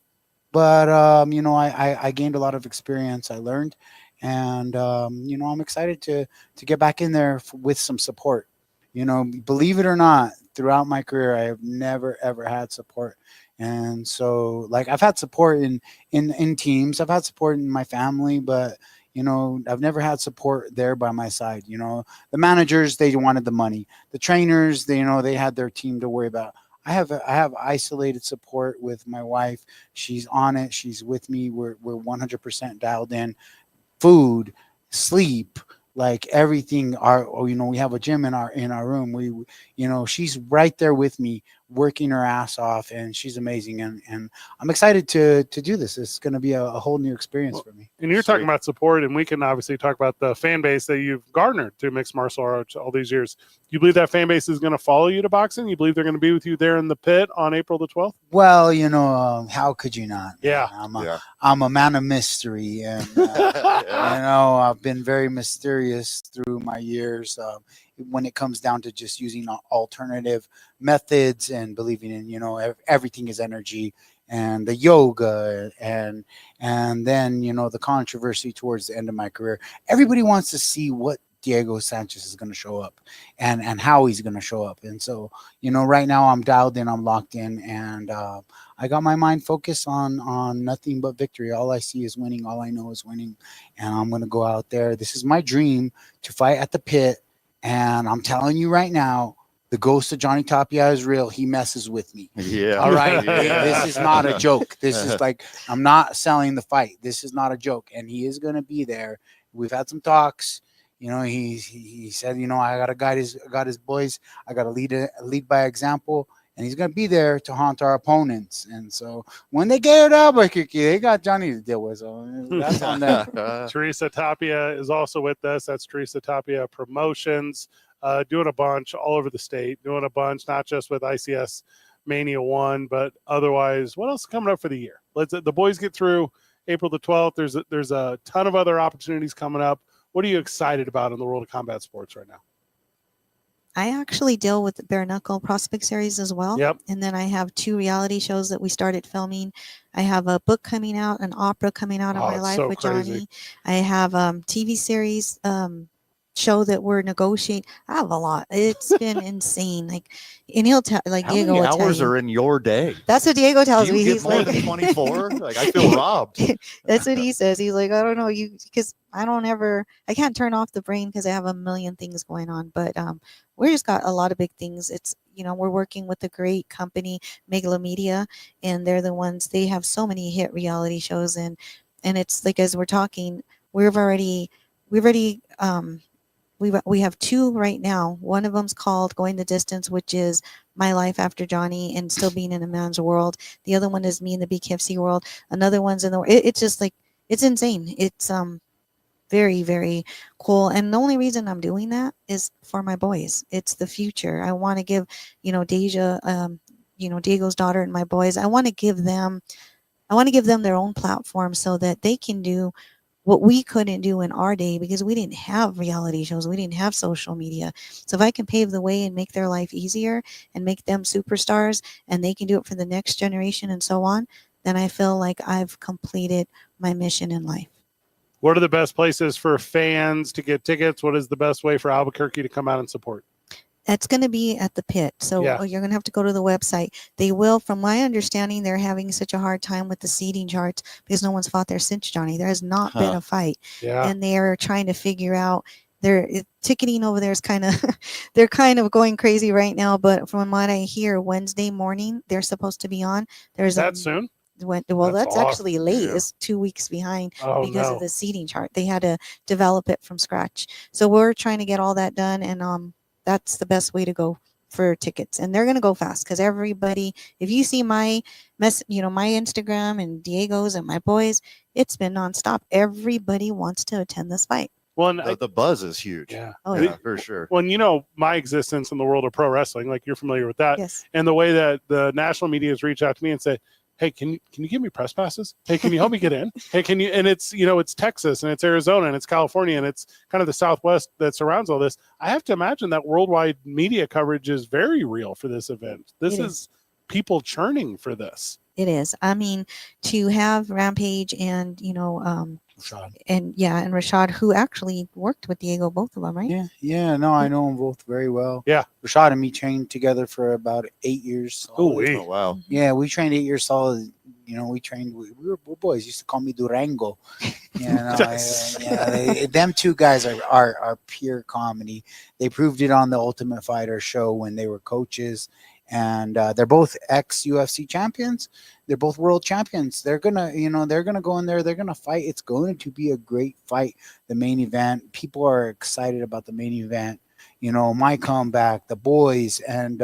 but I gained a lot of experience. I learned, and I'm excited to get back in there with some support. You know, believe it or not, throughout my career, I have never ever had support. And so, like, I've had support in teams, I've had support in my family, but you know, I've never had support there by my side. You know, the managers, they wanted the money. The trainers, they, you know, they had their team to worry about. I have isolated support with my wife. She's on it. She's with me. We're 100% dialed in. Food, sleep, like everything. You know, we have a gym in our room. You know, she's right there with me, working her ass off, and she's amazing. And I'm excited to do this. It's going to be a whole new experience for me. And you're talking about support, and we can obviously talk about the fan base that you've garnered through mixed martial arts all these years. You believe that fan base is going to follow you to boxing? You believe they're going to be with you there in the pit on April the 12th? Well, you know, how could you not? Yeah. I'm a man of mystery, and you know, I've been very mysterious through my years. When it comes down to just using alternative methods and believing in, you know, everything is energy, and the yoga, and then, you know, the controversy towards the end of my career. Everybody wants to see what Diego Sanchez is going to show up, and how he's going to show up. And so, you know, right now I'm dialed in, I'm locked in, and I got my mind focused on nothing but victory. All I see is winning. All I know is winning, and I'm going to go out there. This is my dream, to fight at the pit. And I'm telling you right now, the ghost of Johnny Tapia is real. He messes with me. Yeah. All right. Yeah. This is not a joke. This is like, I'm not selling the fight. This is not a joke. And he is going to be there. We've had some talks. You know, he said, you know, I got to guide his boys. I got to lead by example. And he's going to be there to haunt our opponents. And so when they get it up, they got Johnny to deal with. So that's on them. Teresa Tapia is also with us. That's Teresa Tapia Promotions, doing a bunch all over the state, doing a bunch, not just with ICS Mania 1, but otherwise. What else is coming up for the year? The boys get through April the 12th. There's a ton of other opportunities coming up. What are you excited about in the world of combat sports right now? I actually deal with the bare knuckle prospect series as well. Yep. And then I have 2 reality shows that we started filming. I have a book coming out, an opera coming out of my life with Johnny. I have TV series show that we're negotiating. I have a lot. It's been insane. Like, and he'll tell, like, how Diego many will tell hours you. are in your day? That's what Diego tells Do you me. get He's more like than 24? Like, I feel robbed. That's what he says. He's like, I don't know, because I can't turn off the brain because I have a million things going on. But we just got a lot of big things. It's, you know, we're working with a great company, Megala Media, and they're the ones, they have so many hit reality shows, and it's like, as we're talking, we have 2 right now. One of them's called Going the Distance, which is my life after Johnny and still being in a man's world. The other one is me in the BKFC world. Another one's in the, it's just like, it's insane. It's very, very cool. And the only reason I'm doing that is for my boys. It's the future. I want to give, you know, Deja, you know, Diego's daughter and my boys, I want to give them their own platform so that they can do what we couldn't do in our day, because we didn't have reality shows. We didn't have social media. So if I can pave the way and make their life easier and make them superstars, and they can do it for the next generation and so on, then I feel like I've completed my mission in life. What are the best places for fans to get tickets? What is the best way for Albuquerque to come out and support? That's going to be at the pit. So you're going to have to go to the website. They will, from my understanding, they're having such a hard time with the seating charts because no one's fought there since Johnny. There has not been a fight. Yeah. And they're trying to figure out their ticketing over there is kind of, they're kind of going crazy right now. But from what I hear, Wednesday morning, they're supposed to be on. There's that soon? That's actually late. Yeah. It's 2 weeks behind because of the seating chart. They had to develop it from scratch. So we're trying to get all that done, and that's the best way to go for tickets. And they're going to go fast because everybody, if you see my my Instagram and Diego's and my boys, it's been nonstop. Everybody wants to attend this fight. Well, the buzz is huge. Yeah. Oh, yeah, for sure. Well, you know, my existence in the world of pro wrestling, like you're familiar with that. Yes. And the way that the national media has reached out to me and say, hey, can you give me press passes? Hey, can you help me get in? Hey, can you? And it's, you know, it's Texas and it's Arizona and it's California and it's kind of the Southwest that surrounds all this. I have to imagine that worldwide media coverage is very real for this event. This is people churning for this. It is. I mean, to have Rampage and, and Rashad, who actually worked with Diego, both of them, right? Yeah. No, I know them both very well. Yeah. Rashad and me trained together for about 8 years. Oh wow. Yeah, we trained 8 years solid. We trained. We're boys. Used to call me Durango. Them two guys are pure comedy. They proved it on the Ultimate Fighter show when they were coaches, and they're both ex UFC champions. They're both world champions. They're gonna go in there. They're gonna fight. It's going to be a great fight. The main event. People are excited about the main event. My comeback, the boys, and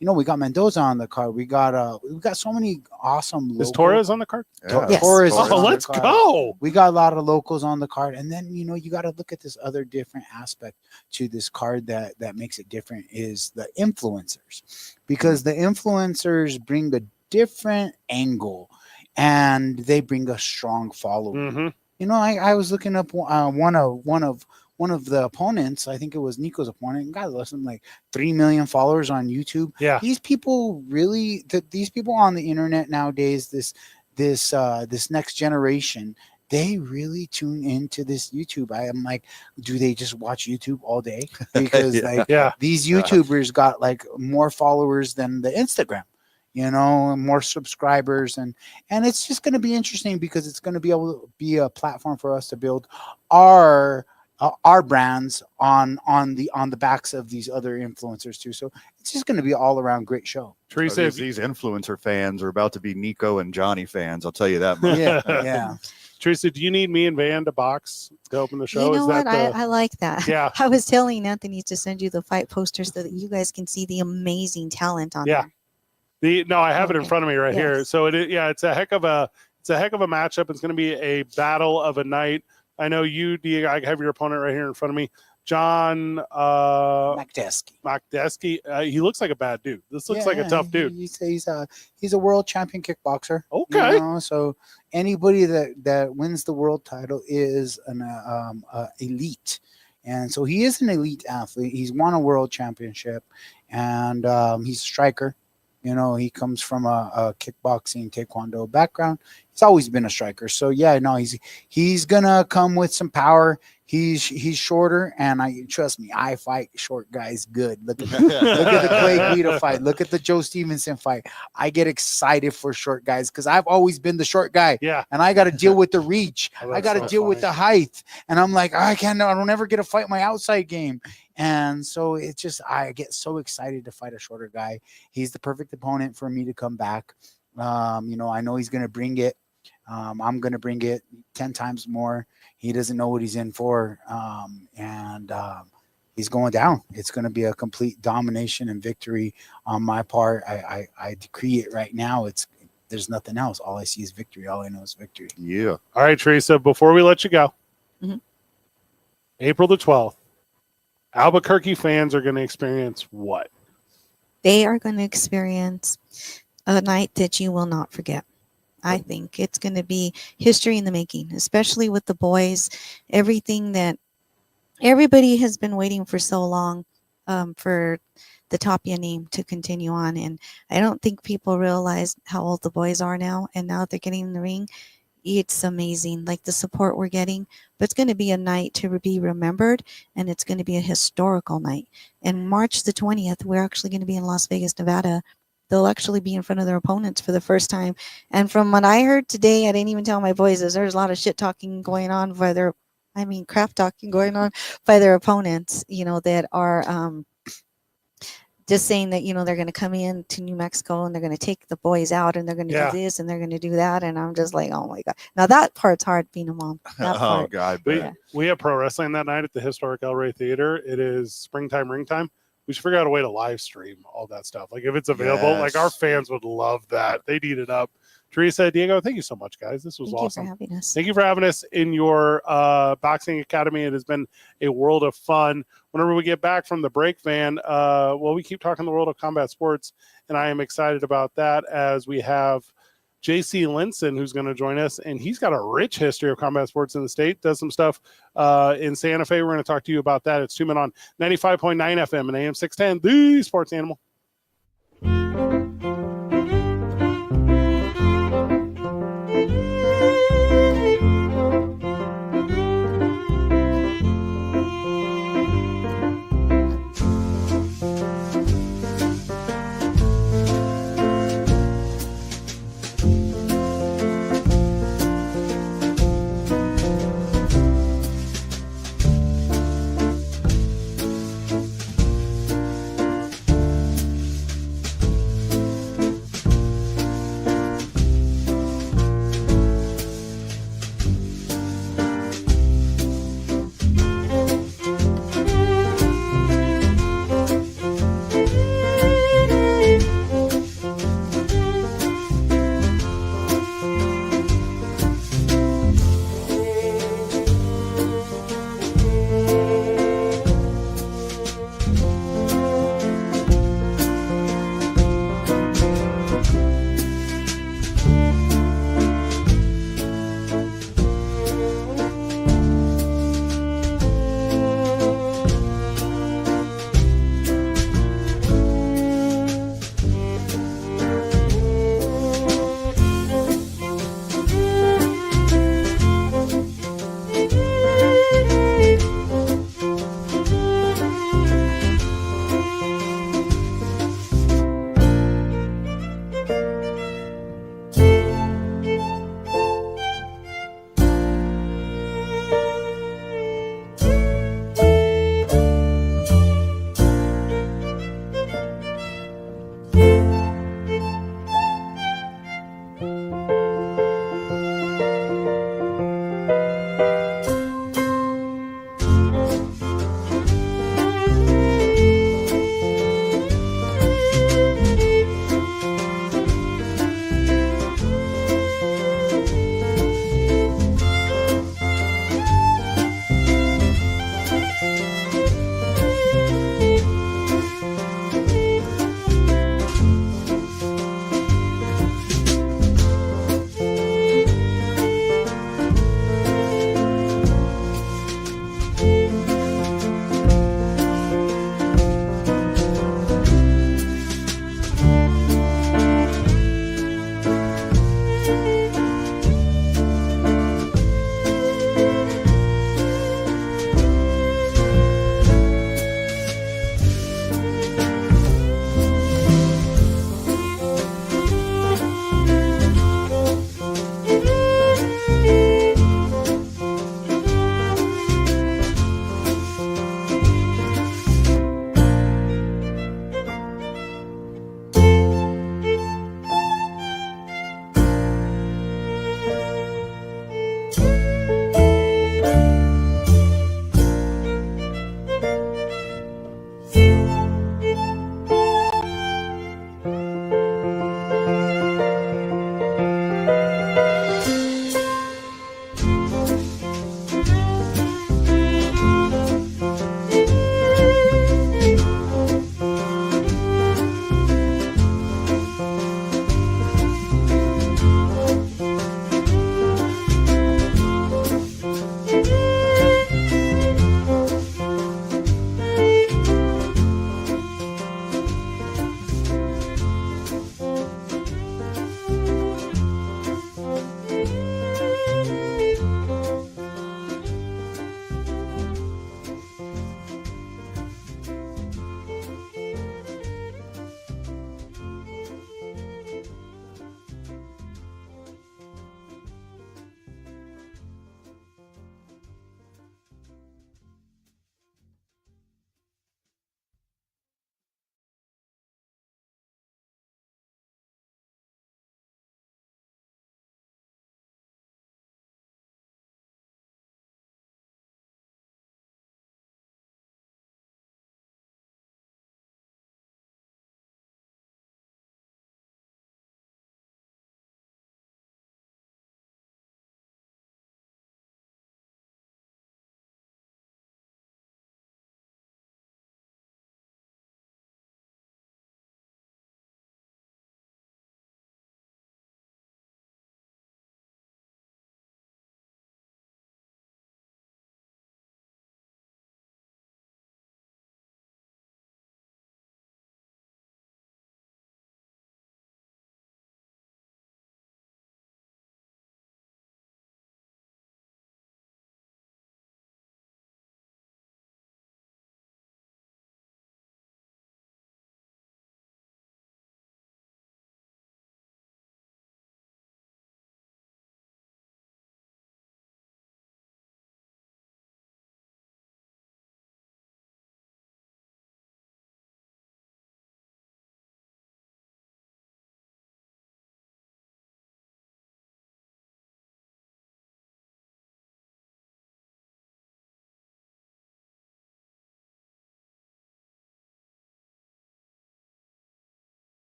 we got Mendoza on the card. We got so many awesome. Is Torres on the card? Yes. Torres. is Oh, on the let's card. go. We got a lot of locals on the card, and then you got to look at this other different aspect to this card that makes it different is the influencers, because the influencers bring a different angle, and they bring a strong following. Mm-hmm. I was looking up one of the opponents. I think it was Nico's opponent. Got less than like 3 million followers on YouTube. Yeah, these people on the internet nowadays, this next generation, they really tune into this YouTube. I am like, do they just watch YouTube all day? Because these YouTubers got like more followers than the Instagram. More subscribers, and it's just going to be interesting because it's going to be able to be a platform for us to build our brands on the backs of these other influencers too. So it's just going to be all around great show. Teresa, these influencer fans are about to be Nico and Johnny fans. I'll tell you that much. Yeah. Teresa, do you need me and Van to box to open the show? You know what? I like that. Yeah. I was telling Anthony to send you the fight posters so that you guys can see the amazing talent on there. I have it in front of me right here. So it's a heck of a matchup. It's going to be a battle of a night. I know you, Diego. I have your opponent right here in front of me, John Makdeski. He looks like a bad dude. This looks like a tough dude. He's a world champion kickboxer. Okay. So anybody that wins the world title is an elite, and so he is an elite athlete. He's won a world championship, and he's a striker. He comes from a kickboxing, taekwondo background. He's always been a striker. So he's gonna come with some power. He's shorter, and trust me, I fight short guys good. Look at the Clay Guida fight. Look at the Joe Stevenson fight. I get excited for short guys because I've always been the short guy. Yeah. And I got to deal with the reach. I got to deal with the height. And I'm like, I don't ever get to fight my outside game. And so it's just, I get so excited to fight a shorter guy. He's the perfect opponent for me to come back. I know he's going to bring it. I'm going to bring it 10 times more. He doesn't know what he's in for. And he's going down. It's going to be a complete domination and victory on my part. I decree it right now. There's nothing else. All I see is victory. All I know is victory. Yeah. All right, Teresa, before we let you go, April the 12th, Albuquerque fans are going to experience what? They are going to experience a night that you will not forget. I think it's going to be history in the making, especially with the boys. Everything that everybody has been waiting for so long for the Tapia name to continue on. And I don't think people realize how old the boys are now. And now they're getting in the ring. It's amazing, like the support we're getting. But it's going to be a night to be remembered, and it's going to be a historical night. And March the 20th, we're actually going to be in Las Vegas, Nevada. They'll actually be in front of their opponents for the first time. And from what I heard today, I didn't even tell my boys this, there's a lot of shit talking going on by crap talking going on by their opponents, that are just saying that, they're going to come in to New Mexico and they're going to take the boys out and they're going to do this and they're going to do that. And I'm just like, oh my God. Now that part's hard being a mom. Oh God. We have pro wrestling that night at the historic El Rey Theater. It is springtime ring time. We should figure out a way to live stream all that stuff. Like if it's available, like our fans would love that. They'd eat it up. Teresa, Diego, thank you so much, guys. This was awesome. Thank you for having us. Thank you for having us in your boxing academy. It has been a world of fun. Whenever we get back from the break, Van, we keep talking the world of combat sports, and I am excited about that as we have JC Linson, who's going to join us, and he's got a rich history of combat sports in the state, does some stuff in Santa Fe. We're going to talk to you about that. It's 2 Men on 95.9 FM and AM 610, the Sports Animal.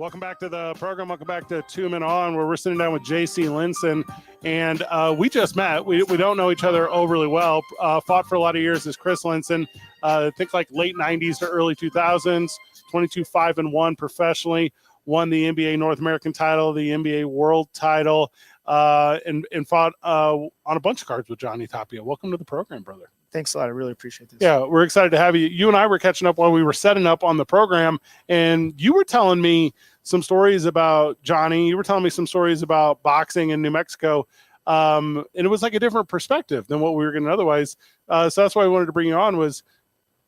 Welcome back to the program. Welcome back to 2 Men On, where we're sitting down with JC Linson. And we just met. We don't know each other overly well. Fought for a lot of years as Chris Linson. I think like late 90s to early 2000s. 22-5-1 professionally. Won the NBA North American title, the NBA World title, and fought on a bunch of cards with Johnny Tapia. Welcome to the program, brother. Thanks a lot. I really appreciate this. Yeah, we're excited to have you. You and I were catching up while we were setting up on the program, and you were telling me some stories about Johnny. You were telling me some stories about boxing in New Mexico, and it was like a different perspective than what we were going to otherwise. So that's why I wanted to bring you on, was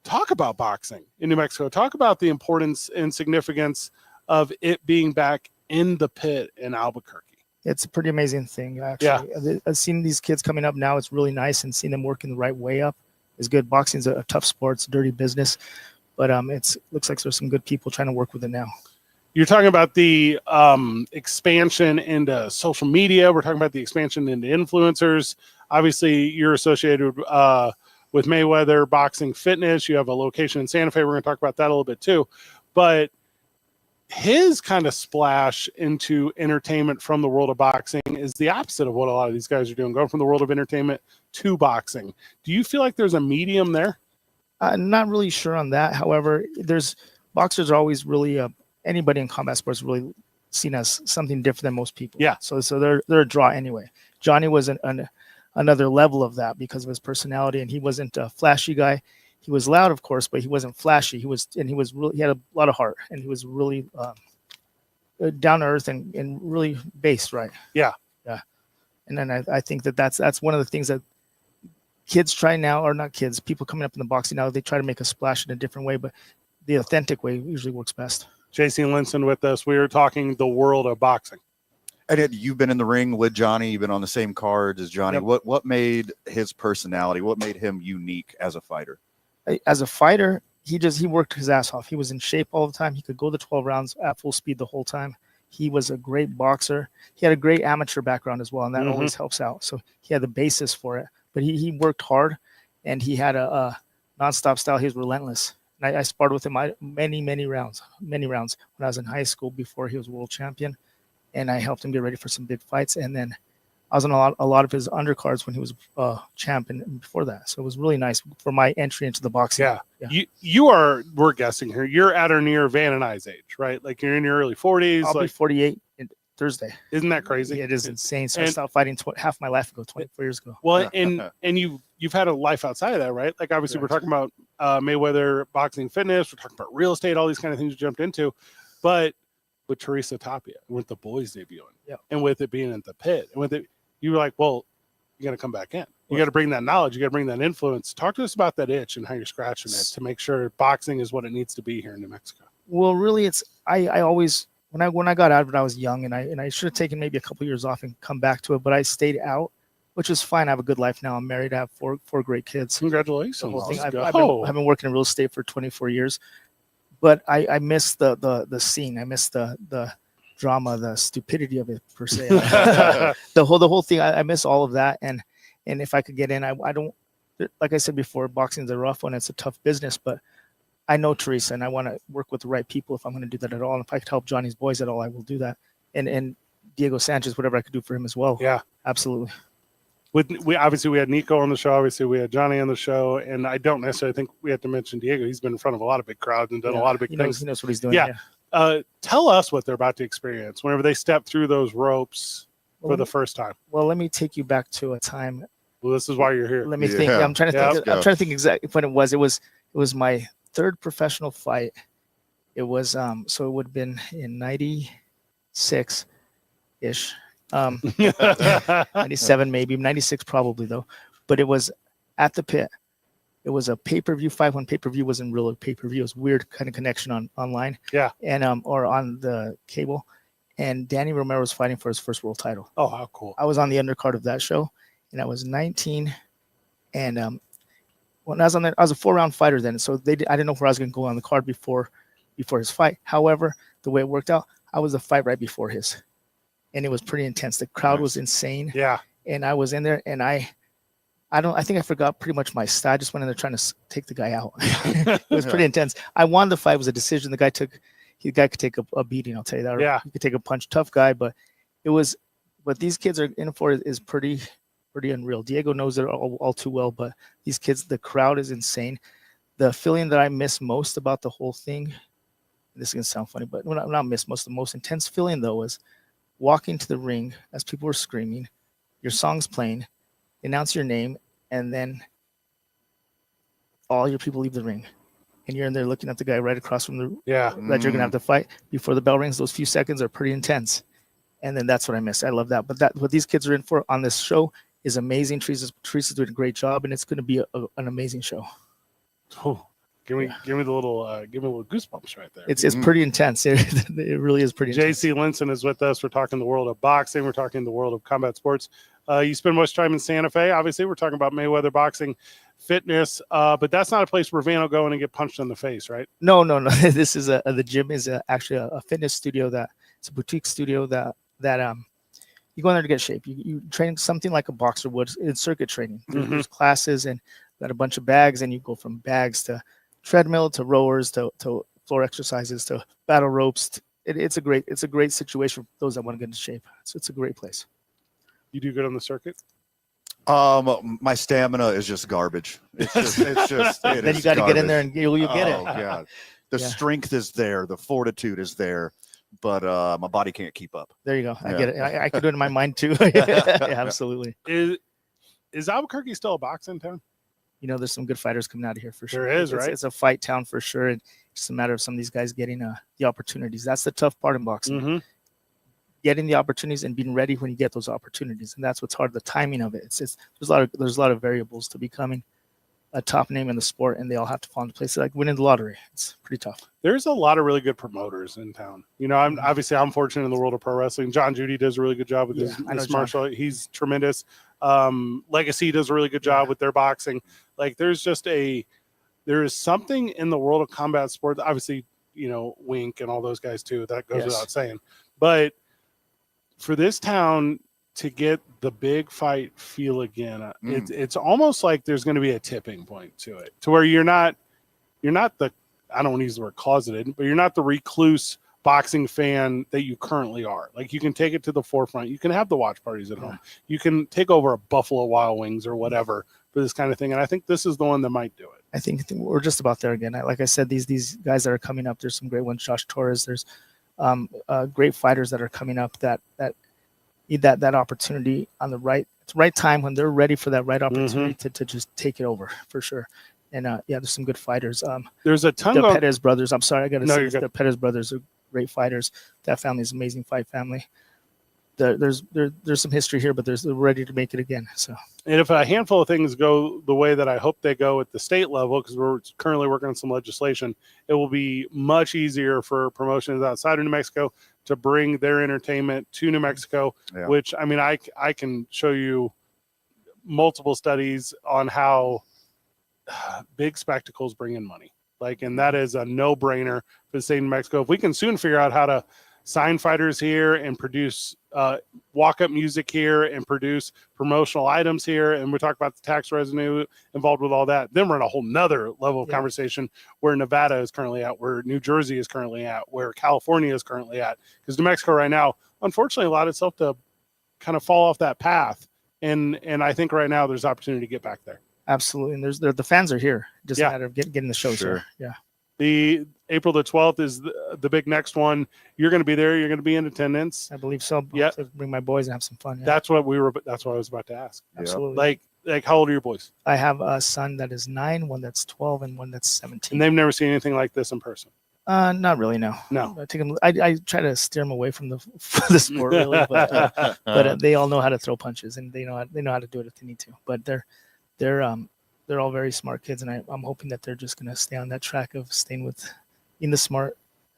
talk about boxing in New Mexico. Talk about the importance and significance of it being back in the pit in Albuquerque. It's a pretty amazing thing, actually. Yeah. I've seen these kids coming up now. It's really nice, and seeing them working the right way up is good. Boxing's a tough sport. It's a dirty business, but it looks like there's some good people trying to work with it now. You're talking about the expansion into social media. We're talking about the expansion into influencers. Obviously, you're associated with Mayweather Boxing Fitness. You have a location in Santa Fe. We're going to talk about that a little bit too. But his kind of splash into entertainment from the world of boxing is the opposite of what a lot of these guys are doing, going from the world of entertainment to boxing. Do you feel like there's a medium there? Not really sure on that. However, boxers are always really, anybody in combat sports really seen as something different than most people. Yeah. So they're a draw anyway. Johnny was another level of that because of his personality, and he wasn't a flashy guy. He was loud, of course, but he wasn't flashy. He had a lot of heart, and he was really down to earth and really based right. Yeah. And then I think that's one of the things that kids try now, or not kids, people coming up in the boxing now, they try to make a splash in a different way, but the authentic way usually works best. JC Linson with us. We are talking the world of boxing. And you've been in the ring with Johnny. You've been on the same card as Johnny. Yep. What made his personality? What made him unique as a fighter? As a fighter, he worked his ass off. He was in shape all the time. He could go the 12 rounds at full speed the whole time. He was a great boxer. He had a great amateur background as well, and that always helps out. So he had the basis for it. But he worked hard, and he had a nonstop style. He was relentless. And I sparred with him many rounds when I was in high school before he was world champion, and I helped him get ready for some big fights. And then I was on a lot of his undercards when he was champion before that. So it was really nice for my entry into the boxing. Yeah. We're guessing here, you're at or near Van and I's age, right? Like you're in your early 40s. I'll be 48 Thursday. Isn't that crazy? Yeah, it is insane. So I stopped fighting half my life ago, 24 years ago. Well, and you've had a life outside of that, right? Like obviously we're talking about Mayweather Boxing Fitness. We're talking about real estate, all these kind of things you jumped into. But with Teresa Tapia, with the Boys debuting, and with it being in the pit, and with it, you were like, well, you got to come back in. You got to bring that knowledge. You got to bring that influence. Talk to us about that itch and how you're scratching it to make sure boxing is what it needs to be here in New Mexico. Well, really, I always when I got out of it, I was young, and I should have taken maybe a couple years off and come back to it, but I stayed out, which is fine. I have a good life now. I'm married. I have four great kids. Congratulations. The whole thing. I've been working in real estate for 24 years, but I miss the scene. I miss the drama, the stupidity of it per se. the whole thing. I miss all of that, and if I could get in, I don't. Like I said before, boxing's a rough one. It's a tough business, but I know Teresa, and I want to work with the right people if I'm going to do that at all. And if I could help Johnny's boys at all, I will do that. And Diego Sanchez, whatever I could do for him as well. Yeah, absolutely. We had Nico on the show. Obviously, we had Johnny on the show, and I don't necessarily think we have to mention Diego. He's been in front of a lot of big crowds and done a lot of big things. He knows what he's doing. Yeah. Tell us what they're about to experience whenever they step through those ropes for the first time. Well, let me take you back to a time. Well, this is why you're here. Let me think. I'm trying to think exactly when it was. It was my third professional fight. It was so it would have been in 96 ish. 97 maybe, 96 probably though. But it was at the pit. It was a pay-per-view fight when pay-per-view wasn't real pay-per-view. It was weird kind of connection online. Yeah. And or on the cable. And Danny Romero was fighting for his first world title. Oh, how cool. I was on the undercard of that show, and I was 19. And when I was on there, I was a 4-round fighter then. So I didn't know where I was going to go on the card before his fight. However, the way it worked out, I was the fight right before his. And it was pretty intense. The crowd was insane. Yeah. And I was in there, and I think I forgot pretty much my style. I just went in there trying to take the guy out. It was pretty intense. I won the fight. It was a decision. The guy the guy could take a beating. I'll tell you that. Or Yeah. he could take a punch. Tough guy, but what these kids are in for is pretty unreal. Diego knows it all too well, but these kids, the crowd is insane. The feeling that I miss most about the whole thing, this is gonna sound funny, but not miss most. The most intense feeling though was walking to the ring as people were screaming, your song's playing, announce your name, and then all your people leave the ring. And you're in there looking at the guy right across from the that you're gonna have to fight before the bell rings. Those few seconds are pretty intense. And then that's what I miss. I love that. But what these kids are in for on this show is amazing. Teresa's doing a great job, and it's going to be an amazing show. Oh, give me the little goosebumps right there. It's pretty intense. It really is pretty intense. JC Linson is with us. We're talking the world of boxing. We're talking the world of combat sports. You spend most time in Santa Fe. Obviously, we're talking about Mayweather Boxing Fitness, but that's not a place where Van will go in and get punched in the face, right? No. This is the gym is actually a fitness studio it's a boutique studio that you go in there to get shape. You train something like a boxer would in circuit training. There's classes and got a bunch of bags, and you go from bags to treadmill to rowers to floor exercises to battle ropes. It's a great situation for those that want to get into shape. It's a great place. You do good on the circuit? My stamina is just garbage. It's just then you got to get in there and you'll get it. Oh God, the strength is there, the fortitude is there, but my body can't keep up. There you go. I get it. I could do it in my mind too. Yeah, absolutely. Is Albuquerque still a boxing town? There's some good fighters coming out of here for sure. There is, right? It's a fight town for sure. And it's just a matter of some of these guys getting the opportunities. That's the tough part in boxing. Mm-hmm. Getting the opportunities and being ready when you get those opportunities, and that's what's hard. The timing of it. There's a lot of variables to becoming a top name in the sport, and they all have to fall into place. Like winning the lottery, it's pretty tough. There's a lot of really good promoters in town. I'm fortunate in the world of pro wrestling. John Judy does a really good job with his martial. He's tremendous. Legacy does a really good job with their boxing. Like there is something in the world of combat sports. Obviously, Wink and all those guys too. That goes without saying, but for this town to get the big fight feel again, it's almost like there's going to be a tipping point to it, to where you're not the, I don't want to use the word closeted, but you're not the recluse boxing fan that you currently are. Like you can take it to the forefront. You can have the watch parties at home. You can take over a Buffalo Wild Wings or whatever for this kind of thing. And I think this is the one that might do it. I think we're just about there again. Like I said, these guys that are coming up, there's some great ones. Josh Torres, there's great fighters that are coming up that need that opportunity on the right time when they're ready for that right opportunity to just take it over for sure. And there's some good fighters. There's a ton of the Perez brothers. I'm sorry, I got to say the Perez brothers are great fighters. That family is an amazing fight family. There's some history here, but they're ready to make it again. So, and if a handful of things go the way that I hope they go at the state level, because we're currently working on some legislation, it will be much easier for promotions outside of New Mexico to bring their entertainment to New Mexico. Yeah. Which I can show you multiple studies on how big spectacles bring in money. And that is a no-brainer for the state of New Mexico. If we can soon figure out how to sign fighters here and produce walk-up music here and produce promotional items here, and we talk about the tax revenue involved with all that, then we're in a whole nother level of conversation where Nevada is currently at, where New Jersey is currently at, where California is currently at. Because New Mexico right now, unfortunately, allowed itself to kind of fall off that path. And I think right now there's opportunity to get back there. Absolutely. And the fans are here. Just a matter of getting the shows here. Yeah. The April the 12th is the big next one. You're going to be there. You're going to be in attendance. I believe so. Yeah. Bring my boys and have some fun. Yeah. That's what I was about to ask. Absolutely. Like how old are your boys? I have a son that is 9, one that's 12, and one that's 17. And they've never seen anything like this in person. Not really. No. No. I try to steer them away from the sport really, but they all know how to throw punches and they know how to do it if they need to. But they're all very smart kids, and I'm hoping that they're just going to stay on that track of staying in the smart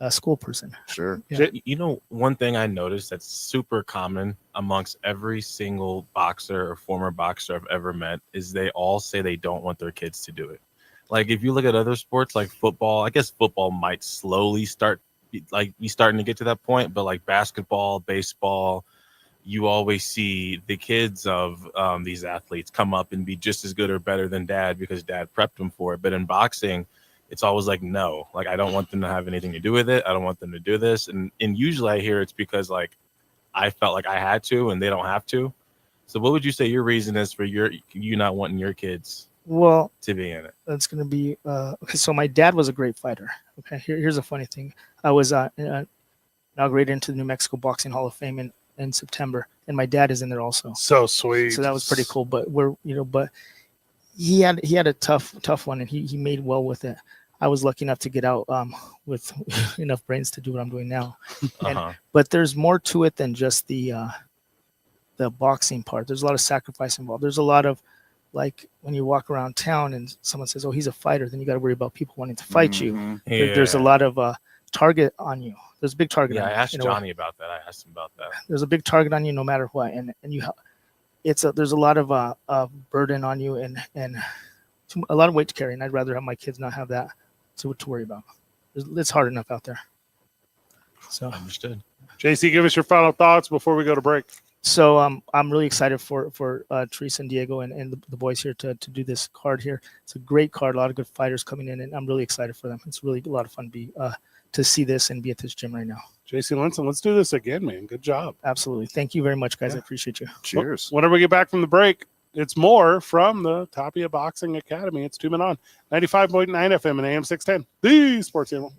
school person. Sure. Yeah. One thing I noticed that's super common amongst every single boxer or former boxer I've ever met is they all say they don't want their kids to do it. Like if you look at other sports like football, I guess football might slowly be starting to get to that point, but like basketball, baseball, you always see the kids of these athletes come up and be just as good or better than dad because dad prepped them for it. But in boxing, it's always like, no, like I don't want them to have anything to do with it. I don't want them to do this. And usually I hear it's because like I felt like I had to and they don't have to. So what would you say your reason is for you not wanting your kids to be in it? That's going to be okay. So my dad was a great fighter. Okay, here's a funny thing. I was inaugurated into the New Mexico Boxing Hall of Fame in September, and my dad is in there also. So sweet. So that was pretty cool. But but he had a tough one, and he made well with it. I was lucky enough to get out with enough brains to do what I'm doing now. But there's more to it than just the boxing part. There's a lot of sacrifice involved. There's a lot of, like, when you walk around town and someone says, oh, he's a fighter, then you got to worry about people wanting to fight you. There's a lot of target on you. There's a big target. Yeah, on I asked Johnny about that. I asked him about that. There's a big target on you no matter what, and there's a lot of burden on you and a lot of weight to carry. And I'd rather have my kids not have that to worry about. It's hard enough out there. So understood. JC, give us your final thoughts before we go to break. So I'm really excited for Teresa and Diego and the boys here to do this card here. It's a great card, a lot of good fighters coming in, and I'm really excited for them. It's really a lot of fun to see this and be at this gym right now. JC Linson, let's do this again, man. Good job. Absolutely. Thank you very much, guys. I appreciate you. Cheers. Whenever we get back from the break, it's more from the Tapia Boxing Academy. It's 2 Men On, 95.9 FM and AM 610, the Sports Animal.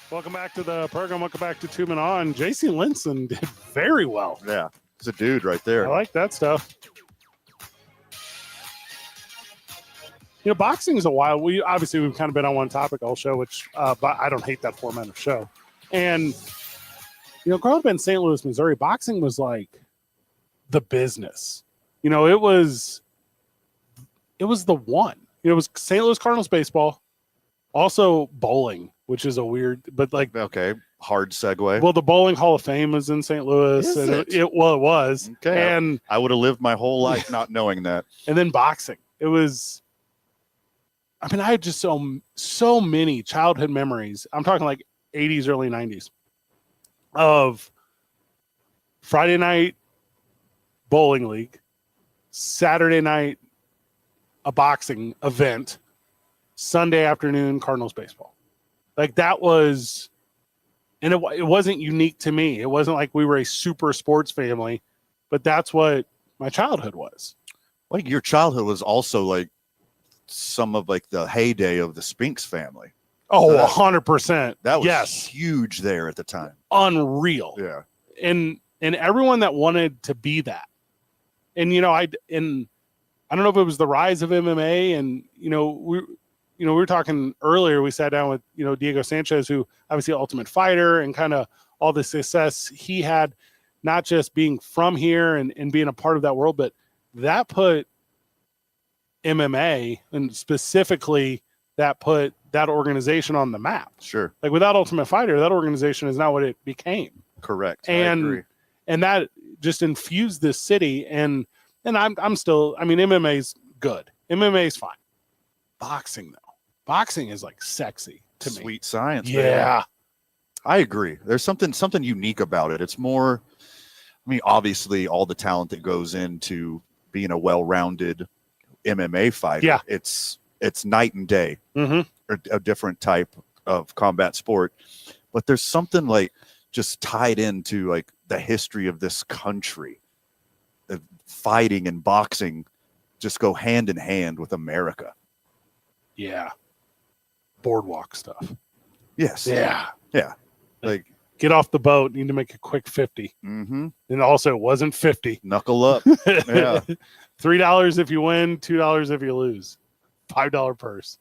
Welcome back to the program. Welcome back to 2 Men On. JC Linson did very well. Yeah, it's a dude right there. I like that stuff. You know, boxing is a while. We've kind of been on one topic all show, which but I don't hate that format of show. And you know, growing up in St. Louis, Missouri, boxing was like the business. You know, it was the one. You know, it was St. Louis Cardinals baseball, also bowling, which is a weird, but like okay, hard segue. Well, the Bowling Hall of Fame was in St. Louis, Is and it? it was. Okay, and I would have lived my whole life not knowing that. And then boxing, it was. I mean, I had just so many childhood memories. I'm talking like 80s, early 90s of Friday night bowling league, Saturday night a boxing event, Sunday afternoon Cardinals baseball. Like that was, and it wasn't unique to me. It wasn't like we were a super sports family, but that's what my childhood was. Like your childhood was also like some of like the heyday of the Spinks family. Oh, 100%. That was yes, huge there at the time. Unreal. Yeah. And everyone that wanted to be that. And you know, I don't know if it was the rise of MMA, and we were talking earlier, we sat down with, Diego Sanchez, who obviously Ultimate Fighter, and kind of all the success he had, not just being from here and being a part of that world, but that put MMA, and specifically that put that organization on the map. Sure. Like without Ultimate Fighter, that organization is not what it became. Correct. And I agree. And that just infused this city. And I'm still, I mean, MMA is good. MMA is fine. Boxing though. Boxing is like sexy to me. Sweet science. Yeah. Man. I agree. There's something unique about it. It's more, I mean, obviously all the talent that goes into being a well-rounded MMA fighter. Yeah. It's night and day. Mm-hmm. Or a different type of combat sport. But there's something like just tied into like the history of this country. Fighting and boxing just go hand in hand with America. Yeah. Boardwalk stuff. Yes. Yeah. Yeah. Like get off the boat, need to make a quick 50. Mm-hmm. And also it wasn't 50. Knuckle up. Yeah. $3 if you win, $2 if you lose. $5 purse.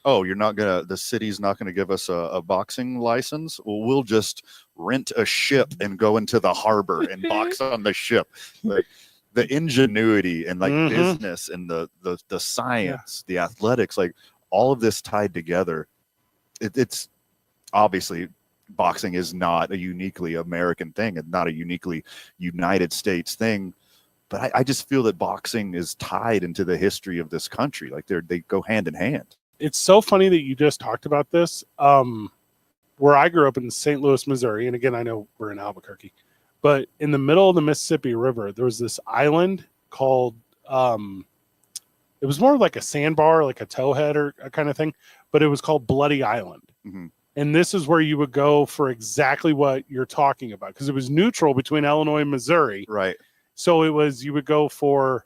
Oh, the city's not gonna give us a boxing license? Well, we'll just rent a ship and go into the harbor and box on the ship. Like the ingenuity and like business and the science, the athletics, like all of this tied together. It's obviously boxing is not a uniquely American thing and not a uniquely United States thing. But I just feel that boxing is tied into the history of this country. Like they go hand in hand. It's so funny that you just talked about this. Where I grew up in St. Louis, Missouri, and again, I know we're in Albuquerque, but in the middle of the Mississippi River, there was this island called, it was more like a sandbar, like a towhead or a kind of thing, but it was called Bloody Island. Mm-hmm. And this is where you would go for exactly what you're talking about, because it was neutral between Illinois and Missouri. Right. So you would go for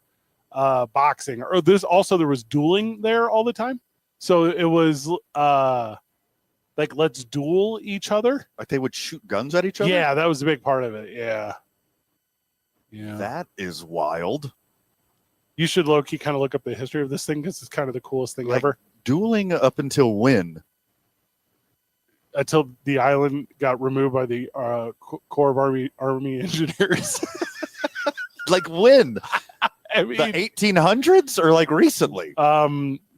boxing, or there was dueling there all the time. So it was like, let's duel each other. Like they would shoot guns at each other? Yeah, that was a big part of it. Yeah. Yeah. That is wild. You should low-key kind of look up the history of this thing, because it's kind of the coolest thing ever. Dueling up until when? Until the island got removed by the Corps of Army Engineers. Like when? I mean, the 1800s or like recently?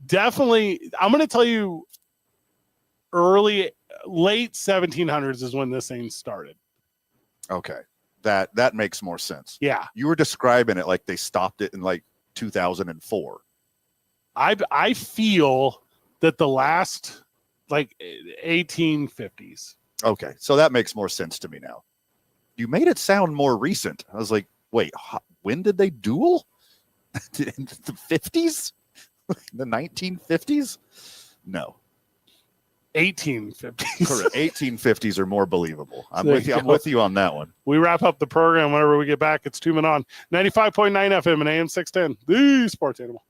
Definitely. I'm going to tell you late 1700s is when this thing started. Okay. That makes more sense. Yeah. You were describing it like they stopped it in like 2004. I feel that the last like 1850s. Okay. So that makes more sense to me now. You made it sound more recent. I was like, wait, when did they duel? In the 50s? The 1950s? No. 1850s. Correct. 1850s are more believable. I'm with you on that one. We wrap up the program whenever we get back. It's 2 Men On 95.9 FM and AM 610, the sports animal.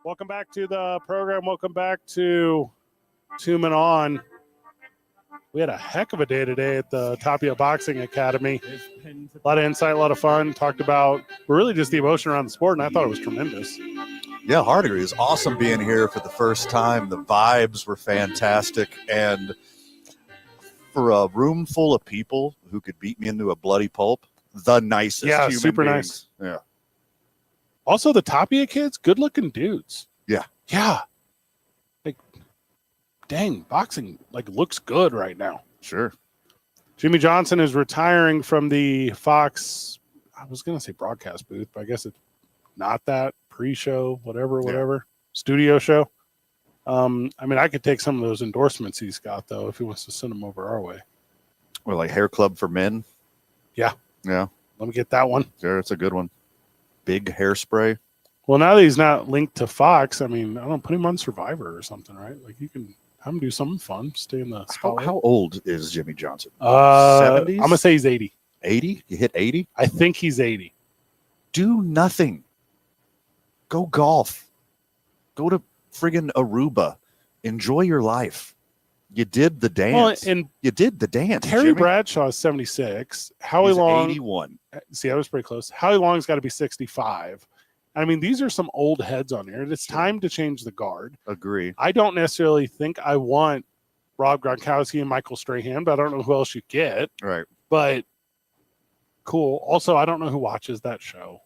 Welcome back to the program. Welcome back to Two Men On. We had a heck of a day today at the Tapia Boxing Academy. A lot of insight, a lot of fun. Talked about really just the emotion around the sport, and I thought it was tremendous. Yeah, hard agree. It was awesome being here for the first time. The vibes were fantastic. And for a room full of people who could beat me into a bloody pulp, the nicest human super beings. nice. Yeah. Also, the Tapia kids, good-looking dudes. Yeah. Yeah. Like, dang, boxing looks good right now. Sure. Jimmy Johnson is retiring from the Fox, I was going to say broadcast booth, but I guess it's not that, pre-show, whatever, studio show. I could take some of those endorsements he's got, though, if he wants to send them over our way. Or like Hair Club for Men. Yeah. Yeah. Let me get that one. Sure, it's a good one. Big hairspray. Well, now that he's not linked to Fox, I don't put him on Survivor or something, right? Like, you can have him do something fun, stay in the spotlight. How old is Jimmy Johnson? 70s? 70s? I'm going to say he's 80. 80? You hit 80? I think he's 80. Do nothing. Go golf. Go to friggin' Aruba. Enjoy your life. You did the dance. Well, and you did the dance. Terry Jimmy. Bradshaw is 76. Howie He's Long, 81. See, I was pretty close. Howie Long's got to be 65. These are some old heads on here. It's time to change the guard. Agree. I don't necessarily think I want Rob Gronkowski and Michael Strahan, but I don't know who else you get. Right. But cool. Also, I don't know who watches that show.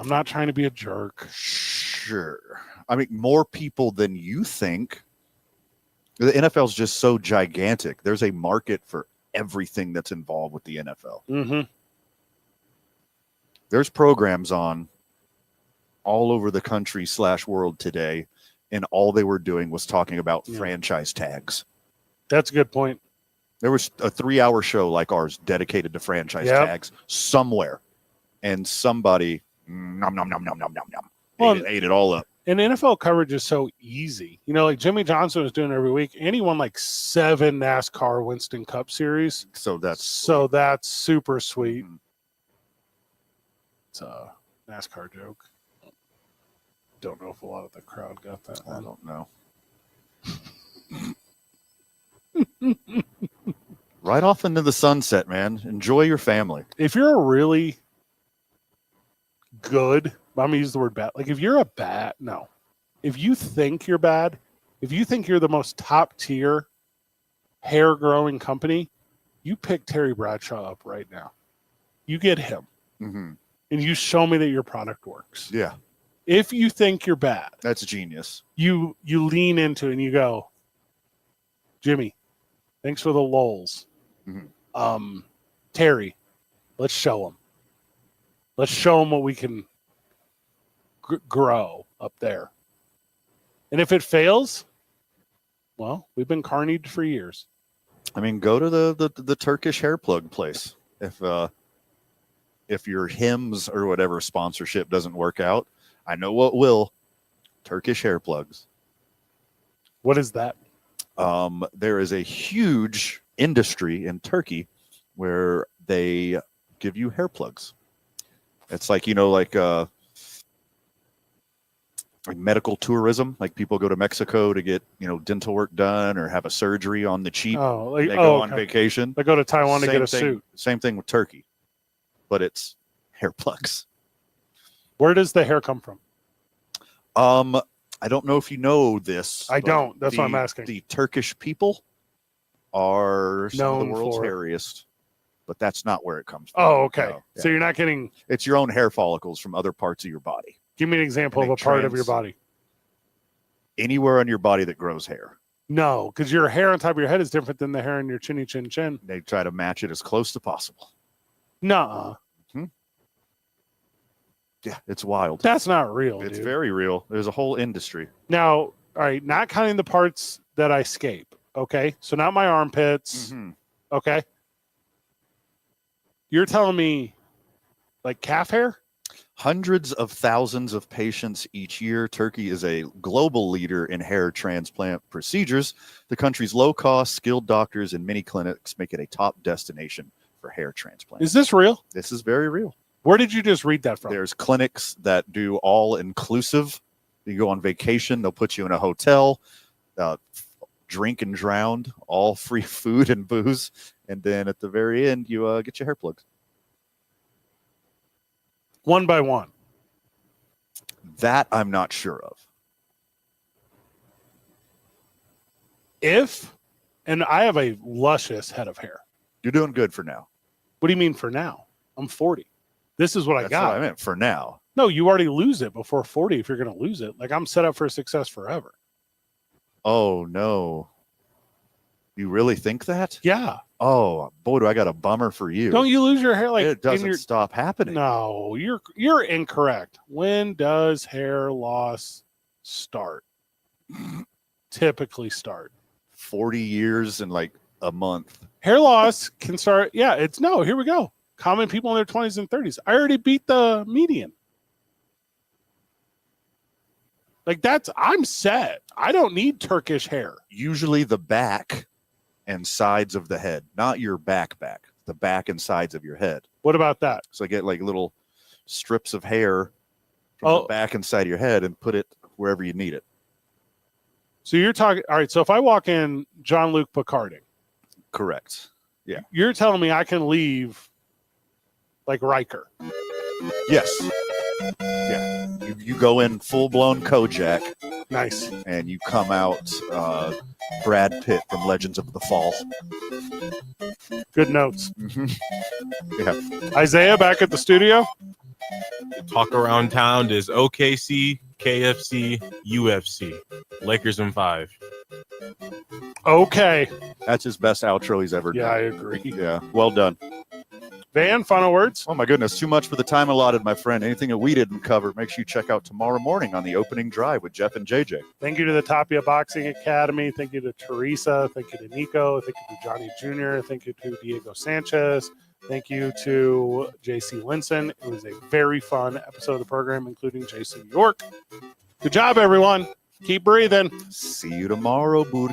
I'm not trying to be a jerk. Sure. More people than you think. The NFL is just so gigantic. There's a market for everything that's involved with the NFL. Mm-hmm. There's programs on all over the country / world today, and all they were doing was talking about franchise tags. That's a good point. There was a 3-hour show like ours dedicated to franchise tags somewhere, and somebody ate it all up. And NFL coverage is so easy. Like Jimmy Johnson was doing every week, and he won 7 NASCAR Winston Cup series. So that's super sweet. Mm-hmm. It's a NASCAR joke. Don't know if a lot of the crowd got that. I don't know. Right off into the sunset, man. Enjoy your family. If you're a really good, I'm gonna use the word bad. If you're a bad, no. If you think you're bad, if you think you're the most top tier hair growing company, you pick Terry Bradshaw up right now. You get him, and you show me that your product works. Yeah. If you think you're bad, that's genius. You lean into it and you go, Jimmy, thanks for the lulls. Terry, Let's show them. Let's show them what we can grow up there. And if it fails, well, we've been carnied for years. I mean, go to the Turkish hair plug place. If your Hims or whatever sponsorship doesn't work out, I know what will. Turkish hair plugs. What is that? There is a huge industry in Turkey where they give you hair plugs. It's like, like medical tourism. Like people go to Mexico to get, dental work done or have a surgery on the cheap. They go on vacation. They go to Taiwan to get a suit. Same thing with Turkey, but it's hair plugs. Where does the hair come from? I don't know if you know this. I don't. That's why I'm asking. The Turkish people are some of known the world's for hairiest, but that's not where it comes from. Oh, okay. No, So you're not getting. It's your own hair follicles from other parts of your body. Give me an example of a part of your body. Anywhere on your body that grows hair. No, because your hair on top of your head is different than the hair on your chinny chin chin. They try to match it as close to possible. Nuh-uh. Yeah, it's wild. That's not real. It's dude. very real. There's a whole industry. Now, all right, not counting the parts that I scape. Okay, so not my armpits. Mm-hmm. Okay, you're telling me like calf hair? Hundreds of thousands of patients each year. Turkey is a global leader in hair transplant procedures. The country's low-cost, skilled doctors and many clinics make it a top destination for hair transplant. Is this real? This is very real. Where did you just read that from? There's clinics that do all-inclusive. You go on vacation, they'll put you in a hotel, drink and drown, all free food and booze, and then at the very end, you get your hair plugs. One by one. That I'm not sure of. And I have a luscious head of hair. You're doing good for now. What do you mean for now? I'm 40. This is what I got. What I meant for now. No, you already lose it before 40 if you're going to lose it. Like I'm set up for success forever. Oh, no. You really think that? Yeah. Oh, boy, do I got a bummer for you. Don't you lose your hair like it doesn't stop happening. No, you're incorrect. When does hair loss start? Typically start 40 years and like a month. Hair loss can start. Yeah, here we go. Common people in their 20s and 30s. I already beat the median. Like I'm set. I don't need Turkish hair. Usually the back and sides of the head, not your back, the back and sides of your head. What about that? So get like little strips of hair from the back and side of your head and put it wherever you need it. So you're talking, all right, so if I walk in Jean-Luc Picarding. Correct. Yeah. You're telling me I can leave like Riker. Yes. Yeah. You go in full-blown Kojak. Nice. And you come out Brad Pitt from Legends of the Fall. Good notes. Mm-hmm. Yeah. Isaiah back at the studio. The talk around town is OKC, KFC, UFC. Lakers in 5. Okay. That's his best outro he's ever done. Yeah, I agree. Yeah. Well done. Van, final words? Oh, my goodness. Too much for the time allotted, my friend. Anything that we didn't cover, make sure you check out tomorrow morning on the opening drive with Jeff and JJ. Thank you to the Tapia Boxing Academy. Thank you to Teresa. Thank you to Nico. Thank you to Johnny Jr. Thank you to Diego Sanchez. Thank you to JC Linson. It was a very fun episode of the program, including Jason York. Good job, everyone. Keep breathing. See you tomorrow, Burke.